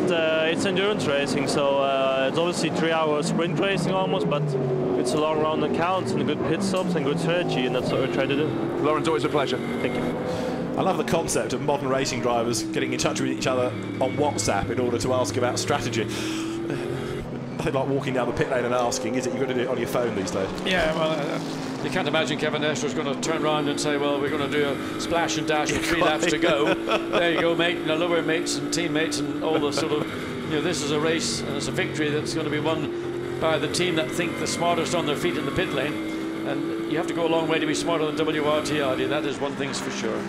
it's endurance racing, so it's obviously 3-hour sprint racing almost, but it's a long round that counts, and good pit stops and good strategy, and that's what we're trying to do. Lawrence, always a pleasure. Thank you. I love the concept of modern racing drivers getting in touch with each other on WhatsApp in order to ask about strategy. Nothing like walking down the pit lane and asking, is it? You've got to do it on your phone these days. Yeah, well, you can't imagine Kevin Estro's going to turn around and say, well, we're going to do a splash and dash with 3 laps to go. There you go, mate. And lower mates and teammates and all the sort of, this is a race and it's a victory that's going to be won by the team that think the smartest on their feet in the pit lane. And you have to go a long way to be smarter than WRT Audi. That is one thing's for sure.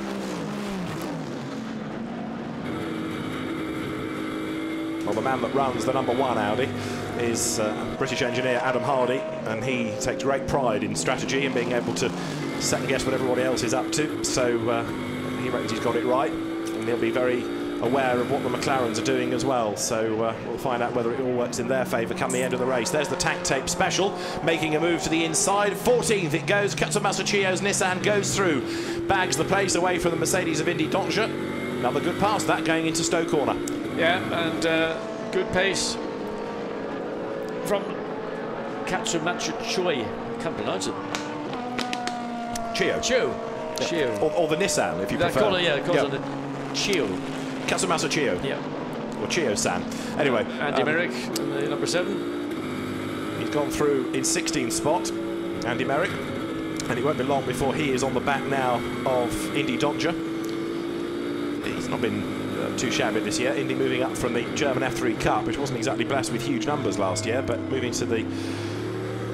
Well, the man that runs the number 1 Audi is British engineer Adam Hardy, and he takes great pride in strategy and being able to second guess what everybody else is up to. So he reckons he's got it right, and he'll be very aware of what the McLarens are doing as well. So we'll find out whether it all works in their favour come the end of the race. There's the tank tape special, making a move to the inside. 14th it goes. Katsumasu Chiyo's Nissan goes through, bags the place away from the Mercedes of Indy Doncia. Another good pass that going into Stowe Corner. Yeah, and good pace from Katsumatsu Choi. Can't pronounce it. Chiyo. Chiyo. Chiyo. Or the Nissan, if you prefer. Call it, yeah, calls it Chiyo. Katsumasu Chiyo. Yeah. Or Chiyo-san. Anyway. Andy Merrick, number 7. He's gone through in 16th spot, Andy Merrick. And it won't be long before he is on the back now of Indy Doncia. He's not been too shabby this year. Indy moving up from the German F3 Cup, which wasn't exactly blessed with huge numbers last year, but moving to the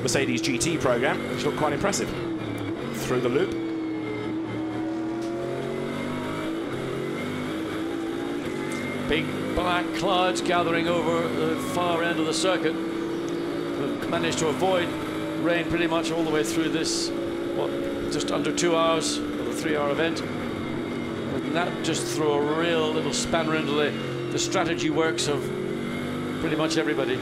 Mercedes GT program, which looked quite impressive. through the loop. Big black clouds gathering over the far end of the circuit. We've managed to avoid rain pretty much all the way through this, what, just under 2 hours of a 3-hour event. And that just threw a real little spanner into the strategy works of pretty much everybody.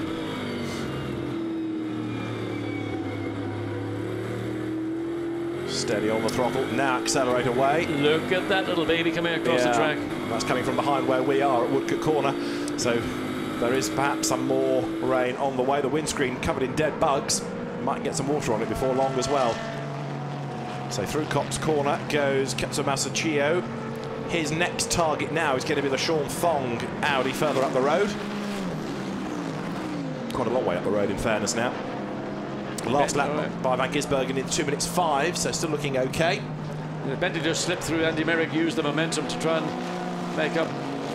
Steady on the throttle, now accelerate away. Look at that little baby coming across the track. That's coming from behind where we are at Woodcote Corner. So there is perhaps some more rain on the way. The windscreen covered in dead bugs. Might get some water on it before long as well. So through Cops Corner goes Ketsumasa Chio. His next target now is going to be the Sean Thong Audi further up the road. Quite a long way up the road in fairness now. Last lap by Van Gisbergen in 2 minutes 5, so still looking okay. Bentley just slipped through. Andy Merrick used the momentum to try and make up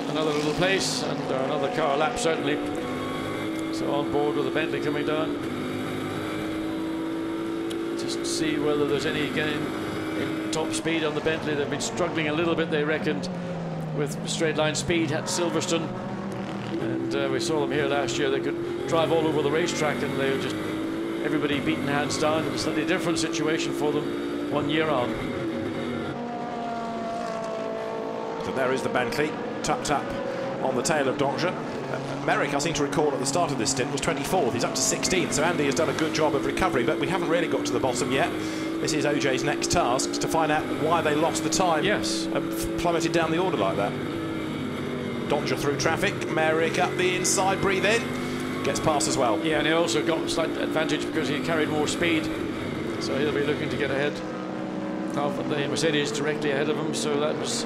another little place and another car lap certainly. So on board with the Bentley coming down. Just see whether there's any gain in top speed on the Bentley. They've been struggling a little bit, they reckoned, with straight line speed at Silverstone. And we saw them here last year. They could drive all over the racetrack and they were just everybody beaten hands down. It's a slightly different situation for them 1 year on. So there is the Bentley, tucked up on the tail of Donja. Merrick, I seem to recall at the start of this stint, was 24th. He's up to 16th, so Andy has done a good job of recovery, but we haven't really got to the bottom yet. This is OJ's next task, to find out why they lost the time. Yes. And plummeted down the order like that. Donja through traffic, Merrick up the inside, breathe in. Gets past as well. Yeah, and he also got a slight advantage because he carried more speed, so he'll be looking to get ahead of the Mercedes directly ahead of him. So that was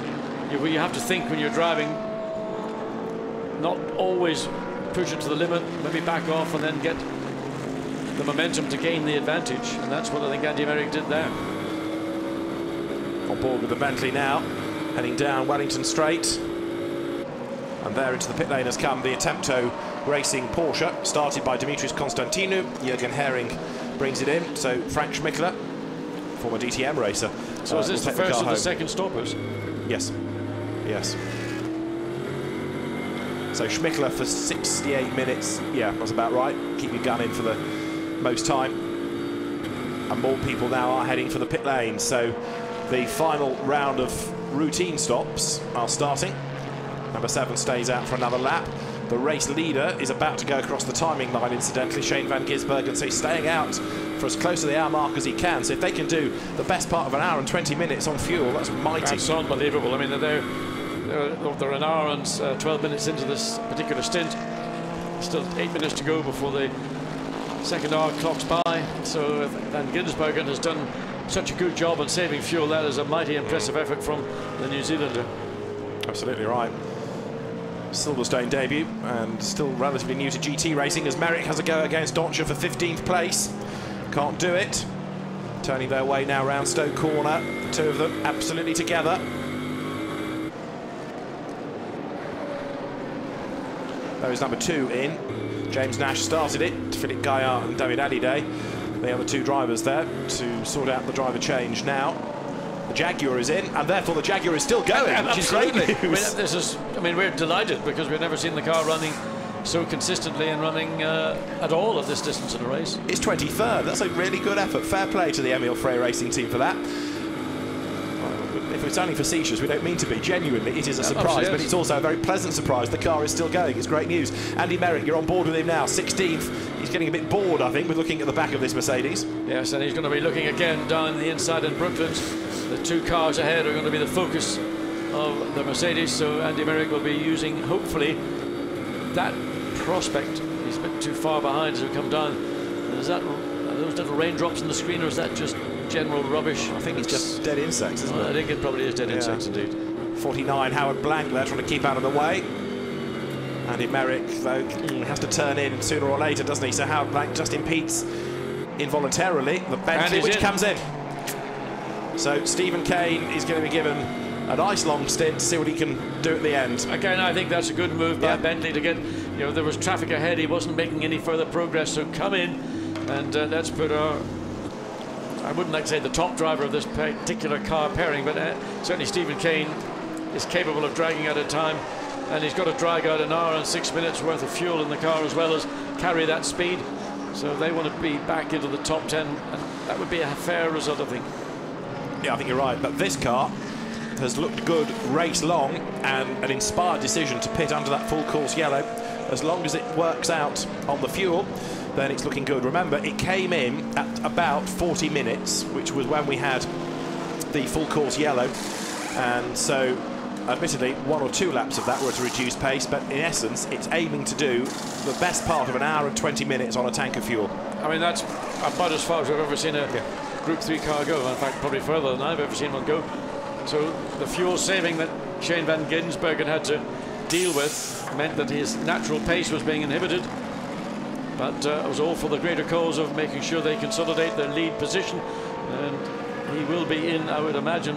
you have to think when you're driving, not always push it to the limit, maybe back off and then get the momentum to gain the advantage, and that's what I think Andy Merrick did there. On board with the Bentley now, heading down Wellington Straight. And there into the pit lane has come the Attempto Racing Porsche, started by Dimitris Constantinou. Jürgen Hering brings it in. So Frank Schmickler, former DTM racer. So is this the first of the second stoppers? Yes. Yes. So Schmickler for 68 minutes. Yeah, that's about right. Keep your gun in for the most time. And more people now are heading for the pit lane. So the final round of routine stops are starting. Number 7 stays out for another lap. The race leader is about to go across the timing line, incidentally, Shane Van Gisbergen, so he's staying out for as close to the hour mark as he can. So if they can do the best part of an hour and 20 minutes on fuel, that's mighty. That's unbelievable. I mean, they're an hour and 12 minutes into this particular stint. Still 8 minutes to go before the second hour clocks by. So Van Gisbergen has done such a good job on saving fuel. That is a mighty impressive effort from the New Zealander. Absolutely right. Silverstone debut and still relatively new to GT racing as Merrick has a go against Donja for 15th place. Can't do it. Turning their way now round Stoke Corner. The two of them absolutely together. There is number 2 in. James Nash started it. Philip Gaillard and David Hallyday. They are the two drivers there to sort out the driver change now. The Jaguar is in, and therefore the Jaguar is still going, which is great news. I mean, we're delighted because we've never seen the car running so consistently and running at all at this distance in a race. It's 23rd. That's a really good effort. Fair play to the Emil Frey Racing team for that. If it's only facetious, we don't mean to be. Genuinely, it is a surprise, but it's also a very pleasant surprise. The car is still going. It's great news. Andy Merrick, you're on board with him now, 16th. He's getting a bit bored, I think, with looking at the back of this Mercedes. Yes, and he's going to be looking again down the inside in Brooklands. The 2 cars ahead are going to be the focus of the Mercedes, so Andy Merrick will be using, hopefully, that prospect. He's a bit too far behind as we come down. Is that those little raindrops on the screen, or is that just general rubbish? I think it's just dead insects, isn't it? I think it probably is dead insects indeed. 49, Howard Blank there trying to keep out of the way. Andy Merrick, though, has to turn in sooner or later, doesn't he? So Howard Blank just impedes involuntarily the Bentley, which comes in. So Stephen Kane is going to be given a nice long stint to see what he can do at the end. Again, I think that's a good move by Bentley to get, there was traffic ahead. He wasn't making any further progress, so come in and let's put our I wouldn't like to say the top driver of this particular car pairing, but certainly Stephen Kane is capable of dragging out a time, and he's got to drag out an hour and 6 minutes worth of fuel in the car as well as carry that speed. So they want to be back into the top 10, and that would be a fair result, I think. Yeah, I think you're right, but this car has looked good race long, and an inspired decision to pit under that full course yellow. As long as it works out on the fuel, then it's looking good. Remember, it came in at about 40 minutes, which was when we had the full course yellow, and so admittedly 1 or 2 laps of that were to reduce pace, but in essence it's aiming to do the best part of an hour and 20 minutes on a tank of fuel. I mean, that's about as far as I've ever seen a Group 3 car go. In fact, probably further than I've ever seen one go. So the fuel saving that Shane van Gisbergen had to deal with meant that his natural pace was being inhibited, but it was all for the greater cause of making sure they consolidate their lead position, and he will be in, I would imagine.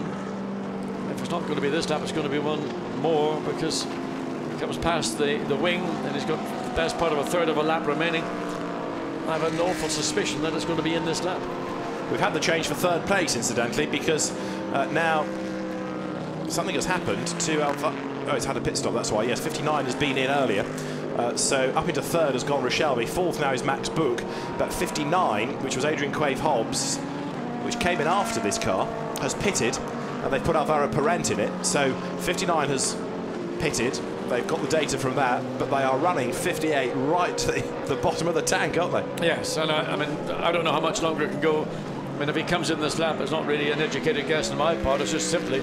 If it's not going to be this lap, it's going to be one more, because he comes past the wing and he's got the best part of a third of a lap remaining. I have an awful suspicion that it's going to be in this lap. We've had the change for third place, incidentally, because now something has happened to Alfa. Oh, it's had a pit stop, that's why. Yes, 59 has been in earlier. So up into third has gone Richelme. Fourth now is Max Book. But 59, which was Adrian Quave-Hobbs, which came in after this car, has pitted, and they've put Alvaro Parent in it. So 59 has pitted. They've got the data from that, but they are running 58 right to the bottom of the tank, aren't they? Yes, and I mean, I don't know how much longer it can go. I mean, if he comes in this lap, it's not really an educated guess on my part. It's just simply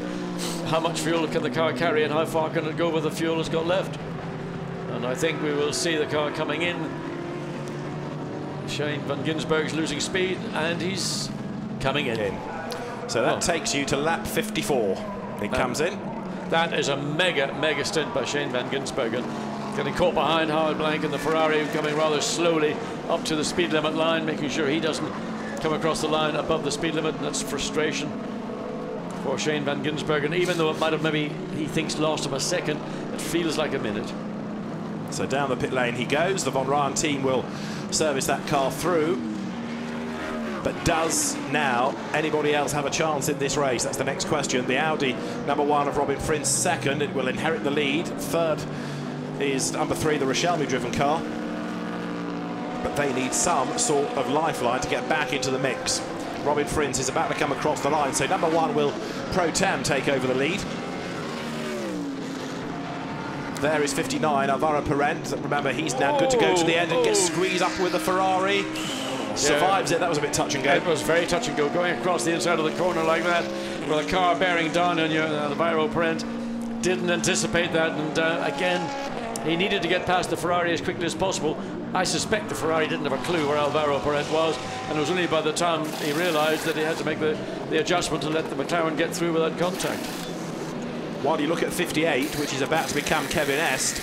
how much fuel can the car carry and how far can it go with the fuel it's got left. And I think we will see the car coming in. Shane van Gisbergen's losing speed, and he's coming in. So that takes you to lap 54. He comes in. That is a mega stint by Shane van Gisbergen. Getting caught behind Howard Blank and the Ferrari, coming rather slowly up to the speed limit line, making sure he doesn't come across the line above the speed limit. That's frustration for Shane van Gisbergen. Even though it might have maybe, he thinks, lost him a second, it feels like a minute. So down the pit lane he goes. The Von Ryan team will service that car through. But does now anybody else have a chance in this race? That's the next question. The Audi #1 of Robin Frins second. It will inherit the lead. Third is #3, the Richelme driven car. But they need some sort of lifeline to get back into the mix. Robin Frins is about to come across the line, so #1 will pro tem take over the lead. There is 59, Alvaro Parent. Remember, he's now good to go to the end and gets squeezed up with the Ferrari. Survives it. That was a bit touch and go. It was very touch and go, going across the inside of the corner like that, with a car bearing down on you. Alvaro Parent didn't anticipate that, and again, he needed to get past the Ferrari as quickly as possible. I suspect the Ferrari didn't have a clue where Alvaro Parent was, and it was only by the time he realised that he had to make the adjustment to let the McLaren get through without contact. While you look at 58, which is about to become Kevin Est,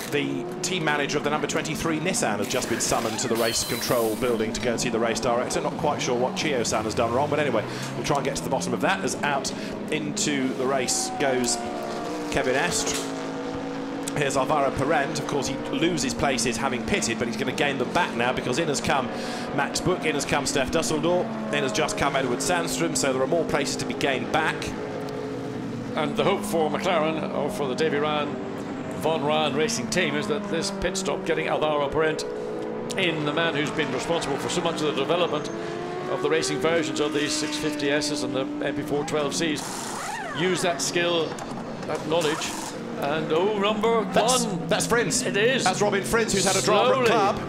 the team manager of the #23 Nissan has just been summoned to the race control building to go and see the race director. Not quite sure what Chio-san has done wrong, but anyway, we'll try and get to the bottom of that. As out into the race goes Kevin Est. Here's Alvaro Parent. Of course, he loses places having pitted, but he's going to gain them back now, because in has come Max Book, in has come Steph Dusseldorf, in has just come Edward Sandstrom, so there are more places to be gained back. And the hope for McLaren, or for the Davy Ryan, Von Ryan racing team, is that this pit stop, getting Alvaro Parent in, the man who's been responsible for so much of the development of the racing versions of these 650Ss and the MP412Cs, use that skill, that knowledge. And #1. That's Frins. It is. That's Robin Frins, who's had a driver at club.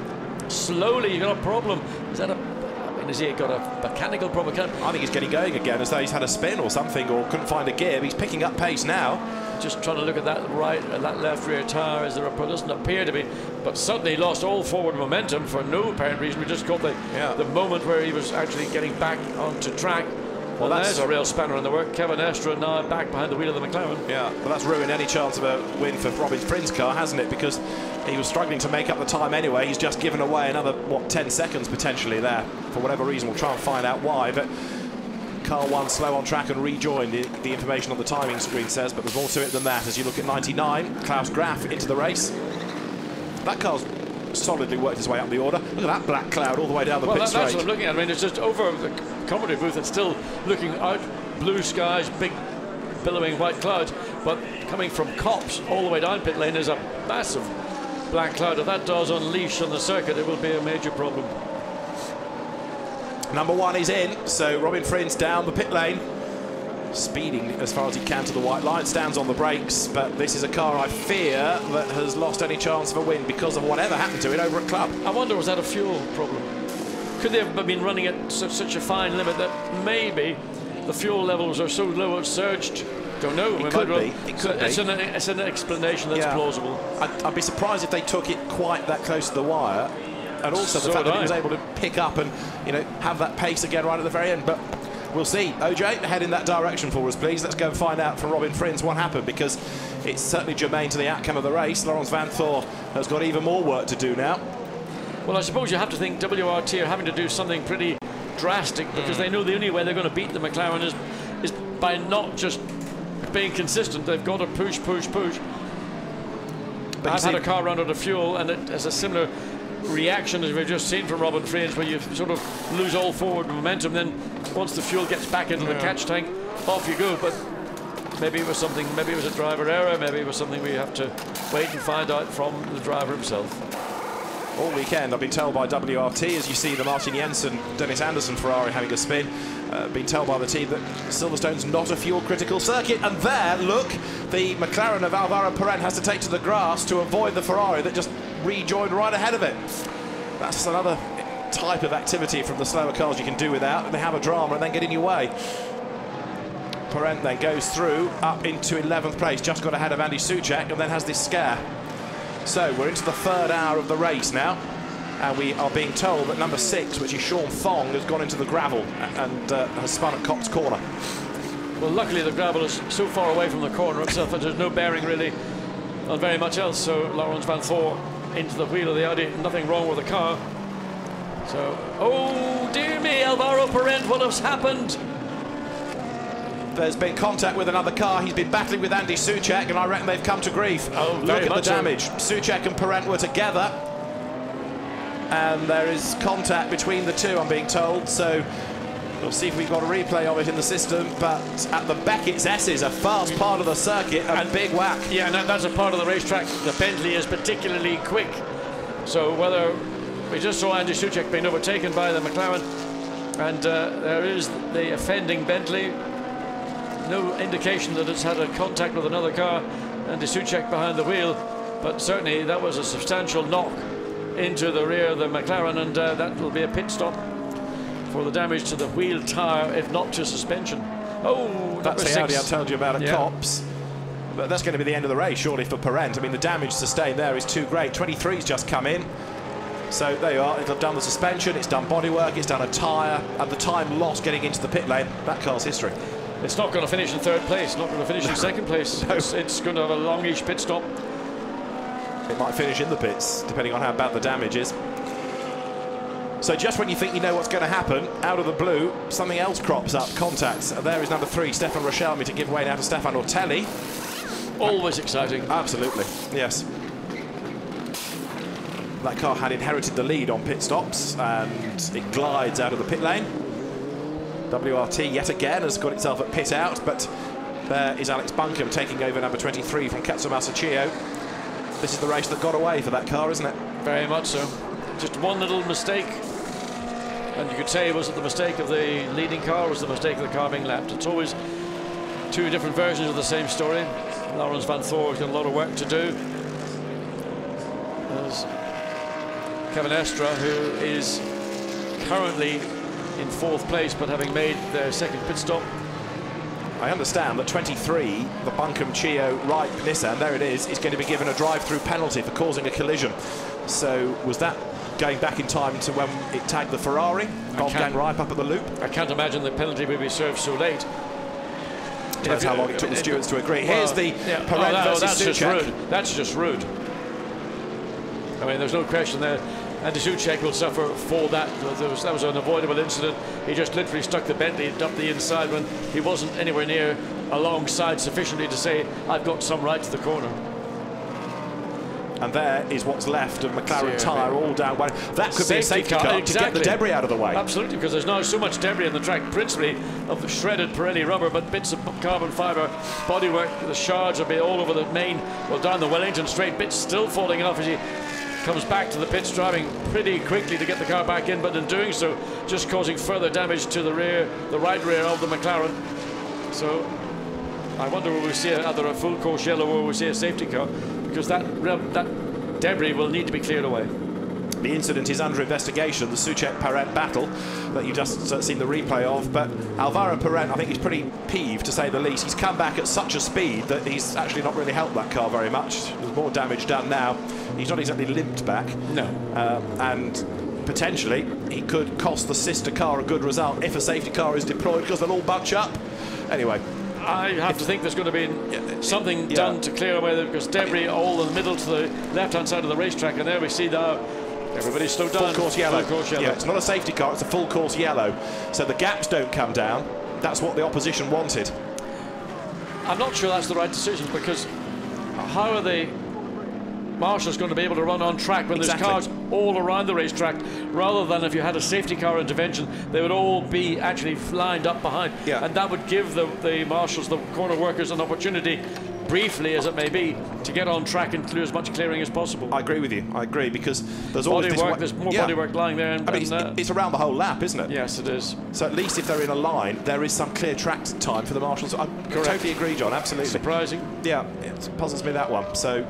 Slowly, you've got a problem. Is that has he got a mechanical problem? I think he's getting going again, as though he's had a spin or something, or couldn't find a gear. He's picking up pace now. Just trying to look at that right and that left rear tyre. Is there a, doesn't appear to be, but suddenly he lost all forward momentum for no apparent reason. We just got the moment where he was actually getting back onto track. Well, there's a real spanner in the work. Kevin Estre now back behind the wheel of the McLaren. Yeah, but that's ruined any chance of a win for Robin Frins' car, hasn't it? Because he was struggling to make up the time anyway. He's just given away another, what, 10 seconds potentially there. For whatever reason, we'll try and find out why. But car 1 slow on track and rejoined, the information on the timing screen says, but there's more to it than that. As you look at 99, Klaus Graf into the race. That car's solidly worked his way up the order. Look at that black cloud all the way down the pit that's straight. what I'm looking at. I mean, it's just over the commentary booth. It's still looking out, blue skies, big billowing white clouds, but coming from Copse all the way down pit lane is a massive black cloud. If that does unleash on the circuit, it will be a major problem. Number 1 is in, so Robin Friends down the pit lane, speeding as far as he can to the white line, stands on the brakes, but this is a car I fear that has lost any chance of a win because of whatever happened to it over at Club. I wonder, was that a fuel problem? Could they have been running at such a fine limit that maybe the fuel levels are so low it surged? Don't know. It could be. It could be. It's an explanation that's plausible. I'd be surprised if they took it quite that close to the wire, and also the fact that he was able to pick up and, you know, have that pace again right at the very end. But we'll see. OJ, head in that direction for us, please. Let's go and find out from Robin Friends what happened, because it's certainly germane to the outcome of the race. Laurens van Thor has got even more work to do now. Well, I suppose you have to think WRT are having to do something pretty drastic, because they know the only way they're going to beat the McLaren is by not just being consistent. They've got to push. But I've had a car run out of fuel, and it has a similar reaction as we've just seen from Robin Friends, where you sort of lose all forward momentum. Then once the fuel gets back into the catch tank, off you go. But maybe it was something, maybe it was a driver error, maybe it was something we have to wait and find out from the driver himself. All weekend I've been told by WRT, as you see the Martin Jensen, Dennis Anderson Ferrari having a spin, been told by the team that Silverstone's not a fuel critical circuit. And there, look, the McLaren of Alvaro Perrin has to take to the grass to avoid the Ferrari that just rejoined right ahead of it. That's another type of activity from the slower cars you can do without, and they have a drama and then get in your way. Perrin then goes through up into 11th place, just got ahead of Andy Soucek, and then has this scare. So we're into the 3rd hour of the race now, and we are being told that number 6, which is Sean Fong, has gone into the gravel and has spun at Cops Corner. Well, luckily the gravel is so far away from the corner itself that there's no bearing really on very much else. So Laurens van Thor into the wheel of the Audi, nothing wrong with the car. So, oh dear me, Alvaro Perrin, what has happened? There's been contact with another car. He's been battling with Andy Soucek, and I reckon they've come to grief. Oh, look at the damage. Soucek and Perrin were together, and there is contact between the two, I'm being told. So we'll see if we've got a replay of it in the system. But at the Beckett's S's, a fast part of the circuit, and big whack. Yeah, and that's a part of the racetrack. The Bentley is particularly quick. So whether we just saw Andy Soucek being overtaken by the McLaren, and there is the offending Bentley. No indication that it's had a contact with another car, and Soucek behind the wheel, but certainly that was a substantial knock into the rear of the McLaren, and that will be a pit stop for the damage to the wheel tyre, if not to suspension. Oh, that's the Audi I told you about at Copse. But that's going to be the end of the race, surely, for Perrin. I mean, the damage sustained there is too great. 23's just come in. So there you are. It'll have done the suspension, it's done bodywork, it's done a tyre, and the time lost getting into the pit lane. That car's history. It's not going to finish in 3rd place, not going to finish in 2nd place. No. It's going to have a longish pit stop. It might finish in the pits, depending on how bad the damage is. So just when you think you know what's going to happen, out of the blue, something else crops up, contacts. And there is number 3, Stefan Rochelmi, to give way now to Stefan Ortelli. Always exciting. Absolutely, yes. That car had inherited the lead on pit stops, and it glides out of the pit lane. WRT yet again has got itself at pit out, but there is Alex Buncombe taking over number 23 from Katsumasa Chio. This is the race that got away for that car, isn't it? Very much so. Just one little mistake, and you could say, was it the mistake of the leading car, or was it the mistake of the car being lapped? It's always two different versions of the same story. Laurens van Thor has got a lot of work to do. There's Kevin Estra, who is currently in 4th place, but having made their 2nd pit stop. I understand that 23, the Buncombe Chio Ripe Nissan, there it is going to be given a drive-through penalty for causing a collision. So was that going back in time to when it tagged the Ferrari? Wolfgang Ripe up at the loop? I can't imagine the penalty would be served so late. That's how long it took the stewards to agree. Here's the Perrin versus Soucek. That's just rude. I mean, there's no question there. Andy Soucek will suffer for that. That was an avoidable incident. He just literally stuck the Bentley up the inside when he wasn't anywhere near alongside sufficiently to say, I've got some right to the corner. And there is what's left of McLaren tyre all down. That could be a safety car to get the debris out of the way. Absolutely, because there's now so much debris on the track, principally of the shredded Pirelli rubber, but bits of carbon fibre bodywork. The shards will be all over the main, well, down the Wellington straight, bits still falling off as he comes back to the pits, driving pretty quickly to get the car back in, but in doing so, just causing further damage to the rear, the right rear of the McLaren. So I wonder will we see either a full course yellow or will we see a safety car, because that debris will need to be cleared away. The incident is under investigation, the Suchet-Perret battle that you just seen the replay of, but Alvaro Perret, I think he's pretty peeved, to say the least. He's come back at such a speed that he's actually not really helped that car very much. There's more damage done now. He's not exactly limped back. No. And potentially, he could cost the sister car a good result if a safety car is deployed, because they'll all bunch up. Anyway. I have to think there's going to be something done to clear away, because debris all in the middle to the left-hand side of the racetrack, and there we see now everybody's slowed down. Full course yellow. Full course yellow. Yeah, it's not a safety car, it's a full course yellow. So the gaps don't come down. That's what the opposition wanted. I'm not sure that's the right decision, because how are the marshals going to be able to run on track when there's cars all around the racetrack, rather than if you had a safety car intervention, they would all be actually lined up behind. Yeah. And that would give the marshals, the corner workers, an opportunity, briefly as it may be, to get on track and do as much clearing as possible. I agree with you. I agree, because there's always there's more bodywork lying there. And, I mean, it's around the whole lap, isn't it? Yes, it is. So at least if they're in a line, there is some clear track time for the marshals. I totally agree, John. Absolutely. Surprising. Yeah, it puzzles me, that one. So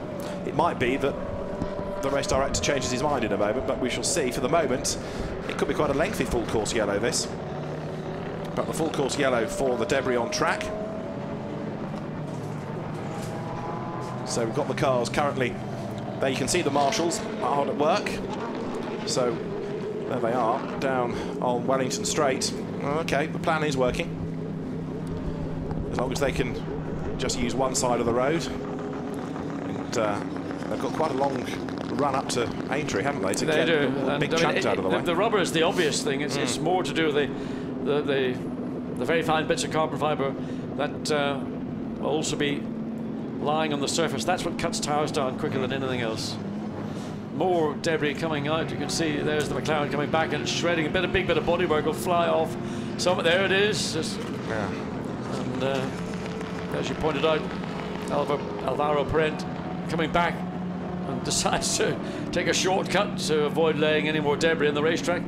it might be that the race director changes his mind in a moment, but we shall see. For the moment, it could be quite a lengthy full course yellow, this. But the full course yellow for the debris on track. So we've got the cars currently there. You can see the marshals are hard at work. So there they are, down on Wellington Straight. Okay, the plan is working. As long as they can just use one side of the road. And they've got quite a long run up to Aintree, haven't they? To they do. Big chunks out of the way. The rubber is the obvious thing. It's more to do with the very fine bits of carbon fibre that will also be lying on the surface. That's what cuts tires down quicker than anything else. More debris coming out. You can see there's the McLaren coming back and shredding. A big bit of bodywork will fly off. There it is. And as you pointed out, Alvaro Perret coming back and decides to take a shortcut to avoid laying any more debris in the racetrack,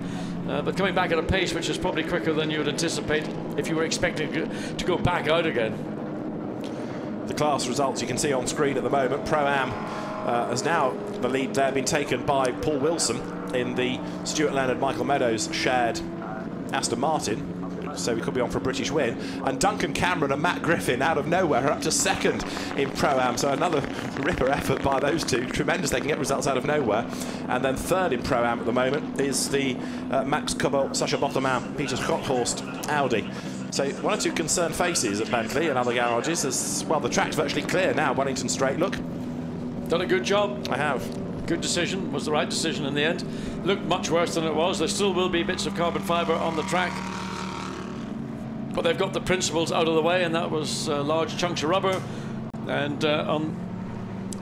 but coming back at a pace which is probably quicker than you would anticipate if you were expecting to go back out again. The class results you can see on screen at the moment. Pro-Am has now, the lead there, been taken by Paul Wilson in the Stuart Leonard-Michael Meadows shared Aston Martin. So we could be on for a British win. And Duncan Cameron and Matt Griffin out of nowhere are up to second in Pro-Am. So another ripper effort by those two. Tremendous, they can get results out of nowhere. And then third in Pro-Am at the moment is the Max Cobalt, Sascha Botterman, Peter Schotthorst Audi. So one or two concerned faces at Bentley and other garages as well. The track's virtually clear now, Wellington Straight, look. Done a good job. I have. Good decision, was the right decision in the end. Looked much worse than it was. There still will be bits of carbon fibre on the track, but they've got the principles out of the way, and that was large chunks of rubber. And on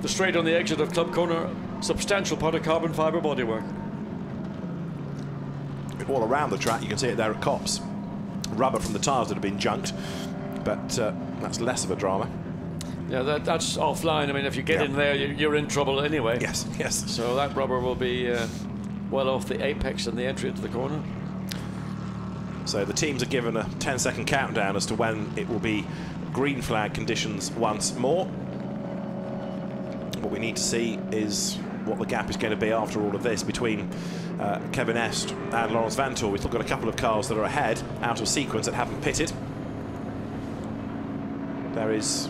the straight on the exit of Club Corner, substantial part of carbon fibre bodywork. All around the track, you can see it there at Copse. Rubber from the tyres that have been junked, but that's less of a drama. Yeah, that's offline. I mean, if you get in there, you're in trouble anyway. Yes, yes. So that rubber will be well off the apex and the entry into the corner. So the teams are given a 10-second countdown as to when it will be green flag conditions once more. What we need to see is what the gap is going to be after all of this between Kevin Est and Lawrence Vanthoor. We've still got a couple of cars that are ahead, out of sequence, that haven't pitted. There is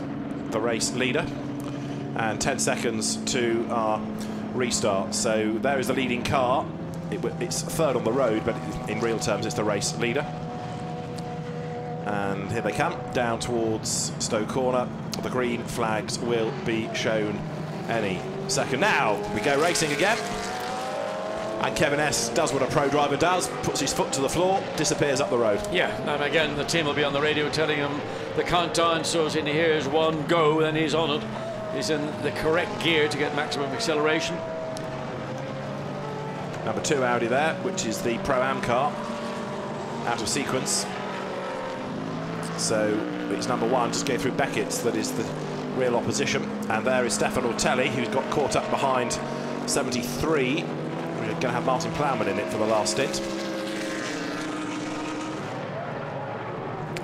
the race leader, and 10 seconds to our restart. So there is the leading car. It's third on the road, but in real terms it's the race leader. And here they come, down towards Stowe Corner. The green flags will be shown any second. Now we go racing again. And Kevin Est does what a pro driver does, puts his foot to the floor, disappears up the road. Yeah, and again the team will be on the radio telling him the countdown, so as he hears one go, then he's on it. is in the correct gear to get maximum acceleration. Number 2 Audi there, which is the Pro-Am car, out of sequence. So it's number 1, just going through Beckett's, that is the real opposition. And there is Stefano Telli, who's got caught up behind 73. We're going to have Martin Plowman in it for the last stint.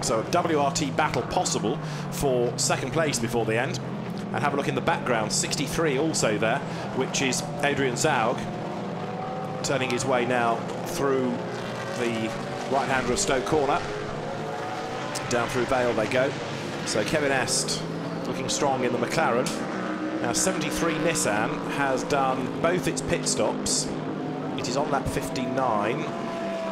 So a WRT battle possible for second place before the end. And have a look in the background, 63 also there, which is Adrian Zaug, turning his way now through the right-hander of Stoke Corner. Down through Vale they go. So Kevin Est looking strong in the McLaren. Now 73 Nissan has done both its pit stops. It is on lap 59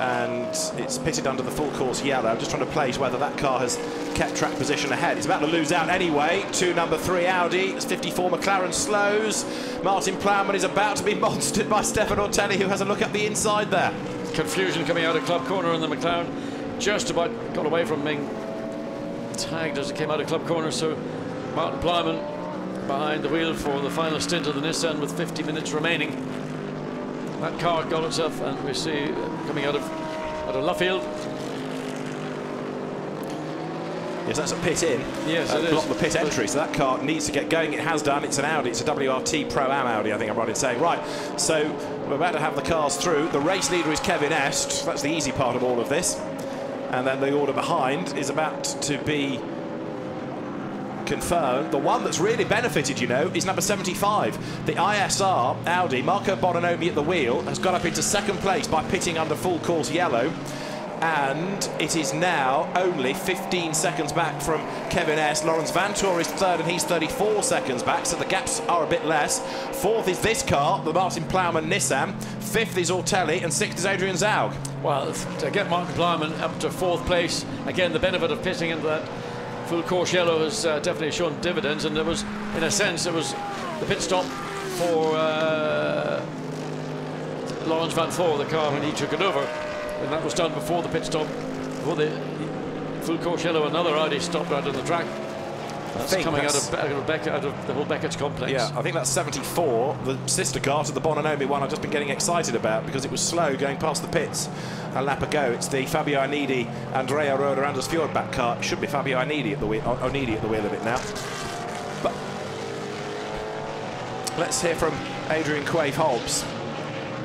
and it's pitted under the full course yellow. I'm just trying to place whether that car has kept track position ahead. It's about to lose out anyway to number 3 Audi. It's 54 McLaren slows. Martin Plowman is about to be monstered by Stefano Telli, who has a look up the inside there. Confusion coming out of Club Corner, and the McLaren just about got away from being tagged as it came out of Club Corner. So Martin Plowman behind the wheel for the final stint of the Nissan with 50 minutes remaining. That car got itself, and we see coming out of Luffield. Yes, that's a pit in. Yes, it block is. The pit entry, so that car needs to get going. It has done. It's an Audi. It's a WRT Pro-Am Audi, I think I'm right in saying. Right, so we're about to have the cars through. The race leader is Kevin Est. That's the easy part of all of this. And then the order behind is about to be confirmed. The one that's really benefited, you know, is number 75. The ISR Audi, Marco Bononomi at the wheel, has got up into second place by pitting under full course yellow. And it is now only 15 seconds back from Kevin Est. Lawrence Vantor is third and he's 34 seconds back, so the gaps are a bit less. Fourth is this car, the Martin Plowman Nissan. Fifth is Ortelli and sixth is Adrian Zaug. Well, to get Martin Plowman up to fourth place, again, the benefit of pitting into that full course yellow has definitely shown dividends, and it was, in a sense, it was the pit stop for Lawrence Vantor, the car, when he took it over. And that was done before the pit stop, before the full course yellow. Another Audi stopped out on the track. That's coming out of the whole Beckett's complex. Yeah, I think that's 74, the sister car to the Bononomi one I've just been getting excited about because it was slow going past the pits a lap ago. It's the Fabio Anidi, Andrea Roeder, Anders Fjordback car. It should be Fabio Anidi at the wheel, Onidi at the wheel of it now. But let's hear from Adrian Quaife Hobbs,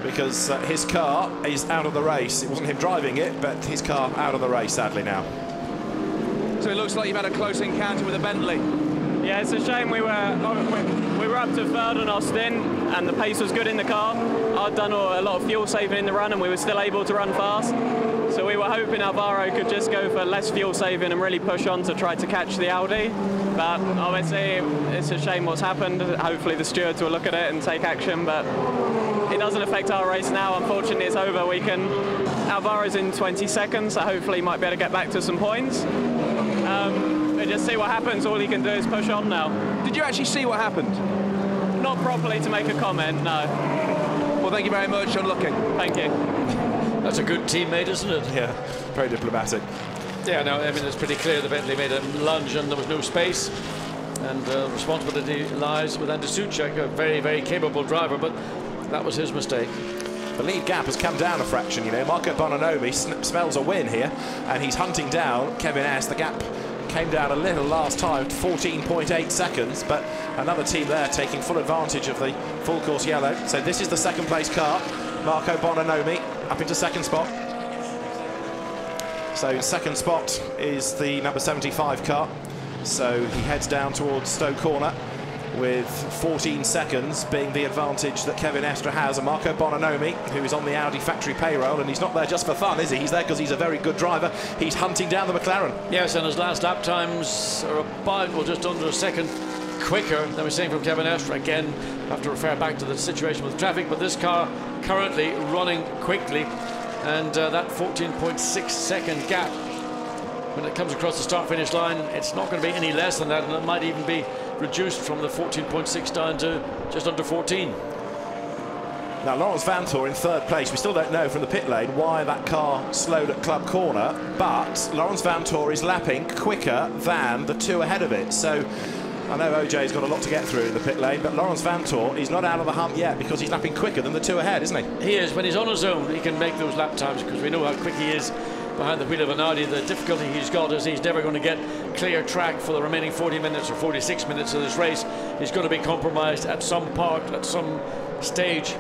because his car is out of the race. It wasn't him driving it, but his car out of the race, sadly, now. So it looks like you've had a close encounter with a Bentley. Yeah, it's a shame. We were up to third on our stint, and the pace was good in the car. I'd done a lot of fuel saving in the run, and we were still able to run fast. So we were hoping Alvaro could just go for less fuel saving and really push on to try to catch the Audi. But obviously, it's a shame what's happened. Hopefully the stewards will look at it and take action, but it doesn't affect our race now. Unfortunately, it's over. Alvaro's in 20 seconds, so hopefully he might be able to get back to some points. But just see what happens. All he can do is push on now. Did you actually see what happened? Not properly to make a comment, no. Well, thank you very much. Good looking. Thank you. That's a good teammate, isn't it? Yeah, very diplomatic. Yeah, no, I mean, it's pretty clear the Bentley made a lunge and there was no space. And responsibility lies with Andy Suchek, a very, very capable driver, but that was his mistake. The lead gap has come down a fraction, you know. Marco Bononomi smells a win here, and he's hunting down Kevin Est. The gap came down a little last time to 14.8 seconds, but another team there taking full advantage of the full course yellow. So this is the second place car. Marco Bononomi up into second spot. So in second spot is the number 75 car. So he heads down towards Stoke Corner, with 14 seconds being the advantage that Kevin Estra has. And Marco Bononomi, who is on the Audi factory payroll, and he's not there just for fun, is he? He's there because he's a very good driver. He's hunting down the McLaren. Yes, and his last lap times are about, well, just under a second quicker than we're seeing from Kevin Estra. Again, have to refer back to the situation with traffic, but this car currently running quickly, and that 14.6 second gap, when it comes across the start-finish line, it's not going to be any less than that, and it might even be reduced from the 14.6 down to just under 14. Now, Lawrence Vantor in third place. We still don't know from the pit lane why that car slowed at Club Corner, but Lawrence Vantor is lapping quicker than the two ahead of it. So I know OJ's got a lot to get through in the pit lane, but Laurens Vanthoor is not out of the hump yet because he's lapping quicker than the two ahead, isn't he? He is. When he's on his own, he can make those lap times because we know how quick he is behind the wheel of an Audi. The difficulty he's got is he's never going to get clear track for the remaining 40 minutes or 46 minutes of this race. He's going to be compromised at some part, at some stage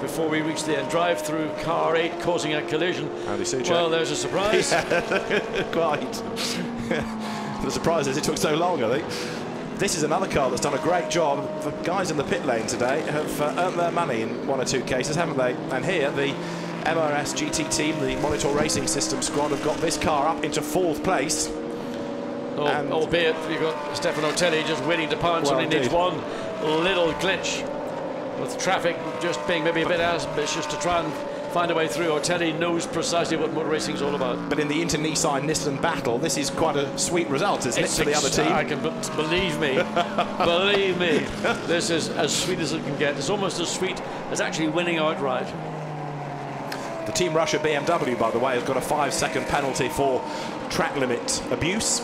before we reach the end. Drive through car 8 causing a collision. Andy Suchek. Well, there's a surprise. Yeah, quite. The surprise is it took so long, I think. This is another car that's done a great job. The guys in the pit lane today have earned their money in one or two cases, haven't they? And here, the MRS GT team, the Monitor Racing System squad, have got this car up into 4th place. Albeit you've got Stefano Telli just waiting to pounce, and he needs one little glitch with traffic just being maybe a bit ambitious to try and find a way through. Ortelli knows precisely what motor racing is all about. But in the Inter-Nissan Nissan battle, this is quite a sweet result, isn't it, for the other team? I can believe me, believe me, this is as sweet as it can get. It's almost as sweet as actually winning outright. The Team Russia BMW, by the way, has got a 5-second penalty for track limit abuse.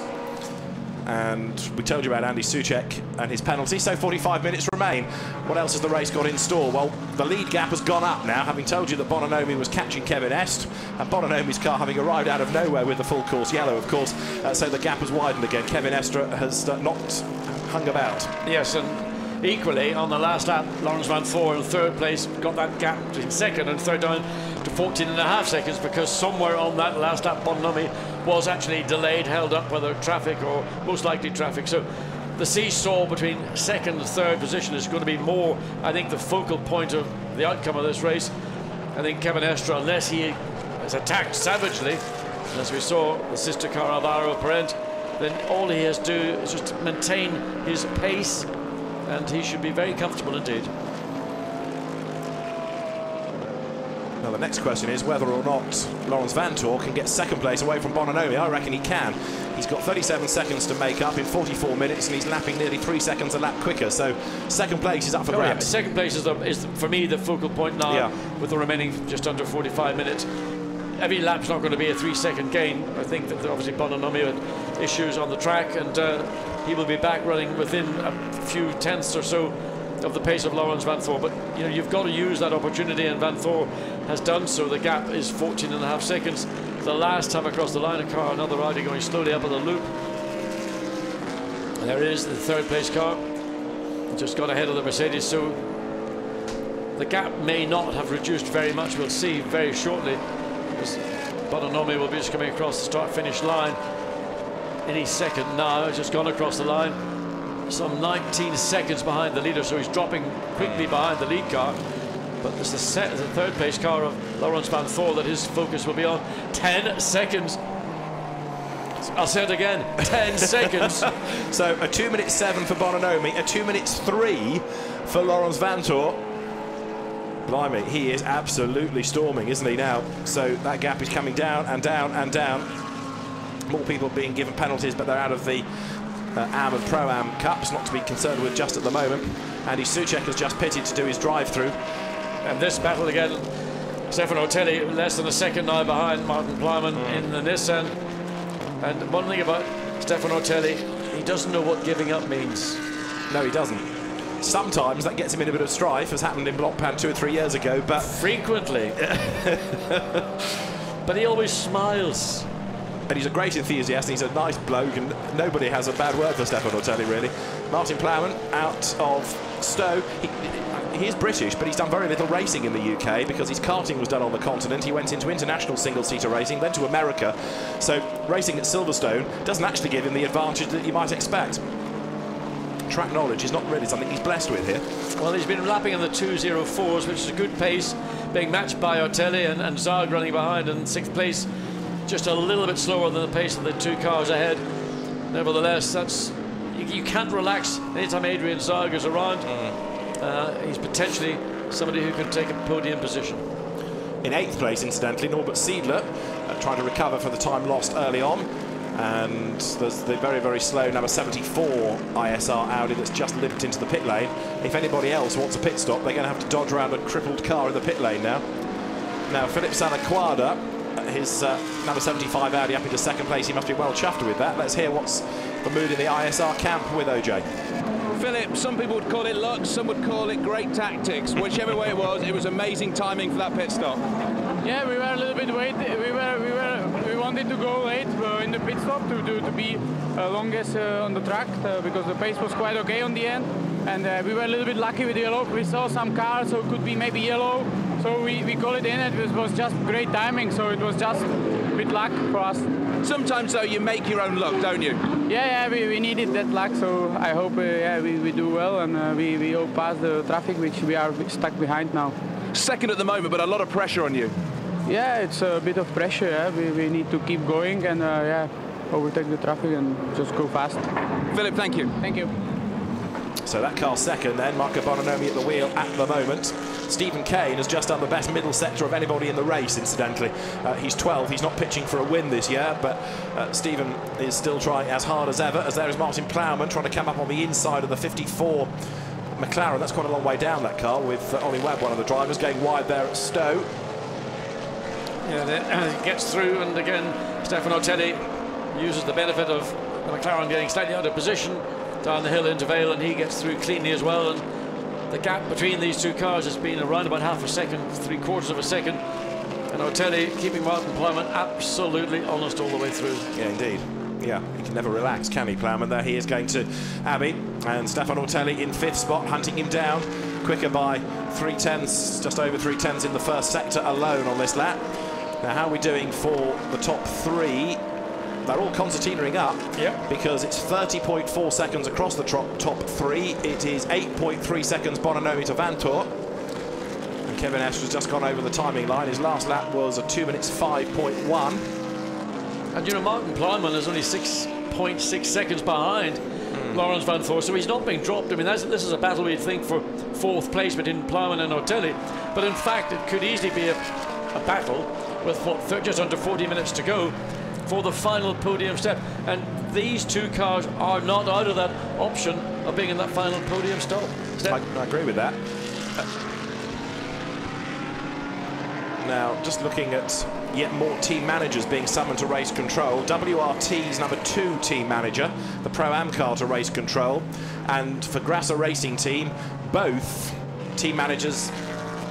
And we told you about Andy Suchek and his penalty, so 45 minutes remain. What else has the race got in store? Well, the lead gap has gone up now, having told you that Bononomi was catching Kevin Est, and Bononomi's car having arrived out of nowhere with the full course yellow, of course, so the gap has widened again. Kevin Estre has not hung about. Yes, and equally on the last lap, Laurens Vanthoor in 3rd place got that gap between 2nd and 3rd down to 14.5 seconds because somewhere on that last lap Bononomi was actually delayed, held up, whether traffic or most likely traffic. So the seesaw between 2nd and 3rd position is going to be more, I think, the focal point of the outcome of this race. I think Kevin Estre, unless he is attacked savagely, as we saw the sister car Alvaro Parent, then all he has to do is just maintain his pace, and he should be very comfortable indeed. Now the next question is whether or not Laurens Vanthoor can get 2nd place away from Bononomi. I reckon he can. He's got 37 seconds to make up in 44 minutes, and he's lapping nearly 3 seconds a lap quicker. So 2nd place is up for grabs. Yeah, 2nd place is for me the focal point now, with the remaining just under 45 minutes. Every lap's not going to be a 3-second gain. I think that obviously Bononomi had issues on the track, and he will be back running within a few tenths or so of the pace of Laurens Vanthoor. But you know, you've got to use that opportunity, and Vanthoor has done so. The gap is 14.5 seconds. The last time across the line, a car, another Audi going slowly up at the loop. And there is the 3rd place car, just got ahead of the Mercedes, so the gap may not have reduced very much. We'll see very shortly, as Bononomi will be just coming across the start-finish line any second now. He's just gone across the line, some 19 seconds behind the leader, so he's dropping quickly behind the lead car. But it's the 3rd place car of Laurens Vanthoor that his focus will be on. 10 seconds. I'll say it again, 10 seconds. So a 2:07 for Bononomi, a 2:03 for Laurens Vanthoor. Blimey, he is absolutely storming, isn't he now? So that gap is coming down and down and down. More people being given penalties, but they're out of the Am and Pro-Am Cups, not to be concerned with just at the moment. Andy Suchek has just pitted to do his drive-through. And this battle again, Stefano Telli less than a second now behind Martin Plowman in the Nissan. And one thing about Stefano Telli, he doesn't know what giving up means. No, he doesn't. Sometimes that gets him in a bit of strife, as happened in Blancpain 2 or 3 years ago, but... Frequently. But he always smiles. And he's a great enthusiast, and he's a nice bloke, and nobody has a bad word for Stefano Telli, really. Martin Plowman out of Stowe. He is British, but he's done very little racing in the UK because his karting was done on the continent. He went into international single-seater racing, then to America. So racing at Silverstone doesn't actually give him the advantage that you might expect. Track knowledge is not really something he's blessed with here. Well, he's been lapping in the 2:04s, which is a good pace, being matched by Ortelli and Zarg running behind in 6th place. Just a little bit slower than the pace of the 2 cars ahead. Nevertheless, that's you can't relax anytime Adrian Zarg is around. He's potentially somebody who could take a podium position. In 8th place, incidentally, Norbert Siedler trying to recover from the time lost early on. And there's the very, very slow number 74 ISR Audi that's just limped into the pit lane. If anybody else wants a pit stop, they're going to have to dodge around a crippled car in the pit lane now. Now, Philip Salaquada, his number 75 Audi up into 2nd place. He must be well chuffed with that. Let's hear what's the mood in the ISR camp with OJ. Philip, some people would call it luck, some would call it great tactics. Whichever way it was amazing timing for that pit stop. Yeah, we were a little bit late. We wanted to go late in the pit stop to be longest on the track because the pace was quite okay on the end. And we were a little bit lucky with yellow. We saw some cars, so it could be maybe yellow. So we called it in. It was just great timing. So it was just a bit luck for us. Sometimes, though, you make your own luck, don't you? Yeah, we needed that luck. So I hope we do well and we all pass the traffic, which we are stuck behind now. Second at the moment, but a lot of pressure on you. Yeah, it's a bit of pressure. Yeah? We need to keep going and overtake the traffic and just go fast. Philip, thank you. Thank you. So that car's second then, Marco Bononomi at the wheel at the moment. Stephen Kane has just done the best middle sector of anybody in the race, incidentally. He's 12, he's not pitching for a win this year, but Stephen is still trying as hard as ever, as there is Martin Plowman trying to come up on the inside of the 54 McLaren. That's quite a long way down, that car, with Ollie Webb, one of the drivers, going wide there at Stowe. Yeah, he gets through, and again, Stefano Telli uses the benefit of the McLaren getting slightly out of position down the hill into Vale, and he gets through cleanly as well. And the gap between these two cars has been around about half a second, 3/4 of a second. And Otelli keeping Martin Plowman absolutely honest all the way through. Yeah, indeed. Yeah, he can never relax, can he, Plowman? There he is going to Abbey, and Stefan Ortelli in 5th spot, hunting him down, quicker by 3/10, just over 3/10 in the first sector alone on this lap. Now, how are we doing for the top 3? They're all concertinaing up, because it's 30.4 seconds across the top 3. It is 8.3 seconds Bononomi to Vantor. And Kevin Esch has just gone over the timing line. His last lap was a 2 minutes 5.1. And you know, Martin Plowman is only 6.6 seconds behind Lawrence Van Thor, so he's not being dropped. I mean, this is a battle we'd think for 4th place between Plowman and Ortelli, but in fact it could easily be a battle with just under 40 minutes to go for the final podium step, and these two cars are not out of that option of being in that final podium step. I agree with that. Now, just looking at yet more team managers being summoned to race control. WRT's number 2 team manager, the Pro-Am car to race control, and for Grasser Racing Team, both team managers,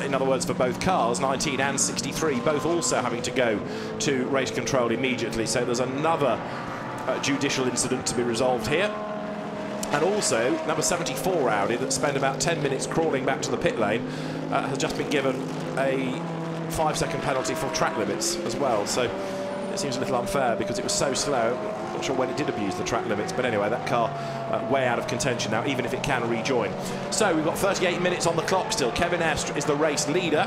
in other words for both cars, 19 and 63, both also having to go to race control immediately. So there's another judicial incident to be resolved here. And also, number 74 Audi, that spent about 10 minutes crawling back to the pit lane, has just been given a 5-second penalty for track limits as well. So it seems a little unfair because it was so slow. Not sure when it did abuse the track limits, but anyway, that car way out of contention now, even if it can rejoin. So we've got 38 minutes on the clock still. Kevin Estre is the race leader,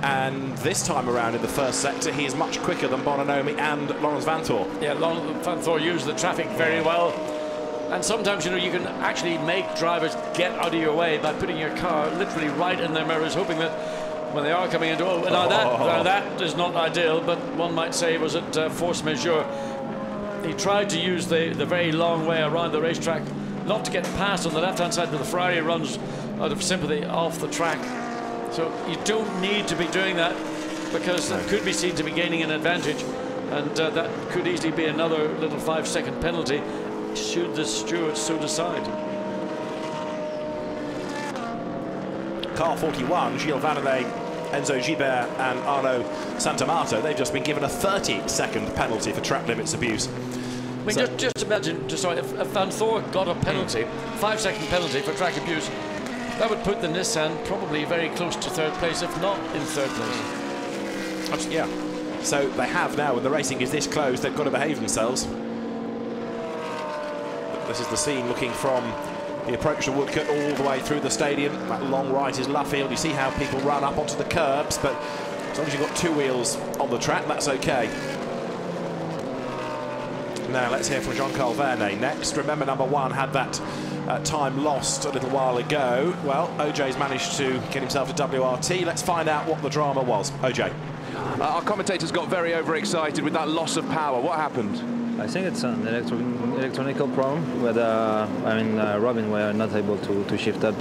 and this time around in the first sector, he is much quicker than Bononomi and Lawrence Van Thor. Yeah, Lawrence Van Thor used the traffic very well. And sometimes, you know, you can actually make drivers get out of your way by putting your car literally right in their mirrors, hoping that when they are coming into, now that is not ideal, but one might say was it force majeure. He tried to use the very long way around the racetrack, not to get past on the left-hand side, but the Ferrari runs out of sympathy off the track. So you don't need to be doing that, because that could be seen to be gaining an advantage, and that could easily be another little 5-second penalty, should the stewards so decide. Car 41, Gilles Vannelet, Enzo Gibert and Arno Santamato, they've just been given a 30-second penalty for track limits abuse. I mean, so just imagine, if Van Thor got a penalty, 5-second penalty for track abuse, that would put the Nissan probably very close to 3rd place, if not in 3rd place. Yeah, so they have now, when the racing is this close, they've got to behave themselves. This is the scene looking from the approach to Woodcote all the way through the stadium. That long right is Luffield. You see how people run up onto the curbs, but as long as you've got 2 wheels on the track, that's okay. Now let's hear from Jean-Carl Vernet next. Remember, number 1 had that time lost a little while ago. Well, OJ's managed to get himself a WRT. Let's find out what the drama was. OJ. Our commentators got very overexcited with that loss of power. What happened? I think it's an electronical problem where Robin were not able to shift up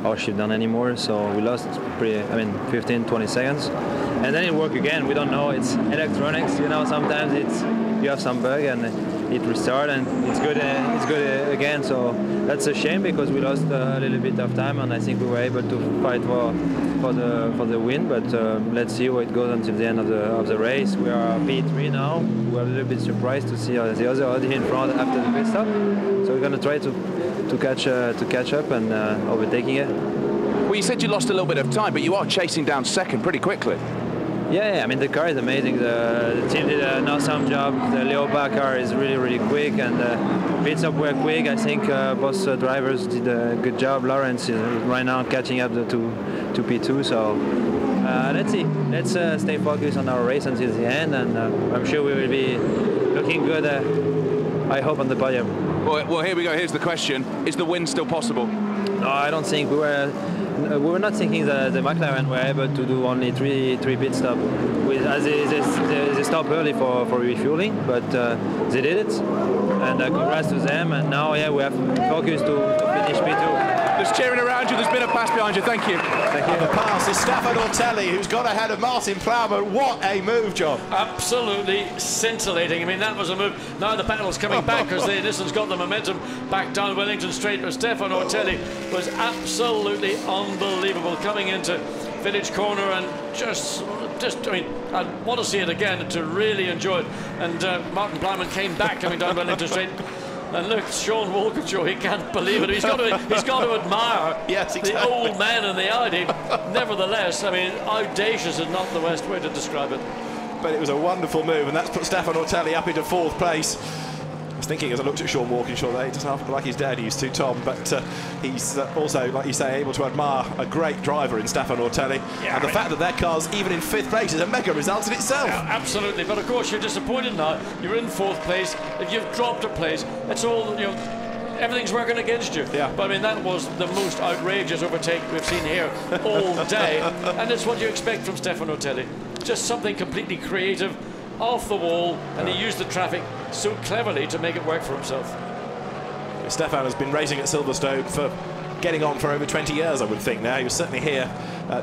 or shift down anymore, so we lost 15-20 seconds, and then it worked again. We don't know, it's electronics, you know, sometimes you have some bug, and it restarted, and it's good. It's good again. So that's a shame because we lost a little bit of time, and I think we were able to fight for the win. But let's see how it goes until the end of the race. We are P3 now. We're a little bit surprised to see the other Audi in front after the pit stop. So we're going to try to catch up and overtaking it. Well, you said you lost a little bit of time, but you are chasing down second pretty quickly. Yeah, I mean, the car is amazing. The team did an awesome job. The Leopard car is really, really quick, and pit stop were quick. I think both drivers did a good job. Lawrence is right now catching up to P2, so let's see. Let's stay focused on our race until the end, and I'm sure we will be looking good, I hope, on the podium. Well, here we go. Here's the question. Is the win still possible? No, I don't think we were not thinking that the McLaren were able to do only three pit stops. As they stopped early for refueling, but they did it, and congrats to them. And now, yeah, we have focus to finish P2. There's cheering around you. There's been a pass behind you. Thank you. Thank you. The pass is Stefan Ortelli, who's got ahead of Martin Plowman. What a move, John. Absolutely scintillating. I mean, that was a move. Now the battle's coming back because Nissan's got the momentum back down Wellington Straight. But Stefan Ortelli was absolutely unbelievable coming into Village Corner and just I mean, I want to see it again to really enjoy it. And Martin Plowman came back coming down Wellington Straight. And look, Sean Walkinshaw, he can't believe it. He's got to admire the old man in the Audi. Nevertheless, I mean, audacious is not the best way to describe it. But it was a wonderful move, and that's put Stefan Ortelli up into 4th place. I was thinking as I looked at Sean Walkinshaw that he doesn't have like his dad used to, Tom, but he's also, like you say, able to admire a great driver in Stefan Ortelli. Yeah, and the fact that their car's even in 5th place is a mega result in itself. Yeah, absolutely, but of course you're disappointed now. You're in 4th place, if you've dropped a place, it's all, you know, everything's working against you. Yeah. But I mean, that was the most outrageous overtake we've seen here all day, and it's what you expect from Stefan Ortelli. Just something completely creative, off the wall, and he used the traffic so cleverly to make it work for himself. Stefan has been racing at Silverstone for getting on for over 20 years, I would think now. He was certainly here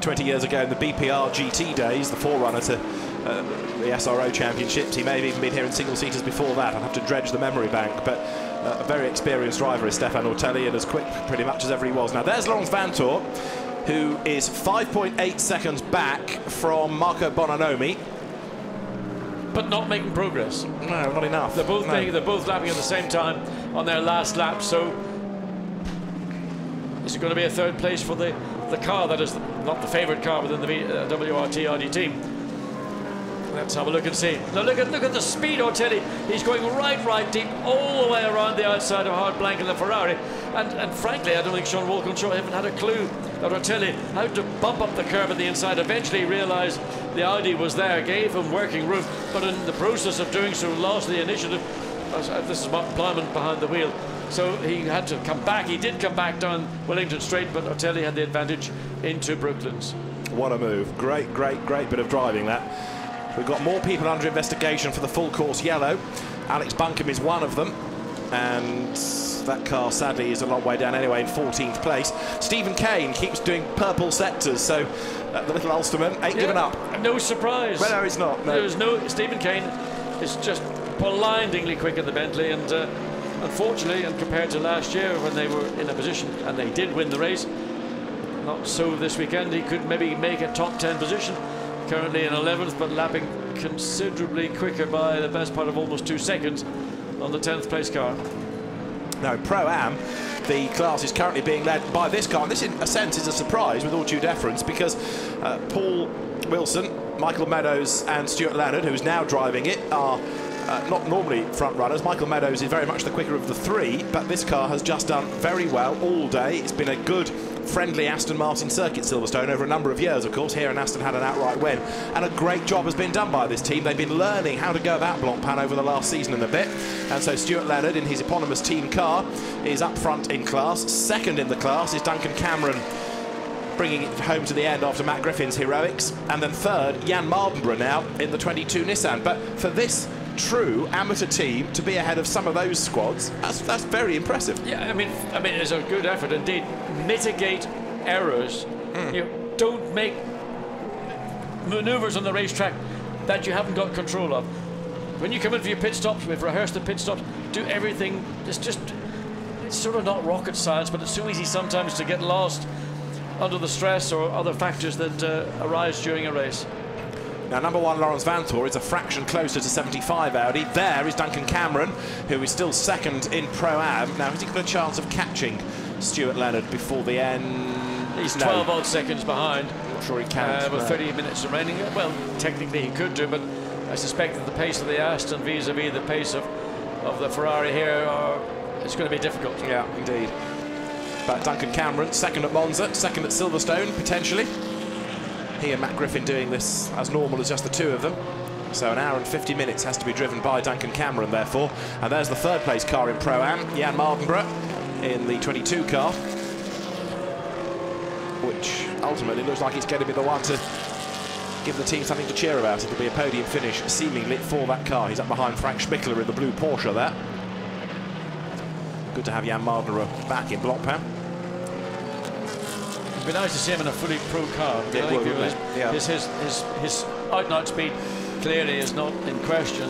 20 years ago in the BPR GT days, the forerunner to the SRO championships. He may have even been here in single-seaters before that. I'll have to dredge the memory bank, but a very experienced driver is Stefan Ortelli, and as quick pretty much as ever he was. Now there's Laurens Vanthoor, who is 5.8 seconds back from Marco Bononomi, but not making progress. No, not enough. They're both lapping at the same time on their last lap. So is it going to be a 3rd place for the car that is not the favourite car within the WRT Audi team? Let's have a look and see. Now look at the speed, Ortelli. He's going right deep all the way around the outside of Hard Blank and the Ferrari. And frankly, I don't think Sean Walkinshaw even had a clue that Ortelli had to bump up the curve at the inside. Eventually he realised the Audi was there, gave him working room, but in the process of doing so lost the initiative. This is Martin Plowman behind the wheel. So he had to come back. He did come back down Wellington Straight, but Ortelli had the advantage into Brooklands. What a move. Great bit of driving that. We've got more people under investigation for the full course yellow. Alex Buncombe is one of them, and that car sadly is a long way down anyway in 14th place. Stephen Kane keeps doing purple sectors, so the little Ulsterman ain't given up. No surprise. Well, no, he's not. No. There's no. Stephen Kane is just blindingly quick in the Bentley, and unfortunately, and compared to last year when they were in a position and they did win the race, not so this weekend. He could maybe make a top 10 position. Currently in 11th, but lapping considerably quicker by the best part of almost 2 seconds on the 10th place car. Now, Pro-Am, the class is currently being led by this car. And this, in a sense, is a surprise, with all due deference, because Paul Wilson, Michael Meadows and Stuart Leonard, who's now driving it, are not normally front runners. Michael Meadows is very much the quicker of the 3, but this car has just done very well all day. It's been a good, friendly Aston Martin circuit, Silverstone, over a number of years, of course. Here in Aston had an outright win, and a great job has been done by this team. They've been learning how to go about Blancpain over the last season and a bit, and so Stuart Leonard in his eponymous team car is up front in class. 2nd in the class is Duncan Cameron, bringing it home to the end after Matt Griffin's heroics, and then 3rd, Jan Mardenborough now in the 22 Nissan. But for this true amateur team to be ahead of some of those squads, that's very impressive. Yeah, I mean it's a good effort indeed. Mitigate errors. You know, don't make maneuvers on the racetrack that you haven't got control of. when you come in for your pit stops, we've rehearsed the pit stops, do everything. It's sort of not rocket science, but it's so easy sometimes to get lost under the stress or other factors that arise during a race. Now, number 1, Laurens Vanthoor, is a fraction closer to 75 Audi. There is Duncan Cameron, who is still second in Pro-Am. Now, has he got a chance of catching Stuart Leonard before the end? He's 12 odd seconds behind. Not sure he can. With 30 minutes remaining. Well, technically he could do, but I suspect that the pace of the Aston vis-a-vis the pace of the Ferrari here, it's going to be difficult. Yeah, indeed. But Duncan Cameron, second at Monza, second at Silverstone, potentially. He and Matt Griffin doing this as normal as just the two of them. So an hour and 50 minutes has to be driven by Duncan Cameron, therefore. And there's the third place car in Pro-Am, Jan Mardenborough in the 22 car, which ultimately looks like it's going to be the one to give the team something to cheer about. It'll be a podium finish, seemingly, for that car. He's up behind Frank Schmickler in the blue Porsche there. Good to have Jan Mardenborough back in Blancpain. It'd be nice to see him in a fully pro car. It would, wouldn't it? Yeah. His out-and-out speed clearly is not in question.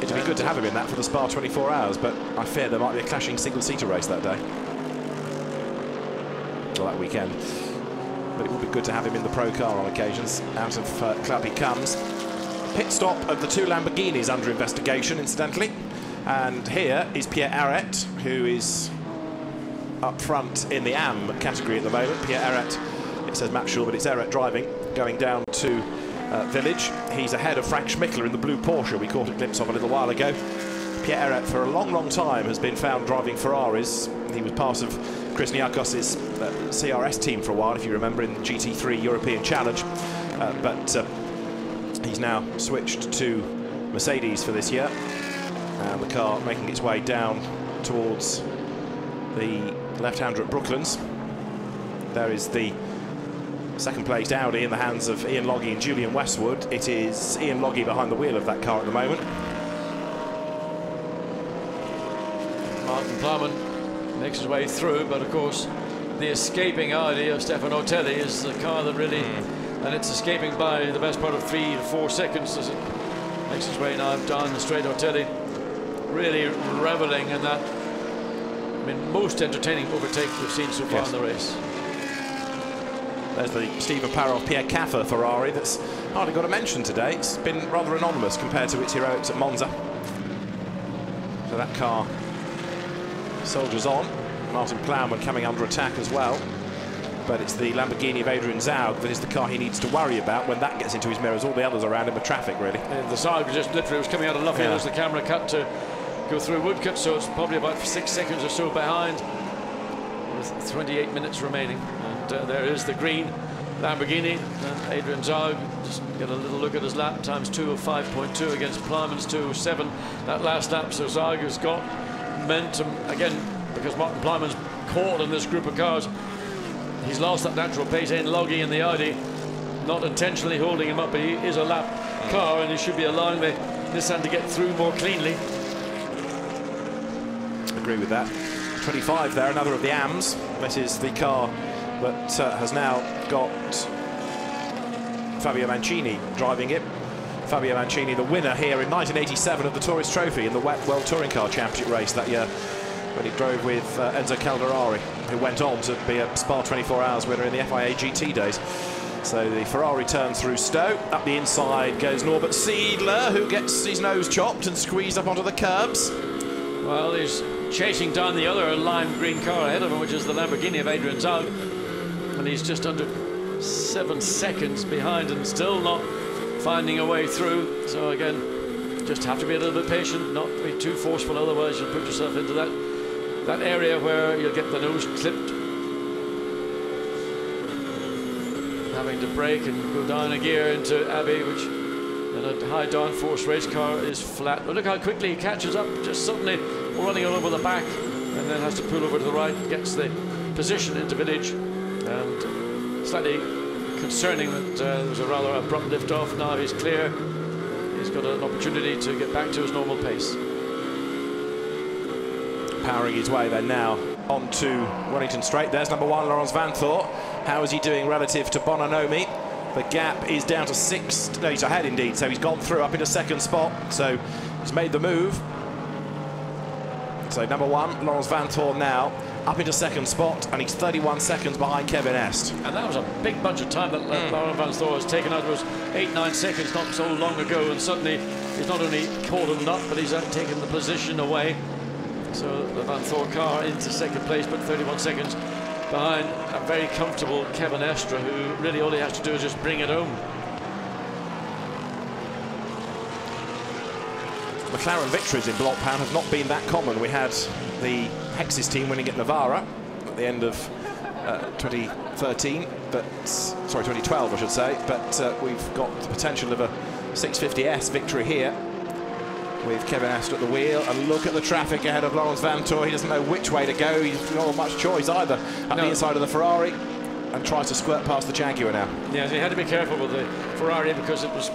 It'd be good to have him in that for the Spa 24 Hours, but I fear there might be a clashing single-seater race that day. Or that weekend. But it would be good to have him in the pro car on occasions. Out of club he comes. Pit stop of the 2 Lamborghinis under investigation, incidentally. And here is Pierre Arret, who is up front in the AM category at the moment. Pierre Arret, it says Matt Shaw, but it's Arret driving, going down to Village. He's ahead of Frank Schmickler in the blue Porsche we caught a glimpse of a little while ago. Pierre Arret, for a long, long time, has been found driving Ferraris. He was part of Chris Niakos's CRS team for a while, if you remember, in the GT3 European Challenge. But he's now switched to Mercedes for this year. And the car making its way down towards the left-hander at Brooklands. There is the second-placed Audi in the hands of Ian Logie and Julian Westwood. It is Ian Logie behind the wheel of that car at the moment. Martin Plowman makes his way through, but of course the escaping Audi of Stefano Otelli is the car that really, and it's escaping by the best part of 3 to 4 seconds as it makes its way now down the straight. Otelli really reveling in that, I mean, most entertaining overtake we've seen so far in the race. There's the Stephen Parov Pierre Caffer Ferrari that's hardly got a mention today. It's been rather anonymous compared to its heroics at Monza. So that car soldiers on. Martin Plowman coming under attack as well. But it's the Lamborghini of Adrian Zaug that is the car he needs to worry about when that gets into his mirrors. All the others around him are traffic, really. The Zaug just literally was coming out of Luffield as the camera cut to go through Woodcut, so it's probably about 6 seconds or so behind with 28 minutes remaining. And there is the green Lamborghini. And Adrian Zaug, just get a little look at his lap times 2 of 5.2 against Plowman's 207 that last lap. So Zaug has got momentum again because Martin Plowman's caught in this group of cars. He's lost that natural pace in Logie in the Audi, not intentionally holding him up, but he is a lap car and he should be allowing the Nissan to get through more cleanly. Agree with that. 25 there, another of the AMs. This is the car that has now got Fabio Mancini driving it. Fabio Mancini, the winner here in 1987 of the Tourist Trophy in the WEC World Touring Car Championship race that year, when he drove with Enzo Calderari, who went on to be a Spa 24 Hours winner in the FIA GT days. So the Ferrari turns through Stowe. Up the inside goes Norbert Siedler, who gets his nose chopped and squeezed up onto the curbs. Well, he's chasing down the other lime green car ahead of him, which is the Lamborghini of Adrian Zaug. And he's just under 7 seconds behind and still not finding a way through. So again, just have to be a little bit patient, not be too forceful, otherwise you'll put yourself into that area where you'll get the nose clipped. Having to brake and go down a gear into Abbey, which in a high downforce race car is flat. But look how quickly he catches up, just suddenly running all over the back, and then has to pull over to the right, gets the position into Village. And slightly concerning that there was a rather abrupt lift off. Now he's clear. He's got an opportunity to get back to his normal pace. Powering his way then now onto Wellington Straight. There's number 1, Laurens Vanthoor. How is he doing relative to Bononomi? The gap is down to 6. No, he's ahead indeed, so he's gone through up into second spot. So He's made the move. So number 1, Laurens Vanthoor now up into second spot, and he's 31 seconds behind Kevin Est. And that was a big bunch of time that Laurens Vanthoor has taken out. It was 8-9 seconds not so long ago, and suddenly he's not only caught him up, but he's taken the position away. So the Vanthoor car into second place, but 31 seconds behind a very comfortable Kevin Estre, who really all he has to do is just bring it home. McLaren victories in Blancpain have not been that common. We had the Hexis team winning at Navarra at the end of 2013, but sorry, 2012 I should say, but we've got the potential of a 650S victory here with Kevin Estre at the wheel. And look at the traffic ahead of Laurens Vanthoor. He doesn't know which way to go. He's not got much choice either. At the inside of the Ferrari, and tries to squirt past the Jaguar now. Yeah, he had to be careful with the Ferrari because it was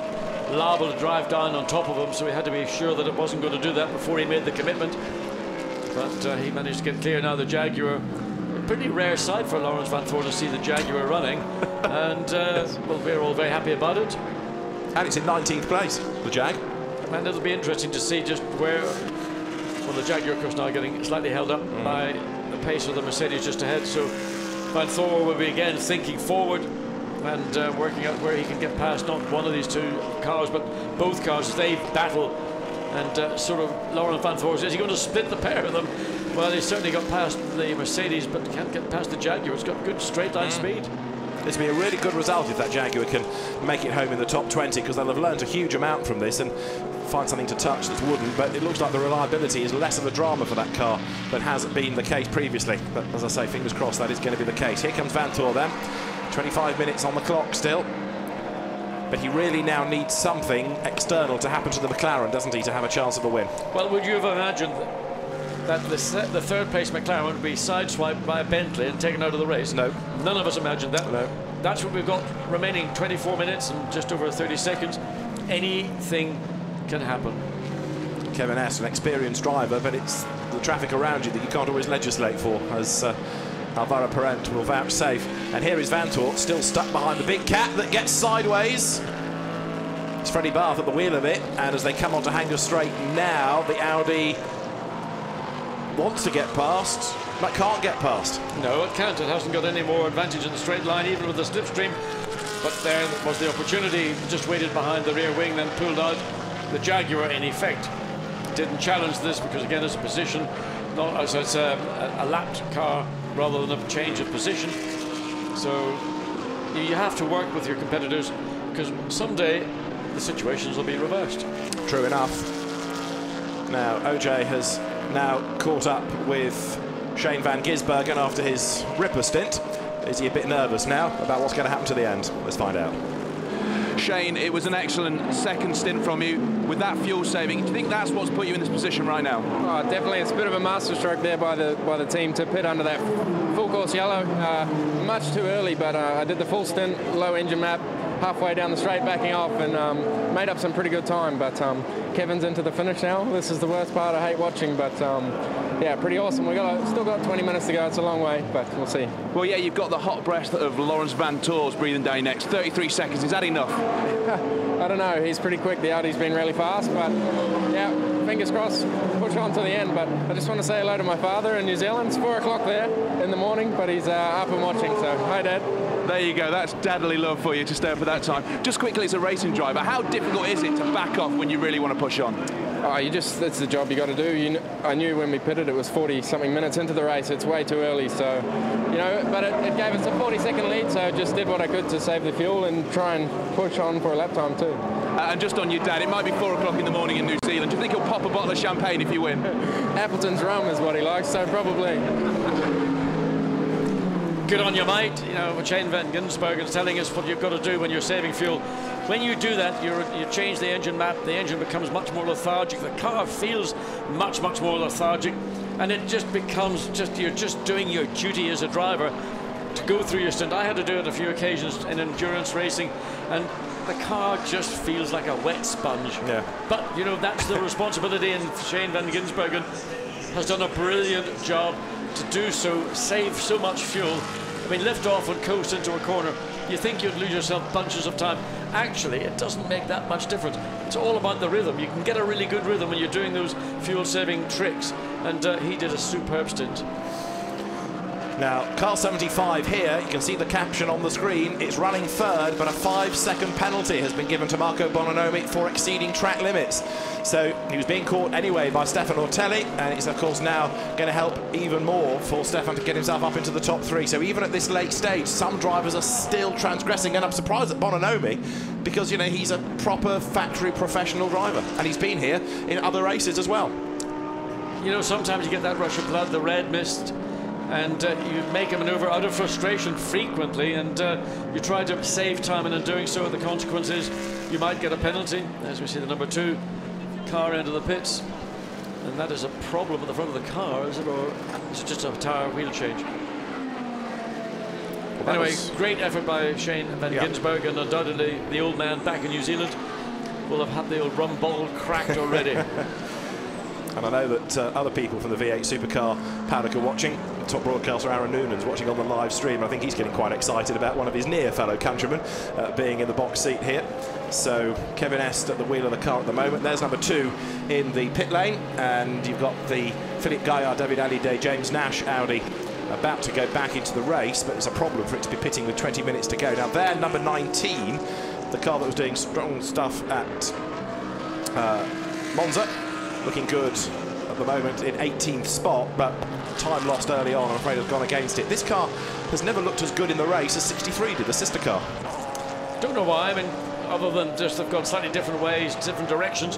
liable to drive down on top of him, so he had to be sure that it wasn't going to do that before he made the commitment. But he managed to get clear now. The Jaguar, a pretty rare sight for Laurens Vanthoor to see the Jaguar running, and well, we're all very happy about it. And it's in 19th place, the Jag. And it'll be interesting to see just where, well, the Jaguar of course now getting slightly held up by the pace of the Mercedes just ahead, so Vanthoor will be again thinking forward and working out where he can get past not one of these two cars, but both cars as they battle. And sort of Laurens Vanthoor, is he going to split the pair of them? Well, he's certainly got past the Mercedes, but can't get past the Jaguar. It's got good straight line speed. This will be a really good result if that Jaguar can make it home in the top 20, because they'll have learned a huge amount from this and find something to touch that's wooden. But it looks like the reliability is less of a drama for that car than has been the case previously. But as I say, fingers crossed that is going to be the case. Here comes Vanthoor then. 25 minutes on the clock still. But he really now needs something external to happen to the McLaren, doesn't he, to have a chance of a win? Well, would you have imagined that the third place McLaren would be sideswiped by a Bentley and taken out of the race? No. None of us imagined that. No. That's what we've got remaining 24 minutes and just over 30 seconds. Anything can happen. Kevin Est, an experienced driver, but it's the traffic around you that you can't always legislate for, as Alvaro Parent will vouchsafe. And here is Vanthoor, still stuck behind the big cat that gets sideways. It's Freddie Barth at the wheel of it, and as they come onto Hanger Straight now, the Audi wants to get past, but can't get past. No, it can't. It hasn't got any more advantage in the straight line, even with the slipstream. But there was the opportunity, just waited behind the rear wing, then pulled out. The Jaguar, in effect, didn't challenge this because, again, it's a position, so it's a lapped car rather than a change of position. So you have to work with your competitors, because someday the situations will be reversed. True enough. Now, OJ has now caught up with Shane van Gisbergen after his Ripper stint. Is he a bit nervous now about what's going to happen to the end? Let's find out. Shane, it was an excellent second stint from you with that fuel saving. Do you think that's what's put you in this position right now? Oh, definitely, it's a bit of a masterstroke there by the team to pit under that full course yellow. Much too early, but I did the full stint, low engine map, halfway down the straight, backing off, and made up some pretty good time. But Kevin's into the finish now. This is the worst part. I hate watching, but yeah, pretty awesome. We still got 20 minutes to go. It's a long way, but we'll see. Well, yeah, you've got the hot breath of Laurens Vanthoor's breathing down your neck. 33 seconds. Is that enough? I don't know. He's pretty quick. The Audi's been really fast, but yeah, fingers crossed. Push on to the end. But I just want to say hello to my father in New Zealand. It's 4 o'clock there in the morning, but he's up and watching. So hi, Dad. There you go. That's dadly love for you to stay up at that time. Just quickly, as a racing driver, how difficult is it to back off when you really want to push on? Oh, it's the job you got to do. I knew when we pitted it was 40-something minutes into the race. It's way too early, so, you know, but it gave us a 40-second lead, so I just did what I could to save the fuel and try and push on for a lap time too. And just on your dad, it might be 4 o'clock in the morning in New Zealand. Do you think he'll pop a bottle of champagne if you win? Appleton's rum is what he likes, so probably. Good on you, mate. You know, Shane van Gisbergen is telling us what you've got to do when you're saving fuel. When you do that, you change the engine map, the engine becomes much more lethargic, the car feels much more lethargic, and it just becomes you're just doing your duty as a driver to go through your stint. I had to do it a few occasions in endurance racing, and the car just feels like a wet sponge. Yeah. But, you know, that's the responsibility, and Shane van Gisbergen has done a brilliant job to do so, save so much fuel. I mean, lift off and coast into a corner. You think you'd lose yourself bunches of time, actually it doesn't make that much difference. It's all about the rhythm. You can get a really good rhythm when you're doing those fuel-saving tricks, and he did a superb stint. Now, car 75 here, you can see the caption on the screen. It's running third, but a 5-second penalty has been given to Marco Bononomi for exceeding track limits. So he was being caught anyway by Stefan Ortelli, and it's of course now going to help even more for Stefan to get himself up into the top 3. So even at this late stage, some drivers are still transgressing, and I'm surprised at Bononomi because, you know, he's a proper factory professional driver, and he's been here in other races as well. You know, sometimes you get that rush of blood, the red mist, and you make a manoeuvre out of frustration frequently, and you try to save time, and in doing so, the consequence is you might get a penalty, as we see the number 2 car into the pits, and that is a problem at the front of the car, is it, or is it just a tire wheel change? Well, anyway, great effort by Shane van Ginsberg, and undoubtedly the old man back in New Zealand will have had the old rum bottle cracked already. And I know that other people from the V8 Supercar paddock are watching. Top broadcaster Aaron Noonan's watching on the live stream. I think he's getting quite excited about one of his near fellow countrymen being in the box seat here. So Kevin Est at the wheel of the car at the moment. There's number 2 in the pit lane, and you've got the Philippe Gaillard, David Hallyday, James Nash Audi about to go back into the race, but it's a problem for it to be pitting with 20 minutes to go. Now there, number 19, the car that was doing strong stuff at Monza, looking good at the moment in 18th spot, but time lost early on, I'm afraid, has gone against it. This car has never looked as good in the race as 63 did, the sister car. Don't know why. I mean, other than just they've gone slightly different ways, different directions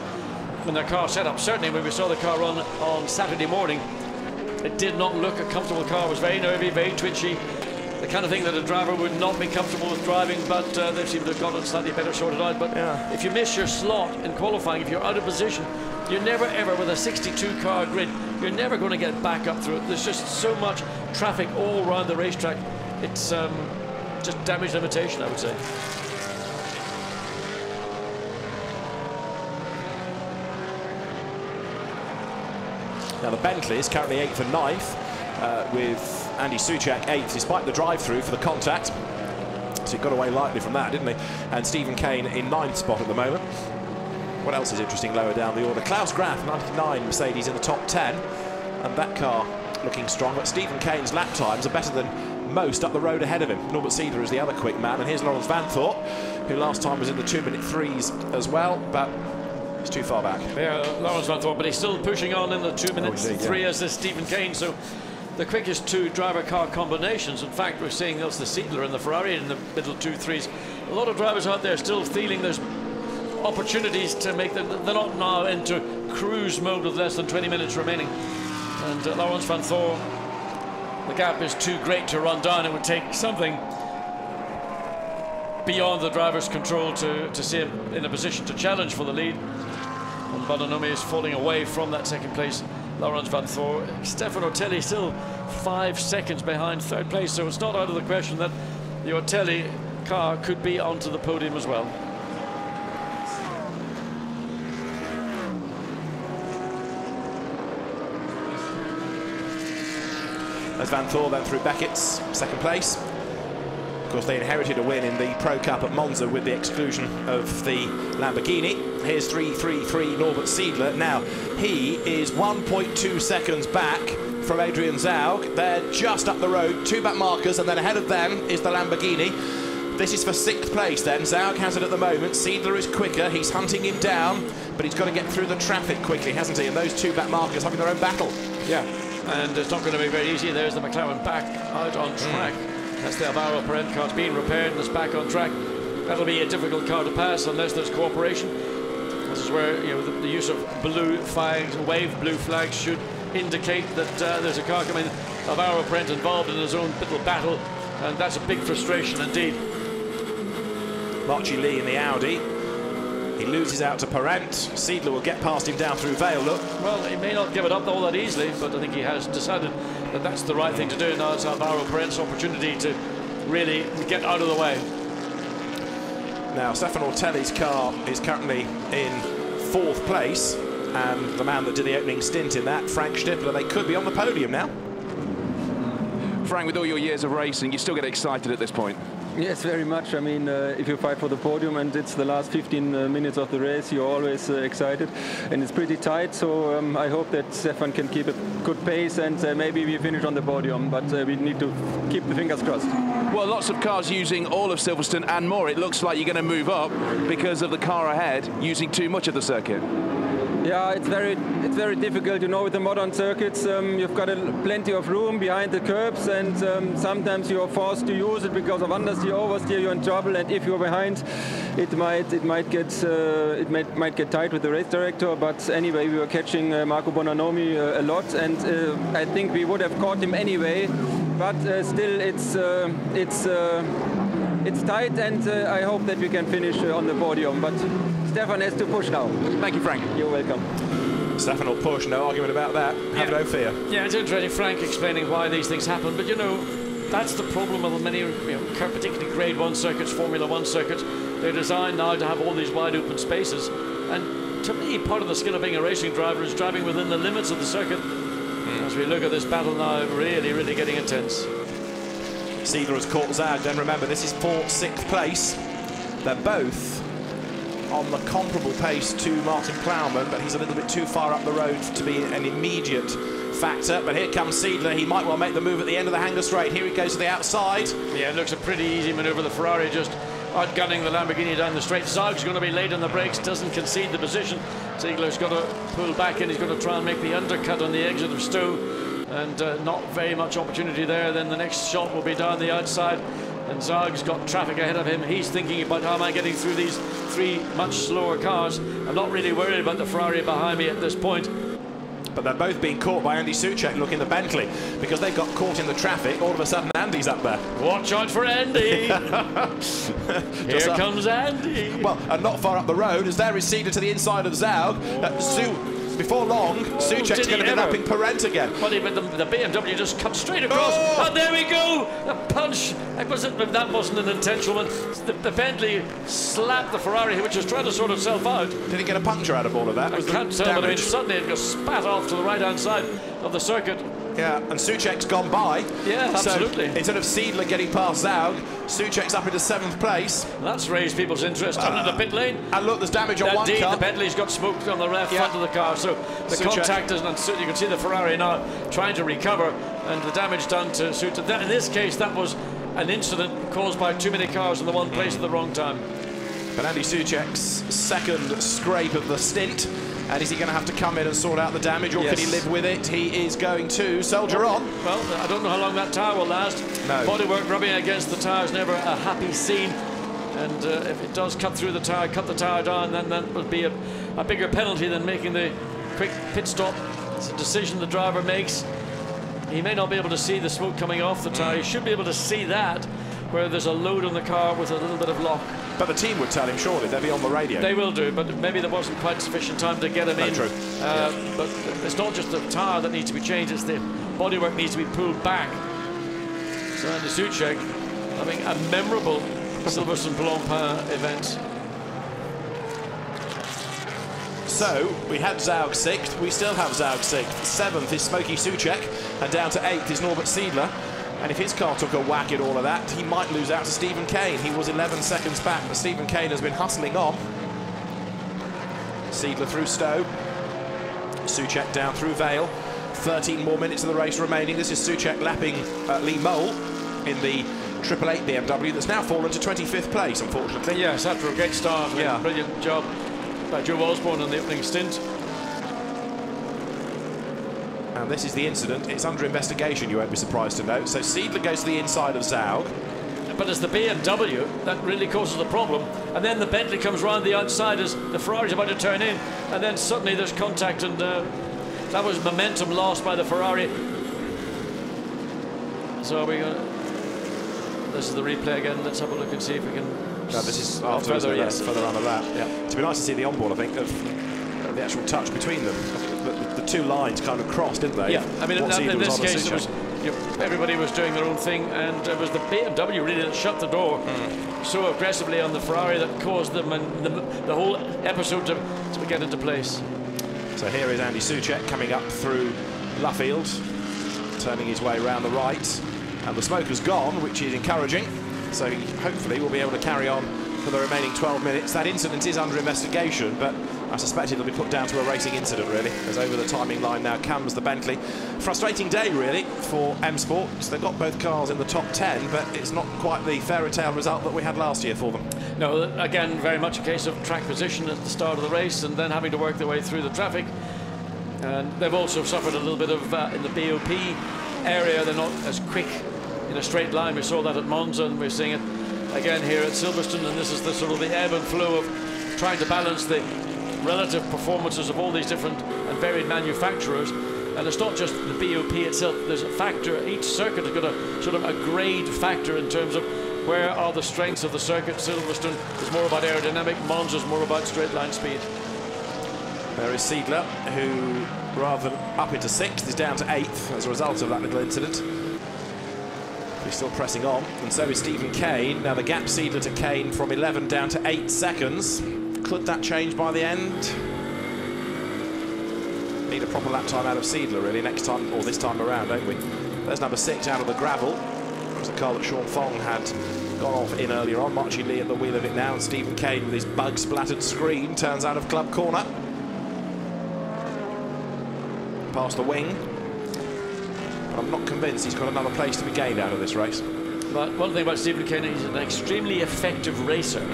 in their car setup. Certainly when we saw the car run on Saturday morning, it did not look a comfortable car. It was very nervy, very twitchy, the kind of thing that a driver would not be comfortable with driving, but they seem to have got it slightly better sorted out. But if you miss your slot in qualifying, if you're out of position, you're never ever, with a 62 car grid, you're never going to get back up through it. There's just so much traffic all around the racetrack. It's just damage limitation, I would say. Now the Bentley is currently 8th and 9th, with Andy Soucek 8th, despite the drive-through for the contact. So he got away lightly from that, didn't he? And Stephen Kane in 9th spot at the moment. What else is interesting lower down the order? Klaus Graf, 99, Mercedes in the top 10, and that car looking strong. But Stephen Kane's lap times are better than most up the road ahead of him. Norbert Siedler is the other quick man, and here's Lawrence Vanthorpe, who last time was in the 2-minute 3s as well, but he's too far back. Yeah, Lawrence Vanthorpe, but he's still pushing on in the 2-minute 3 as is Stephen Kane. So the quickest 2 driver car combinations. In fact, we're seeing that's the Siedler and the Ferrari in the middle 2-3s. A lot of drivers out there still feeling there's opportunities to make them. They're not now into cruise mode with less than 20 minutes remaining. And Lawrence Vanthorpe, the gap is too great to run down. It would take something beyond the driver's control to see him in a position to challenge for the lead. And Bononomi is falling away from that second place. Lawrence Vanthorpe, Stefan Ortelli still 5 seconds behind third place, so it's not out of the question that the Ortelli car could be onto the podium as well. As Vanthorpe then through Beckett's second place. Of course, they inherited a win in the Pro Cup at Monza with the exclusion of the Lamborghini. Here's 3.33 Norbert Siedler. Now, he is 1.2 seconds back from Adrian Zaug. They're just up the road, 2 back markers, and then ahead of them is the Lamborghini. This is for 6th place then. Zaug has it at the moment. Siedler is quicker. He's hunting him down, but he's got to get through the traffic quickly, hasn't he? And those 2 back markers having their own battle. Yeah, and it's not going to be very easy. There's the McLaren back out on track. That's the Alvaro Parent car. It's been repaired and it's back on track. That'll be a difficult car to pass unless there's cooperation. This is where, you know, the use of blue flags, wave blue flags, should indicate that there's a car coming. Alvaro Parent involved in his own little battle, and that's a big frustration indeed. Marchi Lee in the Audi. He loses out to Parent. Siedler will get past him down through Vale, look. Well, he may not give it up all that easily, but I think he has decided that that's the right thing to do. Now it's Alvaro Parent's opportunity to really get out of the way. Now, Stefan Ortelli's car is currently in 4th place, and the man that did the opening stint in that, Frank Stippler, they could be on the podium now. Frank, with all your years of racing, you still get excited at this point? Yes, very much. I mean, if you fight for the podium and it's the last 15 minutes of the race, you're always excited, and it's pretty tight. So I hope that Stefan can keep a good pace and maybe we finish on the podium. But we need to keep the fingers crossed. Well, lots of cars using all of Silverstone and more. It looks like you're going to move up because of the car ahead using too much of the circuit. Yeah, it's very difficult, you know, with the modern circuits. You've got plenty of room behind the curbs, and sometimes you're forced to use it because of understeer, oversteer. You're in trouble, and if you're behind, it might get tight with the race director. But anyway, we were catching Marco Bonanomi a lot, and I think we would have caught him anyway. But still, it's tight, and I hope that we can finish on the podium. But Stefan has to push now. Thank you, Frank. You're welcome. Stefan will push, no argument about that. Have no fear. Yeah, it's interesting, Frank explaining why these things happen, but you know, that's the problem with many, particularly Grade 1 circuits, Formula 1 circuits. They're designed now to have all these wide open spaces, and to me, part of the skill of being a racing driver is driving within the limits of the circuit. As we look at this battle now, really getting intense. Seidler has caught Zag, then remember, this is 4th, 6th place. They're both on the comparable pace to Martin Plowman, but he's a little bit too far up the road to be an immediate factor. But here comes Seidler. He might well make the move at the end of the hanger straight. Here he goes to the outside. Yeah, it looks a pretty easy manoeuvre. The Ferrari just outgunning the Lamborghini down the straight. Zag's going to be late on the brakes, doesn't concede the position. Ziegler's got to pull back in. He's going to try and make the undercut on the exit of Stowe, and not very much opportunity there. Then the next shot will be down the outside, and Zag's got traffic ahead of him. He's thinking about how am I getting through these 3 much slower cars. I'm not really worried about the Ferrari behind me at this point. But they're both being caught by Andy Soucek, look in the Bentley, because they got caught in the traffic. All of a sudden, Andy's up there. Watch out for Andy! Here comes Andy! Well, and not far up the road, as there is Seidler to the inside of Zaug. Before long, Soucek's going to be lapping Parent again. Well, but the BMW just comes straight across, and there we go! A punch! That wasn't an intentional one. The Bentley slapped the Ferrari, which was trying to sort itself out. Did he get a puncture out of all of that? I can't tell, but I mean, suddenly it just spat off to the right-hand side of the circuit. Yeah, and Soucek's gone by. Yeah, absolutely. So instead of Seidler getting past Zaug, Soucek's up into 7th place. That's raised people's interest on the pit lane. And look, there's damage on one car. The Bentley's got smoked on the left front of the car, so the contact isn't. And you can see the Ferrari now trying to recover, and the damage done to Soucek. In this case, that was an incident caused by too many cars in the one place at the wrong time. But Andy Soucek's 2nd scrape of the stint. And is he going to have to come in and sort out the damage, or can he live with it? He is going to soldier on. Well, I don't know how long that tyre will last. No. Bodywork rubbing against the tyre is never a happy scene. And if it does cut through the tyre, cut the tyre down, then that would be a bigger penalty than making the quick pit stop. It's a decision the driver makes. He may not be able to see the smoke coming off the tyre. He should be able to see that, where there's a load on the car with a little bit of lock. But the team would tell him, surely. They'll be on the radio. They will do, but maybe there wasn't quite sufficient time to get him in. True. But it's not just the tyre that needs to be changed, it's the bodywork needs to be pulled back. So Andy Soucek having a memorable Silverstone Blancpain event. So, we had Zaug 6th, we still have Zaug 6th. 7th is Smokey Soucek, and down to 8th is Norbert Seidler. And if his car took a whack at all of that, he might lose out to Stephen Kane. He was 11 seconds back, but Stephen Kane has been hustling on. Seidler through Stowe. Soucek down through Vale. 13 more minutes of the race remaining. This is Soucek lapping Lee Mole in the 888 BMW that's now fallen to 25th place, unfortunately. Yes, after a great start. Yeah. Brilliant job by Joe Osborne on the opening stint. And this is the incident. It's under investigation, you won't be surprised to know. So Seidler goes to the inside of Zaug. But it's the BMW that really causes the problem. And then the Bentley comes round the outside as the Ferrari's about to turn in. And then suddenly there's contact, and that was momentum lost by the Ferrari. So this is the replay again. Let's have a look and see if we can... No, this is further around the lap. Yeah. It's been nice to see the onboard, I think, of the actual touch between them. The two lines kind of crossed, didn't they? Yeah, I mean, in this case, it was, everybody was doing their own thing, and it was the BMW really that shut the door so aggressively on the Ferrari that caused them and the whole episode to get into place. So here is Andy Soucek coming up through Luffield, turning his way around the right, and the smoke has gone, which is encouraging. so hopefully we'll be able to carry on for the remaining 12 minutes. That incident is under investigation, but I suspect it'll be put down to a racing incident, really, as over the timing line now comes the Bentley. Frustrating day, really, for M Sports. They've got both cars in the top 10, but it's not quite the fairy tale result that we had last year for them. No, again, very much a case of track position at the start of the race and then having to work their way through the traffic. And they've also suffered a little bit of, in the BOP area, they're not as quick in a straight line. We saw that at Monza, and we're seeing it again here at Silverstone, and this is the sort of the ebb and flow of trying to balance the relative performances of all these different and varied manufacturers. And it's not just the BOP itself, there's a factor, each circuit has got a sort of a grade factor in terms of where are the strengths of the circuit. Silverstone is more about aerodynamic, Monza is more about straight line speed. There is Seidler, who rather than up into 6th is down to 8th as a result of that little incident. He's still pressing on, and so is Stephen Kane. Now the gap Seidler to Kane from 11 down to 8 seconds. Could that change by the end? Need a proper lap time out of Seidler, really, next time, or this time around, don't we? There's number 6 out of the gravel. It was a car that Sean Fong had gone off in earlier on. Marchie Lee at the wheel of it now, and Stephen Kane with his bug-splattered screen turns out of club corner. Past the wing. But I'm not convinced he's got another place to be gained out of this race. But one thing about Stephen Kane, he's an extremely effective racer.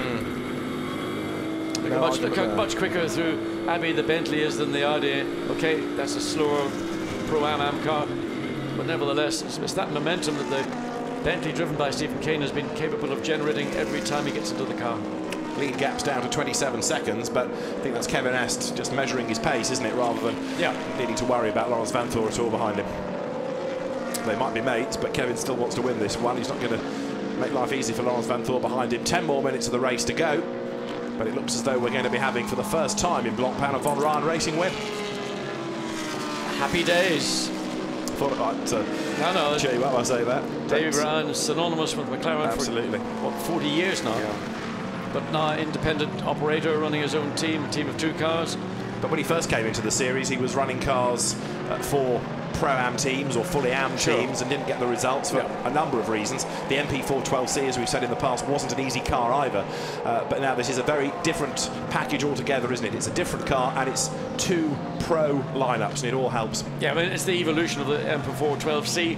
Much quicker through Abbey the Bentley is than the Audi. Okay, that's a slower Pro-Am car, but nevertheless, it's that momentum that the Bentley driven by Stephen Kane has been capable of generating every time he gets into the car. Lead gap's down to 27 seconds, but I think that's Kevin Est just measuring his pace, isn't it, rather than needing to worry about Lawrence Vanthoor at all behind him. They might be mates, but Kevin still wants to win this one. He's not going to make life easy for Lawrence Vanthoor behind him. 10 more minutes of the race to go, but it looks as though we're going to be having, for the first time in Blancpain, a Von Ryan Racing win. Happy days. Thought it might cheer you up, I say that. David Ryan is synonymous with McLaren absolutely. For, what, 40 years now? Yeah. But now independent operator running his own team, a team of 2 cars. But when he first came into the series, he was running cars for Pro-Am teams or fully Am teams and didn't get the results for a number of reasons. The MP412C, as we've said in the past, wasn't an easy car either. But now this is a very different package altogether, isn't it? It's a different car and it's 2 pro lineups, and it all helps. Yeah, I mean, it's the evolution of the MP412C,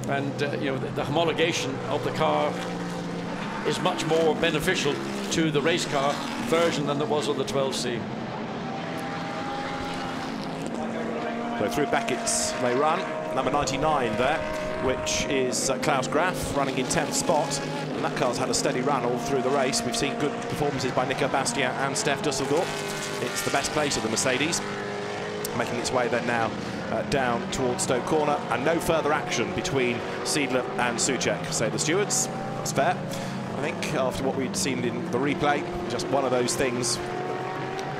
and you know, the homologation of the car is much more beneficial to the race car version than there was on the 12C. So through Beckett's they run, number 99 there, which is Klaus Graf running in 10th spot, and that car's had a steady run all through the race. We've seen good performances by Nico Bastien and Steph Dusseldorf. It's the best place of the Mercedes, making its way then now down towards Stoke Corner, and no further action between Seidler and Soucek, say the stewards. It's fair, I think, after what we'd seen in the replay. Just one of those things,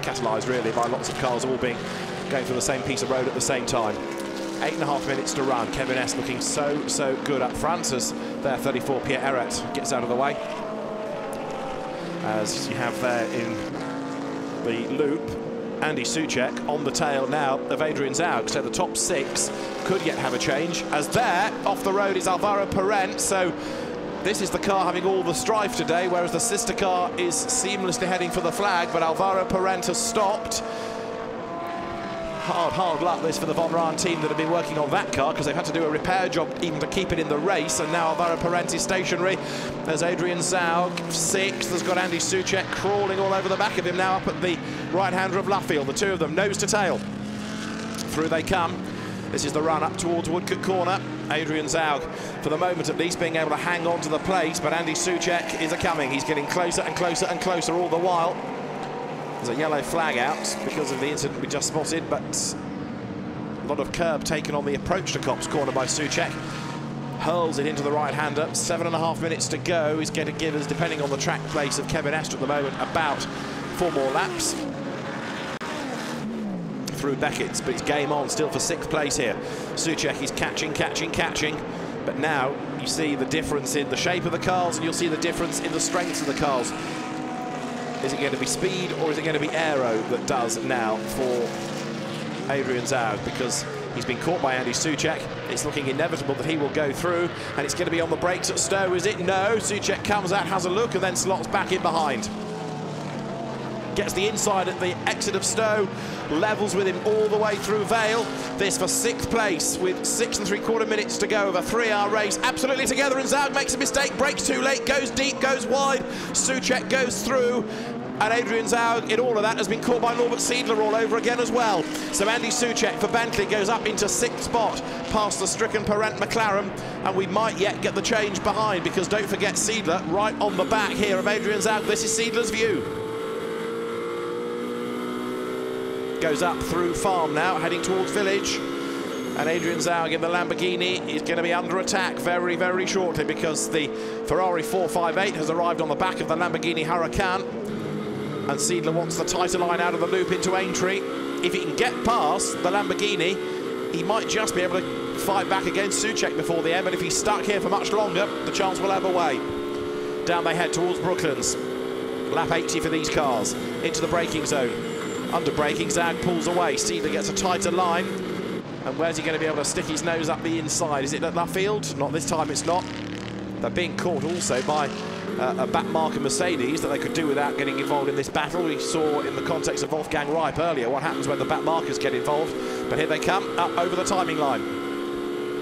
catalysed really by lots of cars all going through the same piece of road at the same time. 8.5 minutes to run. Kevin S looking so good up front as their 34 Pierre Eret gets out of the way. As you have there in the loop, Andy Soucek on the tail now of Adrian Zaug. So the top 6 could yet have a change, as there off the road is Alvaro Parent. So this is the car having all the strife today, whereas the sister car is seamlessly heading for the flag, but Alvaro Parent has stopped. Hard luck this for the Von Ryan team that have been working on that car, because they've had to do a repair job even to keep it in the race, and now Alvaro Parent is stationary. There's Adrian Zaug, 6th. There's got Andy Soucek crawling all over the back of him now up at the right-hander of Luffield. The 2 of them nose to tail. Through they come. This is the run up towards Woodcote Corner. Adrian Zaug, for the moment at least, being able to hang on to the place, but Andy Soucek is a-coming. He's getting closer and closer and closer all the while. There's a yellow flag out because of the incident we just spotted, but a lot of curb taken on the approach to Copse Corner by Soucek. Hurls it into the right-hander. 7.5 minutes to go. He's going to give us, depending on the track place of Kevin Est at the moment, about 4 more laps. Through Beckett's, but it's game on still for 6th place here. Soucek is catching, but now you see the difference in the shape of the cars, and you'll see the difference in the strengths of the cars. Is it going to be speed, or is it going to be aero that does now for Adrian Zaug? Because He's been caught by Andy Soucek. It's looking inevitable that he will go through, and it's going to be on the brakes at Stowe, is it? No, Soucek comes out, has a look, and then slots back in behind. Gets the inside at the exit of Stowe, levels with him all the way through Vale. This for 6th place with 6 3/4 minutes to go of a 3-hour race. Absolutely together, and Zaug makes a mistake, brakes too late, goes deep, goes wide. Soucek goes through, and Adrian Zaug in all of that has been caught by Norbert Siedler all over again as well. So Andy Soucek for Bentley goes up into 6th spot past the stricken Parent McLaren, and we might yet get the change behind, because don't forget Siedler right on the back here of Adrian Zaug. This is Siedler's view. Goes up through Farm now, heading towards Village. And Adrian Zaug in the Lamborghini is going to be under attack very, very shortly, because the Ferrari 458 has arrived on the back of the Lamborghini Huracan. And Siedler wants the tighter line out of the loop into Aintree. If he can get past the Lamborghini, he might just be able to fight back against Soucek before the end, but if he's stuck here for much longer, the chance will have a way. Down they head towards Brooklands. Lap 80 for these cars, into the braking zone. Under braking, Zaug pulls away. Siedler gets a tighter line. And where's he going to be able to stick his nose up the inside? Is it at Luffield? Not this time, it's not. They're being caught also by a backmarker Mercedes that they could do without getting involved in this battle. We saw in the context of Wolfgang Reip earlier what happens when the backmarkers get involved. But here they come, up over the timing line.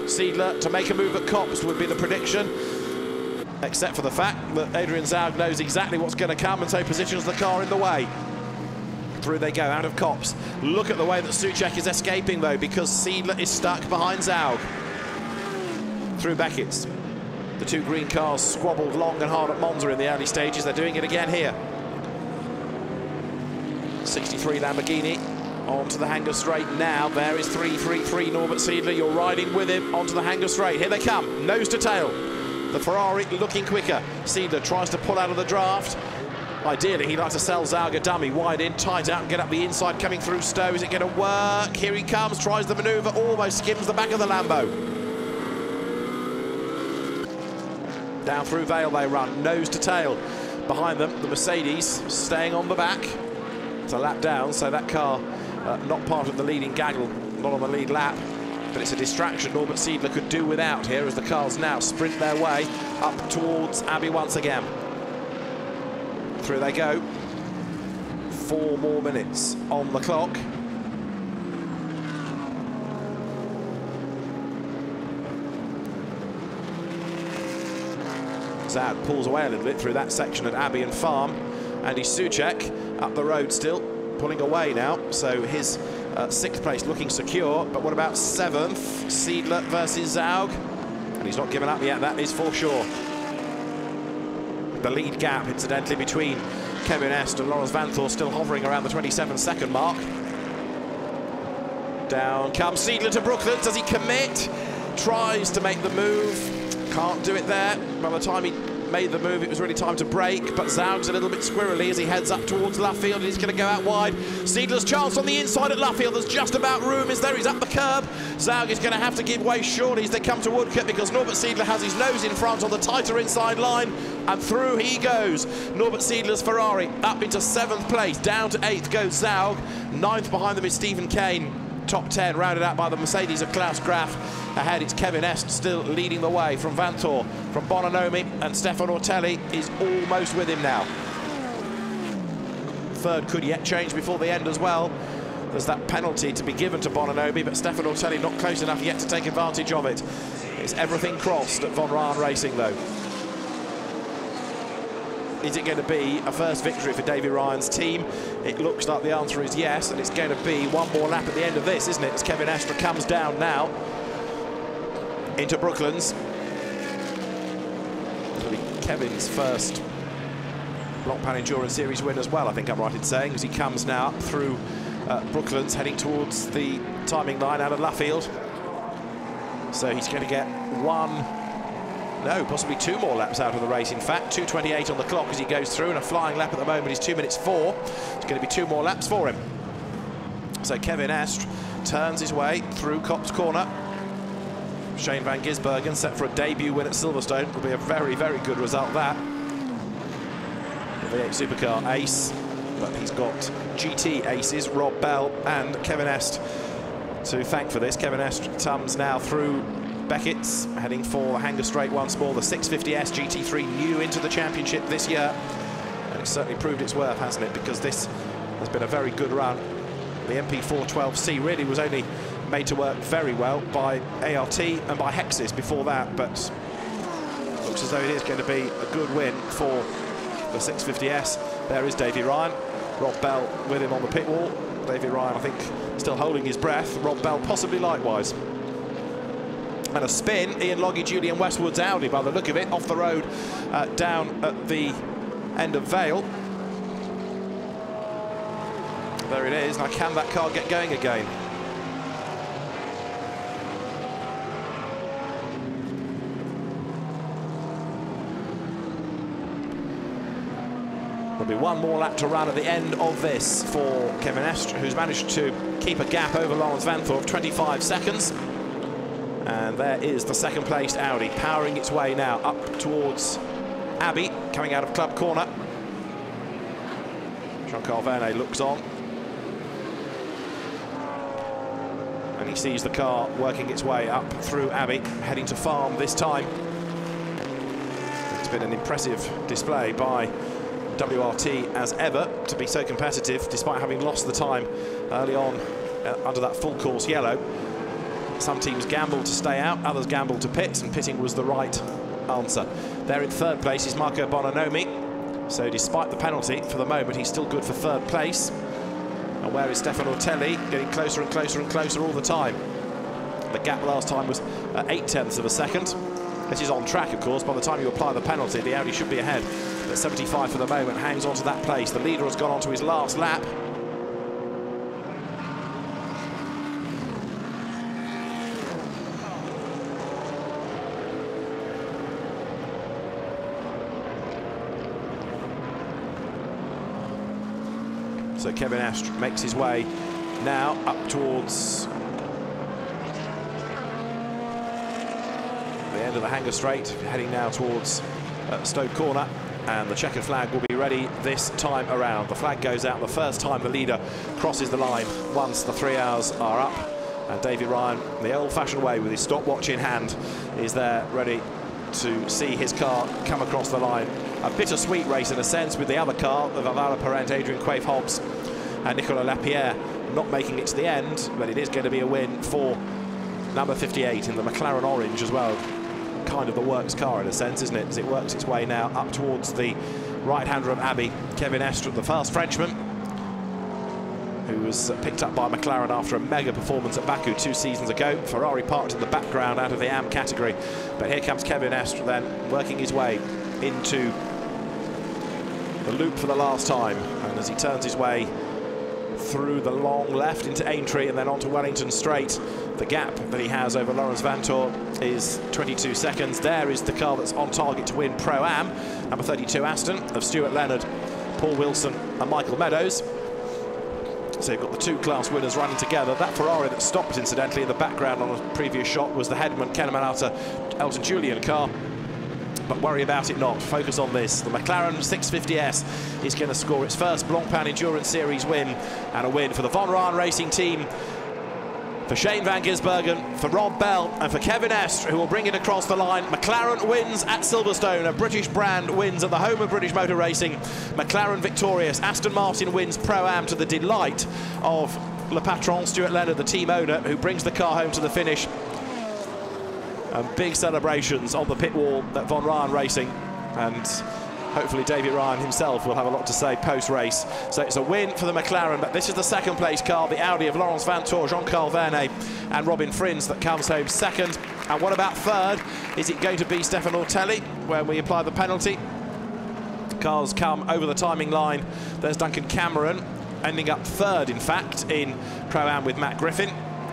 Siedler to make a move at Copse would be the prediction, except for the fact that Adrian Zaug knows exactly what's going to come, and so positions the car in the way. Through they go, out of Copse. Look at the way that Soucek is escaping, though, because Siedler is stuck behind Zaug. Through Beckett's. The two green cars squabbled long and hard at Monza in the early stages. They're doing it again here. 63 Lamborghini onto the Hangar Straight now. There is 333 Norbert Siedler. You're riding with him onto the Hangar Straight. Here they come, nose to tail. The Ferrari looking quicker. Siedler tries to pull out of the draft. Ideally, he'd like to sell Zaug a dummy, wide in, tight out, and get up the inside, coming through Stowe. Is it going to work? Here he comes, tries the manoeuvre, almost skims the back of the Lambo. Down through Vale they run, nose to tail. Behind them, the Mercedes staying on the back. It's a lap down, so that car not part of the leading gaggle, not on the lead lap. But it's a distraction Norbert Siedler could do without here, as the cars now sprint their way up towards Abbey once again. Through they go. 4 more minutes on the clock. Zaug pulls away a little bit through that section at Abbey and Farm. Andy Soucek up the road still, pulling away now. So his 6th place looking secure. But what about 7th? Siedler versus Zaug. And he's not given up yet, that is for sure. The lead gap, incidentally, between Kevin Est and Lawrence Vanthoor still hovering around the 27-second mark. Down comes Siedler to Brooklands. Does he commit? Tries to make the move. Can't do it there. By the time he made the move, it was really time to brake, but Zaug's a little bit squirrely as he heads up towards Luffield, and he's going to go out wide. Siedler's chance on the inside at Luffield. There's just about room, is there? He's up the curb. Zaug is going to have to give way shortly as they come to Woodcote, because Norbert Siedler has his nose in front on the tighter inside line, and through he goes. Norbert Siedler's Ferrari up into 7th place. Down to 8th goes Zaug. 9th behind them is Stephen Kane. Top 10 rounded out by the Mercedes of Klaus Graf. Ahead it's Kevin Est still leading the way from Vanthoor, from Bononomi, and Stefan Ortelli is almost with him now. 3rd could yet change before the end as well. There's that penalty to be given to Bononomi, but Stefan Ortelli not close enough yet to take advantage of it. It's everything crossed at Von Rahn Racing, though. Is it going to be a first victory for Davy Ryan's team? It looks like the answer is yes, and it's going to be one more lap at the end of this, isn't it? As Kevin Astra comes down now into Brooklands. It'll be Kevin's first Blancpain Endurance Series win as well, I think I'm right in saying, as he comes now up through Brooklands, heading towards the timing line out of Luffield. So he's going to get possibly 2 more laps out of the race. In fact, 2:28 on the clock as he goes through, and a flying lap at the moment is 2 minutes 4. It's going to be 2 more laps for him. So Kevin Est turns his way through Copse Corner. Shane van Gisbergen set for a debut win at Silverstone. Will be a very, very good result, that. The V8 supercar ace, but he's got GT aces, Rob Bell and Kevin Est to thank for this. Kevin Estre now through Beckett's, heading for the hanger straight once more. The 650S GT3 new into the championship this year. And it's certainly proved its worth, hasn't it? Because this has been a very good run. The MP412C really was only made to work very well by ART and by Hexis before that, but looks as though it is going to be a good win for the 650S. There is Davy Ryan. Rob Bell with him on the pit wall. Davy Ryan, I think, still holding his breath. Rob Bell possibly likewise. And a spin, Ian Loggy, Julian Westwood's Audi, by the look of it, off the road down at the end of Vale. There it is. Now, can that car get going again? There'll be one more lap to run at the end of this for Kevin Estre, who's managed to keep a gap over Lawrence Vanthoor of 25 seconds. And there is the second-placed Audi powering its way now up towards Abbey, coming out of Club Corner. Jean-Carl Vernet looks on. And he sees the car working its way up through Abbey, heading to Farm this time. It's been an impressive display by WRT as ever to be so competitive, despite having lost the time early on under that full course yellow. Some teams gambled to stay out, others gambled to pit, and pitting was the right answer. There in third place is Marco Bononomi. So despite the penalty, for the moment, he's still good for third place. And where is Stefano Telli? Getting closer and closer and closer all the time. The gap last time was 0.8 of a second. This is on track, of course. By the time you apply the penalty, the Audi should be ahead. But 75 for the moment, hangs on to that place. The leader has gone on to his last lap. So Kevin Estre makes his way now up towards the end of the hanger straight, heading now towards Stoke Corner, and the checkered flag will be ready this time around. The flag goes out the first time the leader crosses the line once the 3 hours are up, and Davy Ryan, the old-fashioned way with his stopwatch in hand, is there ready to see his car come across the line. A bittersweet race in a sense with the other car, the Valvala Parent, Adrian Quaife Hobbs and Nicolas Lapierre not making it to the end, but it is going to be a win for number 58 in the McLaren Orange as well. Kind of the works car in a sense, isn't it, as it works its way now up towards the right-hander of Abbey, Kevin Estre, the fast Frenchman, who was picked up by McLaren after a mega performance at Baku 2 seasons ago. Ferrari parked in the background out of the AM category, but here comes Kevin Estre then working his way into the loop for the last time, and as he turns his way through the long left into Aintree and then onto Wellington Straight, the gap that he has over Lawrence Vanthoor is 22 seconds. There is the car that's on target to win Pro-Am, number 32 Aston of Stuart Leonard, Paul Wilson and Michael Meadows. So you've got the two class winners running together. That Ferrari that stopped incidentally in the background on a previous shot was the Hedman Kennemanata Elton Julian car. But worry about it not, focus on this. The McLaren 650S is going to score its first Blancpain Endurance Series win, and a win for the Von Raan Racing team, for Shane van Gisbergen, for Rob Bell and for Kevin Estre, who will bring it across the line. McLaren wins at Silverstone, a British brand wins at the home of British motor racing. McLaren victorious. Aston Martin wins Pro-Am to the delight of Le Patron, Stuart Leonard, the team owner, who brings the car home to the finish. And big celebrations on the pit wall at Von Raan Racing, and hopefully Davy Ryan himself will have a lot to say post-race. So it's a win for the McLaren, but this is the second place car, the Audi of Lawrence Vanthoor, Jean-Carl Vernet and Robin Frins, that comes home second. And what about third? Is it going to be Stefano Telli when we apply the penalty? Cars come over the timing line. There's Duncan Cameron ending up third, in fact, in Pro-Am with Matt Griffin.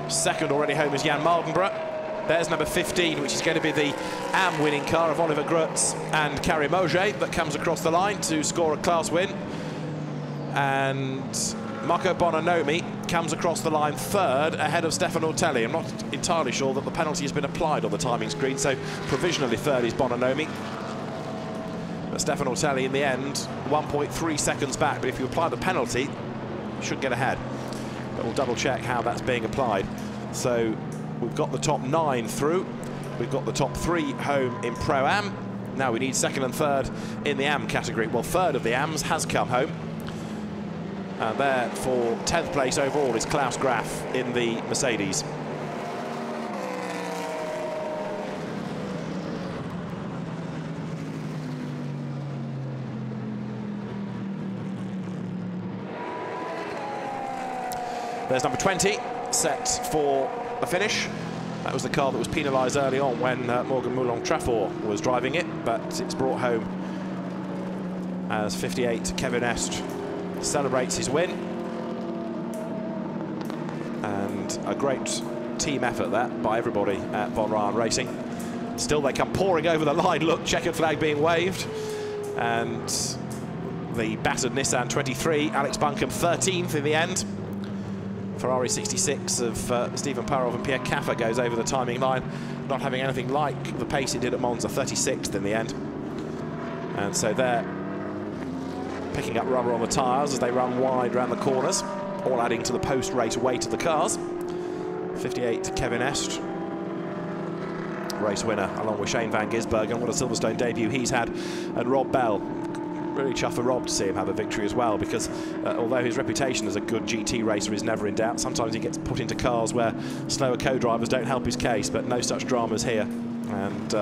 Second already home is Jan Mardenborough. There's number 15, which is going to be the AM winning car of Oliver Grutz and Carrie Moget, that comes across the line to score a class win. And Marco Bononomi comes across the line third, ahead of Stefano Telli. I'm not entirely sure that the penalty has been applied on the timing screen, so provisionally third is Bononomi. But Stefano Telli, in the end, 1.3 seconds back. But if you apply the penalty, you should get ahead. But we'll double check how that's being applied. So we've got the top 9 through. We've got the top 3 home in Pro-Am. Now we need second and third in the AM category. Well, third of the AMs has come home. And there for 10th place overall is Klaus Graf in the Mercedes. There's number 20, set for the finish. That was the car that was penalised early on when Morgan Moulin-Trafort was driving it, but it's brought home as 58 Kevin Est celebrates his win. And a great team effort that by everybody at Von Ryan Racing. Still they come pouring over the line. Look, checkered flag being waved. And the battered Nissan 23, Alex Buncombe 13th in the end. Ferrari 66 of Stephen Parov and Pierre Caffa goes over the timing line, not having anything like the pace it did at Monza, 36th in the end. And so they're picking up rubber on the tyres as they run wide around the corners, all adding to the post-race weight of the cars. 58 Kevin Est, race winner, along with Shane van Gisbergen. What a Silverstone debut he's had. And Rob Bell, really chuffed for Rob to see him have a victory as well, because although his reputation as a good GT racer is never in doubt, sometimes he gets put into cars where slower co-drivers don't help his case, but no such dramas here. And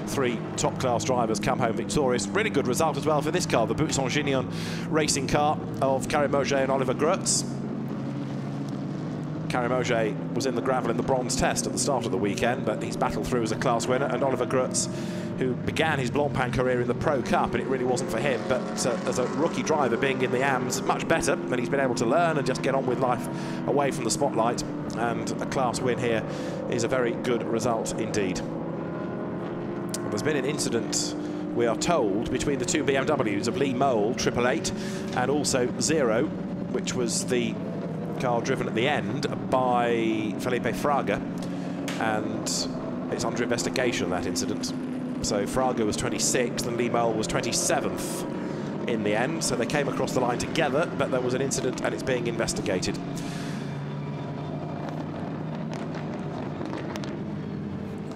3 top-class drivers come home victorious. Really good result as well for this car, the Buisson-Gignon racing car of Karim Mauger and Oliver Grutz. Karim Mauger was in the gravel in the bronze test at the start of the weekend, but he's battled through as a class winner, and Oliver Grutz, who began his Blancpain career in the Pro Cup, and it really wasn't for him, but as a rookie driver being in the AMs, much better, and he's been able to learn and just get on with life away from the spotlight, and a class win here is a very good result indeed. There's been an incident, we are told, between the 2 BMWs of Lee Mole 888 and also Zero, which was the car driven at the end by Felipe Fraga, and it's under investigation, that incident. So Fraga was 26th and Lee Mole was 27th in the end, so they came across the line together, but there was an incident and it's being investigated.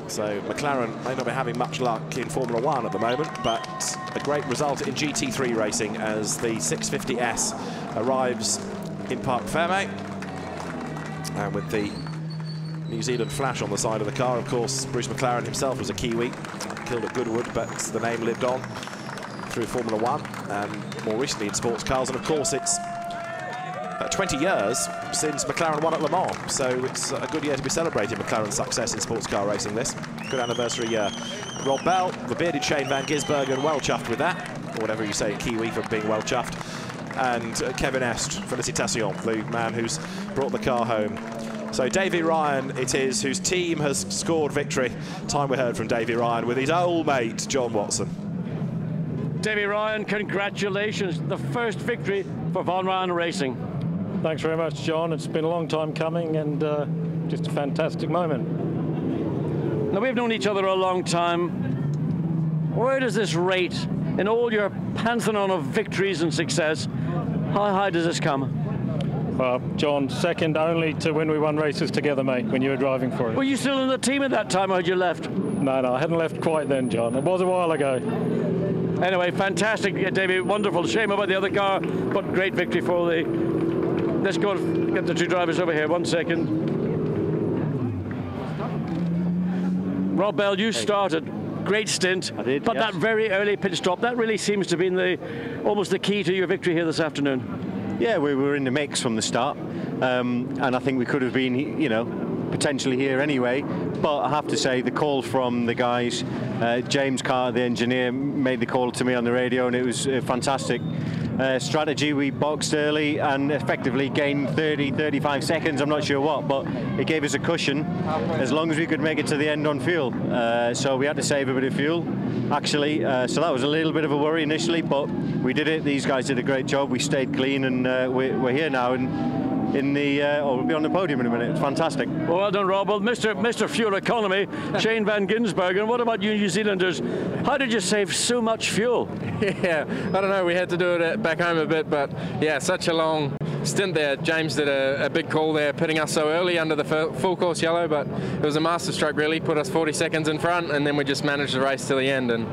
So McLaren may not be having much luck in Formula 1 at the moment, but a great result in GT3 racing as the 650S arrives in Parc Fermé. And with the New Zealand flash on the side of the car, of course, Bruce McLaren himself was a Kiwi, killed at Goodwood, but the name lived on through Formula 1 and more recently in sports cars. And of course, it's 20 years since McLaren won at Le Mans, so it's a good year to be celebrating McLaren's success in sports car racing. This good anniversary year. Rob Bell, the bearded Shane van Gisbergen, well chuffed with that, or whatever you say, Kiwi for being well chuffed. And Kevin Est, Félicitations, the man who's brought the car home. So Davy Ryan it is, whose team has scored victory. Time we heard from Davy Ryan with his old mate John Watson. Davy Ryan, congratulations, the first victory for Von Ryan Racing. Thanks very much, John. It's been a long time coming and just a fantastic moment. Now, we've known each other a long time. Where does this rate, in all your pantheon of victories and success, how high does this come? Well, John, second only to when we won races together, mate, when you were driving for it. Were you still in the team at that time, or had you left? No, I hadn't left quite then, John. It was a while ago. Anyway, fantastic, David. Wonderful. Shame about the other car, but great victory for the... Let's go get the 2 drivers over here. 1 second. Rob Bell, you started. Great stint. I did, but yes. That very early pit stop, that really seems to have been almost the key to your victory here this afternoon. Yeah, we were in the mix from the start, and I think we could have been, you know, potentially here anyway. But I have to say, the call from the guys, James Carter, the engineer, made the call to me on the radio, and it was a fantastic strategy. We boxed early and effectively gained 30-35 seconds, I'm not sure what, but it gave us a cushion as long as we could make it to the end on fuel. So we had to save a bit of fuel, actually, so that was a little bit of a worry initially, but we did it. These guys did a great job. We stayed clean, and we're here now, and we'll be on the podium in a minute. It's fantastic. Well done, Rob. Well, Mr. Fuel Economy, Shane van Gisbergen, what about you New Zealanders? How did you save so much fuel? Yeah, I don't know, we had to do it back home a bit, but yeah, such a long stint there, James did a big call there, pitting us so early under the full course yellow, but it was a masterstroke really, put us 40 seconds in front, and then we just managed the race to the end. And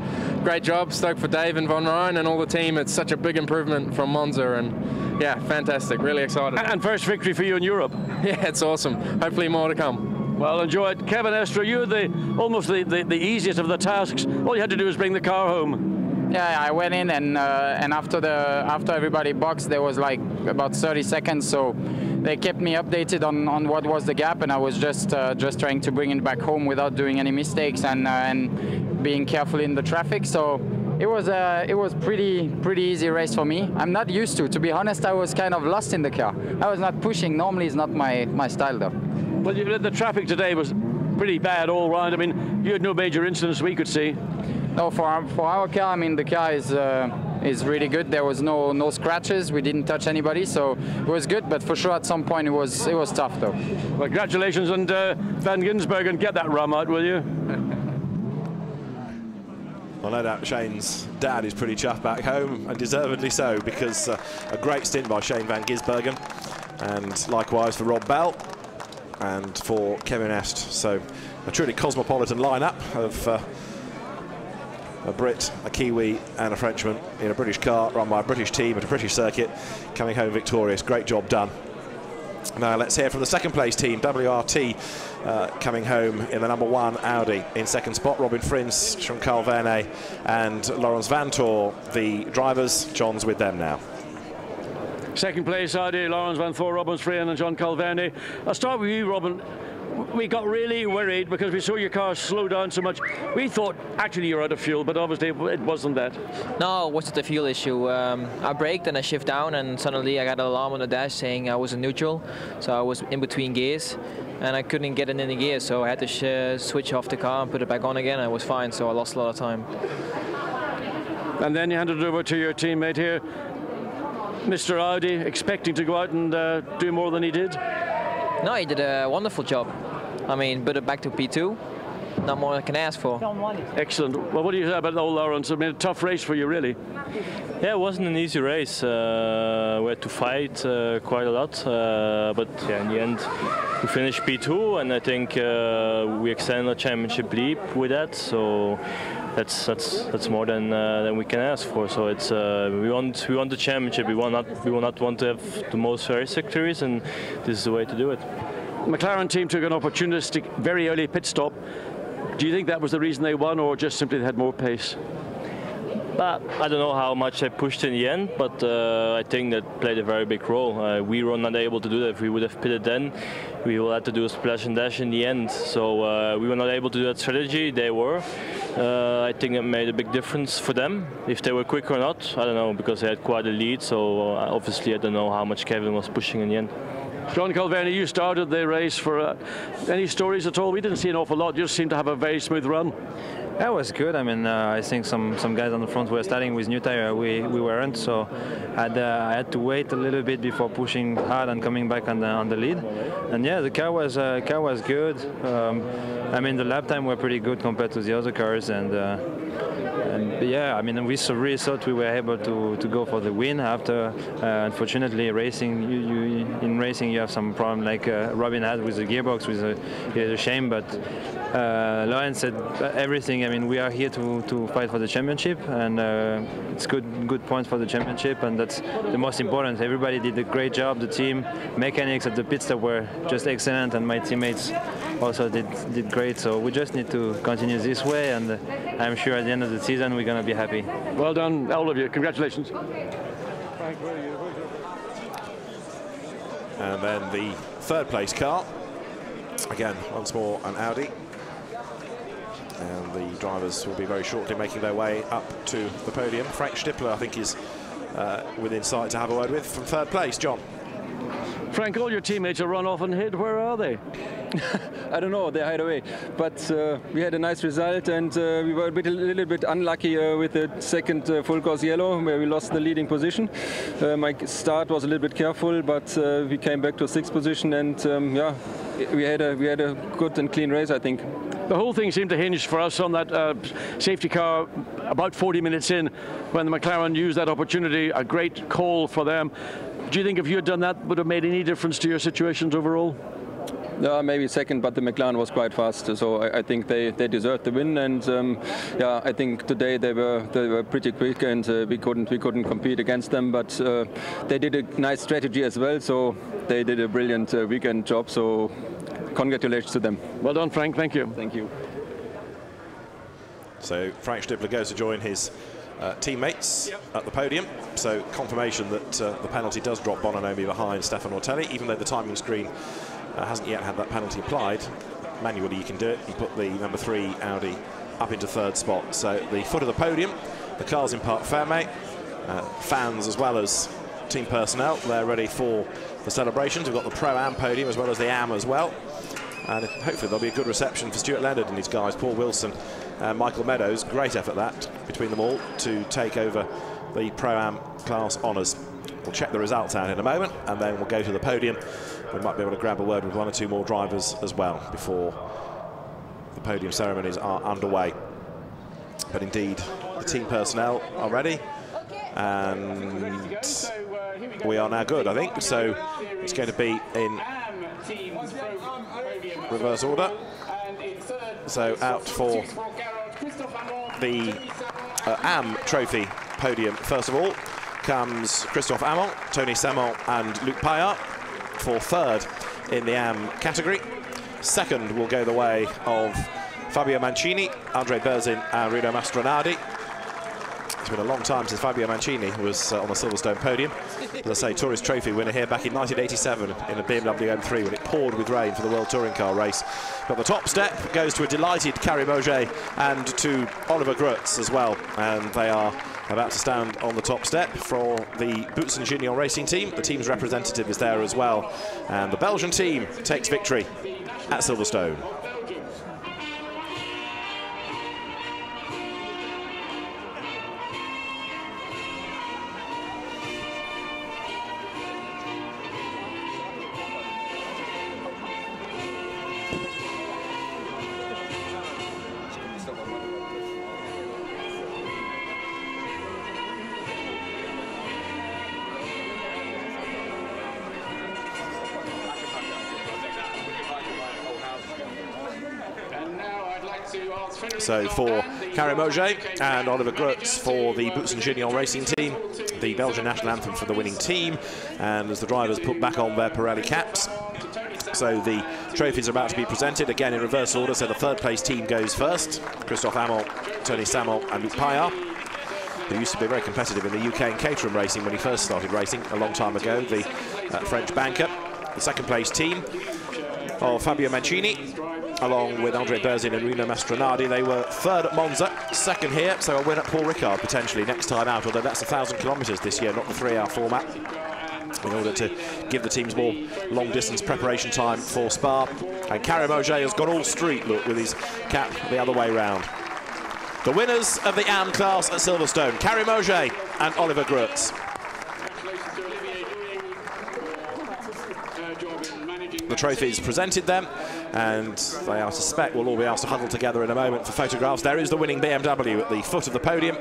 great job, stoked for Dave and Von Ryan and all the team. It's such a big improvement from Monza, and yeah, fantastic, really excited. And first victory for you in Europe. Yeah, it's awesome. Hopefully more to come. Well, enjoy it. Kevin Estre, you're almost the easiest of the tasks. All you had to do was bring the car home. Yeah, I went in and after everybody boxed, there was like about 30 seconds, so they kept me updated on what was the gap, and I was just trying to bring it back home without doing any mistakes and being careful in the traffic. So it was pretty easy race for me. I'm not used to be honest. I was kind of lost in the car. I was not pushing. Normally, it's not my style though. Well, the traffic today was pretty bad all round. I mean, you had no major incidents we could see. No, for our car, I mean, the car is really good. There was no scratches. We didn't touch anybody, so it was good. But for sure, at some point, it was tough, though. Well, congratulations, and Van Giz Bergen, get that rum out, will you? Well, no doubt Shane's dad is pretty chuffed back home, and deservedly so, because a great stint by Shane Van Giz Bergen, and likewise for Rob Bell and for Kevin Est. So a truly cosmopolitan lineup of a Brit, a Kiwi and a Frenchman in a British car run by a British team at a British circuit, coming home victorious. Great job done. Now let's hear from the second place team, WRT, coming home in the number 1 Audi. In second spot, Robin Frins, Jean-Carl Vernet and Laurens Vanthoor, the drivers. John's with them now. Second place Audi, Laurens Vanthoor, Robin Frins and Jean-Carl Vernet. I'll start with you, Robin. We got really worried because we saw your car slow down so much. We thought actually you were out of fuel, but obviously it wasn't that. No, it wasn't a fuel issue. I braked and I shift down, and suddenly I got an alarm on the dash saying I was in neutral. So I was in between gears, and I couldn't get it in the gear, so I had to switch off the car and put it back on again, and it was fine, so I lost a lot of time. And then you handed it over to your teammate here, Mr. Audi, expecting to go out and do more than he did. No, he did a wonderful job. I mean, put it back to P2. Not more I can ask for. Excellent. Well, what do you say about old Laurens? I mean, a tough race for you, really. Yeah, it wasn't an easy race. We had to fight quite a lot, but yeah, in the end, we finished P2, and I think we extended the championship lead with that. So that's more than we can ask for. So it's we want the championship. We will not want to have the most race victories, and this is the way to do it. The McLaren team took an opportunistic, very early pit stop. Do you think that was the reason they won, or just simply they had more pace? But I don't know how much they pushed in the end, but I think that played a very big role. We were not able to do that. If we would have pitted then, we would have to do a splash and dash in the end. So we were not able to do that strategy. They were. I think it made a big difference for them. If they were quick or not, I don't know, because they had quite a lead. So obviously I don't know how much Kevin was pushing in the end. Jean-Carl Vernet, you started the race for any stories at all? We didn't see an awful lot. You just seemed to have a very smooth run. That was good. I mean, I think some guys on the front were starting with new tire. We weren't, so I had to wait a little bit before pushing hard and coming back on the lead. And yeah, the car was good. I mean, the lap time were pretty good compared to the other cars, and yeah, I mean, we really thought we were able to go for the win. After, unfortunately, in racing you have some problem like Robin had with the gearbox, it was a shame, but Laurens said everything. I mean, we are here to fight for the championship, and it's good points for the championship, and that's the most important. Everybody did a great job. The team mechanics at the pit stop were just excellent, and my teammates also did great. So we just need to continue this way, and I'm sure at the end of the season we're going to be happy. Well done, all of you. Congratulations. And then the third place car, again once more an Audi, and the drivers will be very shortly making their way up to the podium. Frank Stippler, I think, is within sight to have a word with from third place. John. Frank, all your teammates are run off and hid. Where are they? I don't know, they hide away. But we had a nice result, and we were a little bit unlucky with the second full course yellow, where we lost the leading position. My start was a little bit careful, but we came back to 6th position, and yeah, we had a good and clean race, I think. The whole thing seemed to hinge for us on that safety car about 40 minutes in, when the McLaren used that opportunity. A great call for them. Do you think if you had done that, would have made any difference to your situations overall? Maybe second, but the McLaren was quite fast, so I think they deserved the win. And yeah, I think today they were pretty quick, and we couldn't compete against them. But they did a nice strategy as well, so they did a brilliant weekend job. So congratulations to them. Well done, Frank. Thank you. Thank you. So Frank Stippler goes to join his teammates at the podium. So confirmation that the penalty does drop Bononomi behind Stefan Ortelli, even though the timing screen hasn't yet had that penalty applied. Manually you can do it. You put the number 3 Audi up into 3rd spot. So the foot of the podium, the cars in Parc Fermé, fans as well as team personnel, they're ready for the celebrations. We've got the Pro-Am podium as well as the Am as well. And hopefully there'll be a good reception for Stuart Leonard and his guys, Paul Wilson and Michael Meadows. Great effort that between them all to take over the Pro-Am class honours. We'll check the results out in a moment and then we'll go to the podium. We might be able to grab a word with 1 or 2 more drivers as well before the podium ceremonies are underway. But indeed, the team personnel are ready and we are now good, I think. So it's going to be in reverse order. So out for the Am Trophy podium, first of all, comes Christophe Amon, Tony Semon and Luc Paillard for 3rd in the Am category. 2nd will go the way of Fabio Mancini, Andre Berzin and Rino Mastronardi. It's been a long time since Fabio Mancini was on the Silverstone podium. As I say, Tourist Trophy winner here back in 1987 in a BMW M3 when it poured with rain for the World Touring Car race. But the top step goes to a delighted Carrie Mauger and to Oliver Grutz as well. And they are about to stand on the top step for the Boots and Gignon racing team. The team's representative is there as well. And the Belgian team takes victory at Silverstone. So for Carrie Mauger and Oliver Grutz for the Boots and Gignon racing team, the Belgian national anthem for the winning team. And as the drivers put back on their Pirelli caps, so the trophies are about to be presented again in reverse order. So the 3rd place team goes first. Christophe Amon, Tony Semon and Luc Paillard, who used to be very competitive in the UK and Caterham racing when he first started racing a long time ago, the French banker. The 2nd place team of Fabio Mancini, along with Andre Berzin and Rino Mastronardi. They were 3rd at Monza, 2nd here, so a win at Paul Ricard potentially next time out, although that's 1,000 kilometres this year, not the 3-hour format, in order to give the teams more long-distance preparation time for Spa. And Carrie Mauger has got all street look with his cap the other way round. The winners of the Am class at Silverstone, Carrie Mauger and Oliver Grutz. The trophies presented them, and they, I suspect, will all be asked to huddle together in a moment for photographs. There is the winning BMW at the foot of the podium,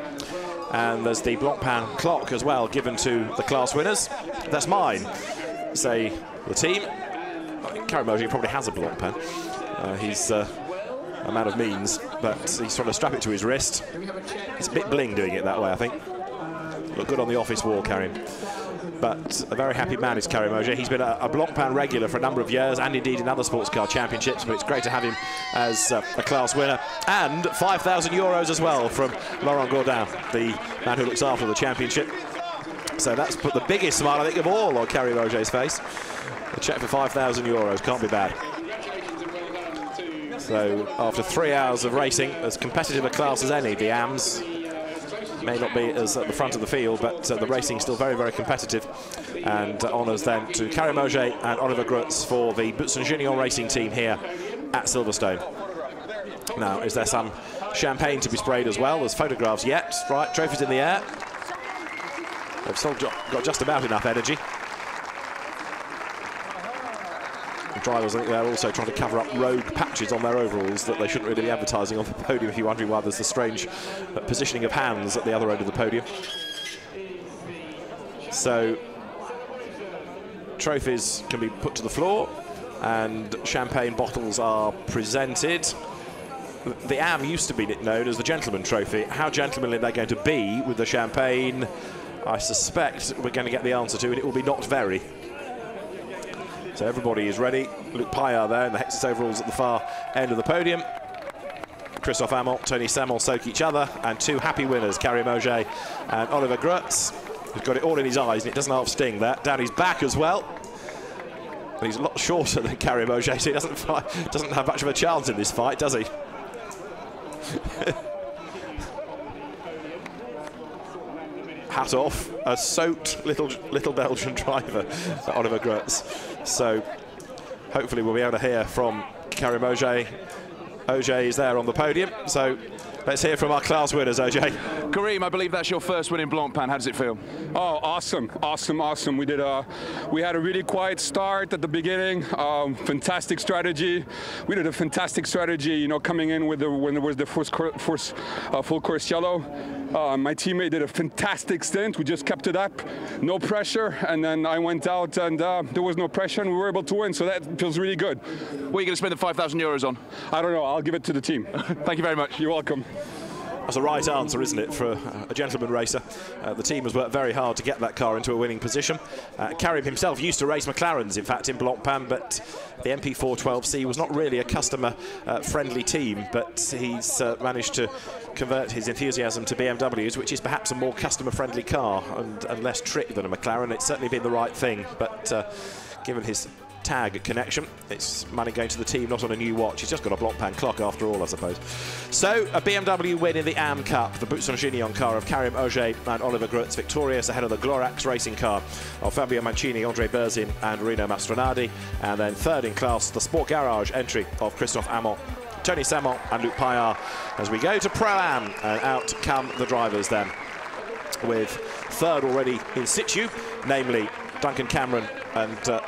and there's the Blancpain clock as well given to the class winners. That's mine, say the team. Carrie Mauger probably has a Blancpain. He's a man of means, but he's trying to strap it to his wrist. It's a bit bling doing it that way, I think. Look good on the office wall, carrying. But a very happy man is Carrie Mauger. He's been a Blancpain regular for a number of years, and indeed in other sports car championships, but it's great to have him as a class winner. And 5,000 euros as well from Laurent Gaudin, the man who looks after the championship. So that's put the biggest smile, I think, of all on Carrie Mauger's face. A cheque for 5,000 euros, can't be bad. So after 3 hours of racing, as competitive a class as any, the AMs may not be as at the front of the field, but the racing still very, very competitive. And honours then to Carrie Mauger and Oliver Grutz for the Boots and Gignon racing team here at Silverstone. Now, is there some champagne to be sprayed as well? There's photographs yet, right? Trophies in the air. They've still got just about enough energy. The drivers, I think they're also trying to cover up rogue patches on their overalls that they shouldn't really be advertising on the podium, if you're wondering why there's the strange positioning of hands at the other end of the podium. So trophies can be put to the floor and champagne bottles are presented. The AM used to be known as the Gentleman Trophy. How gentlemanly they're going to be with the champagne, I suspect we're going to get the answer to, and it will be not very. So everybody is ready. Luc Paillard there in the Hexus overalls at the far end of the podium. Christophe Amont, Tony Semel soak each other, and two happy winners, Karim Auger and Oliver Grutz, who's got it all in his eyes, and it doesn't half sting that. Down his back as well. And he's a lot shorter than Karim Auger, so he doesn't have much of a chance in this fight, does he? Hat off, a soaked little Belgian driver, Oliver Grutz. So hopefully we'll be able to hear from Karim Auger. Auger is there on the podium, so let's hear from our class winners, Auger. Karim, I believe that's your first win in Blancpain. How does it feel? Oh, awesome, awesome, awesome. We had a really quiet start at the beginning. Fantastic strategy. We did a fantastic strategy, you know, coming in with when there was the first full course yellow. My teammate did a fantastic stint. We just kept it up, no pressure, and then I went out and there was no pressure and we were able to win, so that feels really good. What are you going to spend the €5,000 on? I don't know, I'll give it to the team. Thank you very much. You're welcome. That's the right answer, isn't it, for a gentleman racer? The team has worked very hard to get that car into a winning position. Karim himself used to race McLarens, in fact, in Blancpain, but the MP412C was not really a customer-friendly team, but he's managed to convert his enthusiasm to BMWs, which is perhaps a more customer-friendly car and less trick than a McLaren. It's certainly been the right thing, but given his tag connection, it's money going to the team, not on a new watch. He's just got a Blancpain clock after all, I suppose. So a BMW win in the AM Cup, the Boutson-Gignon car of Karim Auger and Oliver Grutz, victorious ahead of the Glorax racing car of Fabio Mancini, Andre Berzin and Rino Mastronardi, and then third in class, the Sport Garage entry of Christophe Amont, Tony Semel and Luc Paillard. As we go to Pro-Am, and out come the drivers then, with third already in situ, namely Duncan Cameron and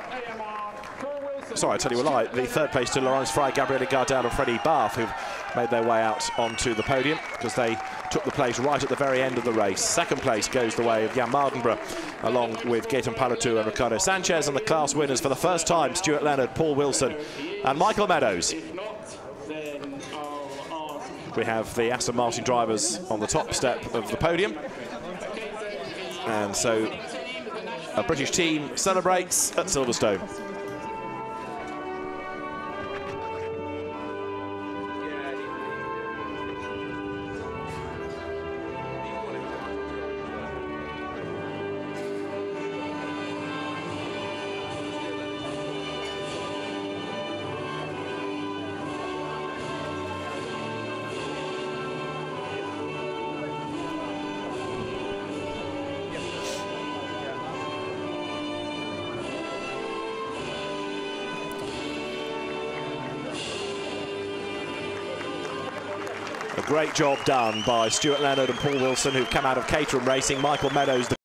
sorry, I tell you a lie. The third place to Laurence Fry, Gabriele Gardel and Freddie Bath, who've made their way out onto the podium because they took the place right at the very end of the race. Second place goes the way of Jan Mardenborough, along with Gaetan Palatou and Ricardo Sanchez, and the class winners for the first time, Stuart Leonard, Paul Wilson and Michael Meadows. We have the Aston Martin drivers on the top step of the podium. And so a British team celebrates at Silverstone. A great job done by Stuart Leonard and Paul Wilson, who've come out of Caterham Racing. Michael Meadows, the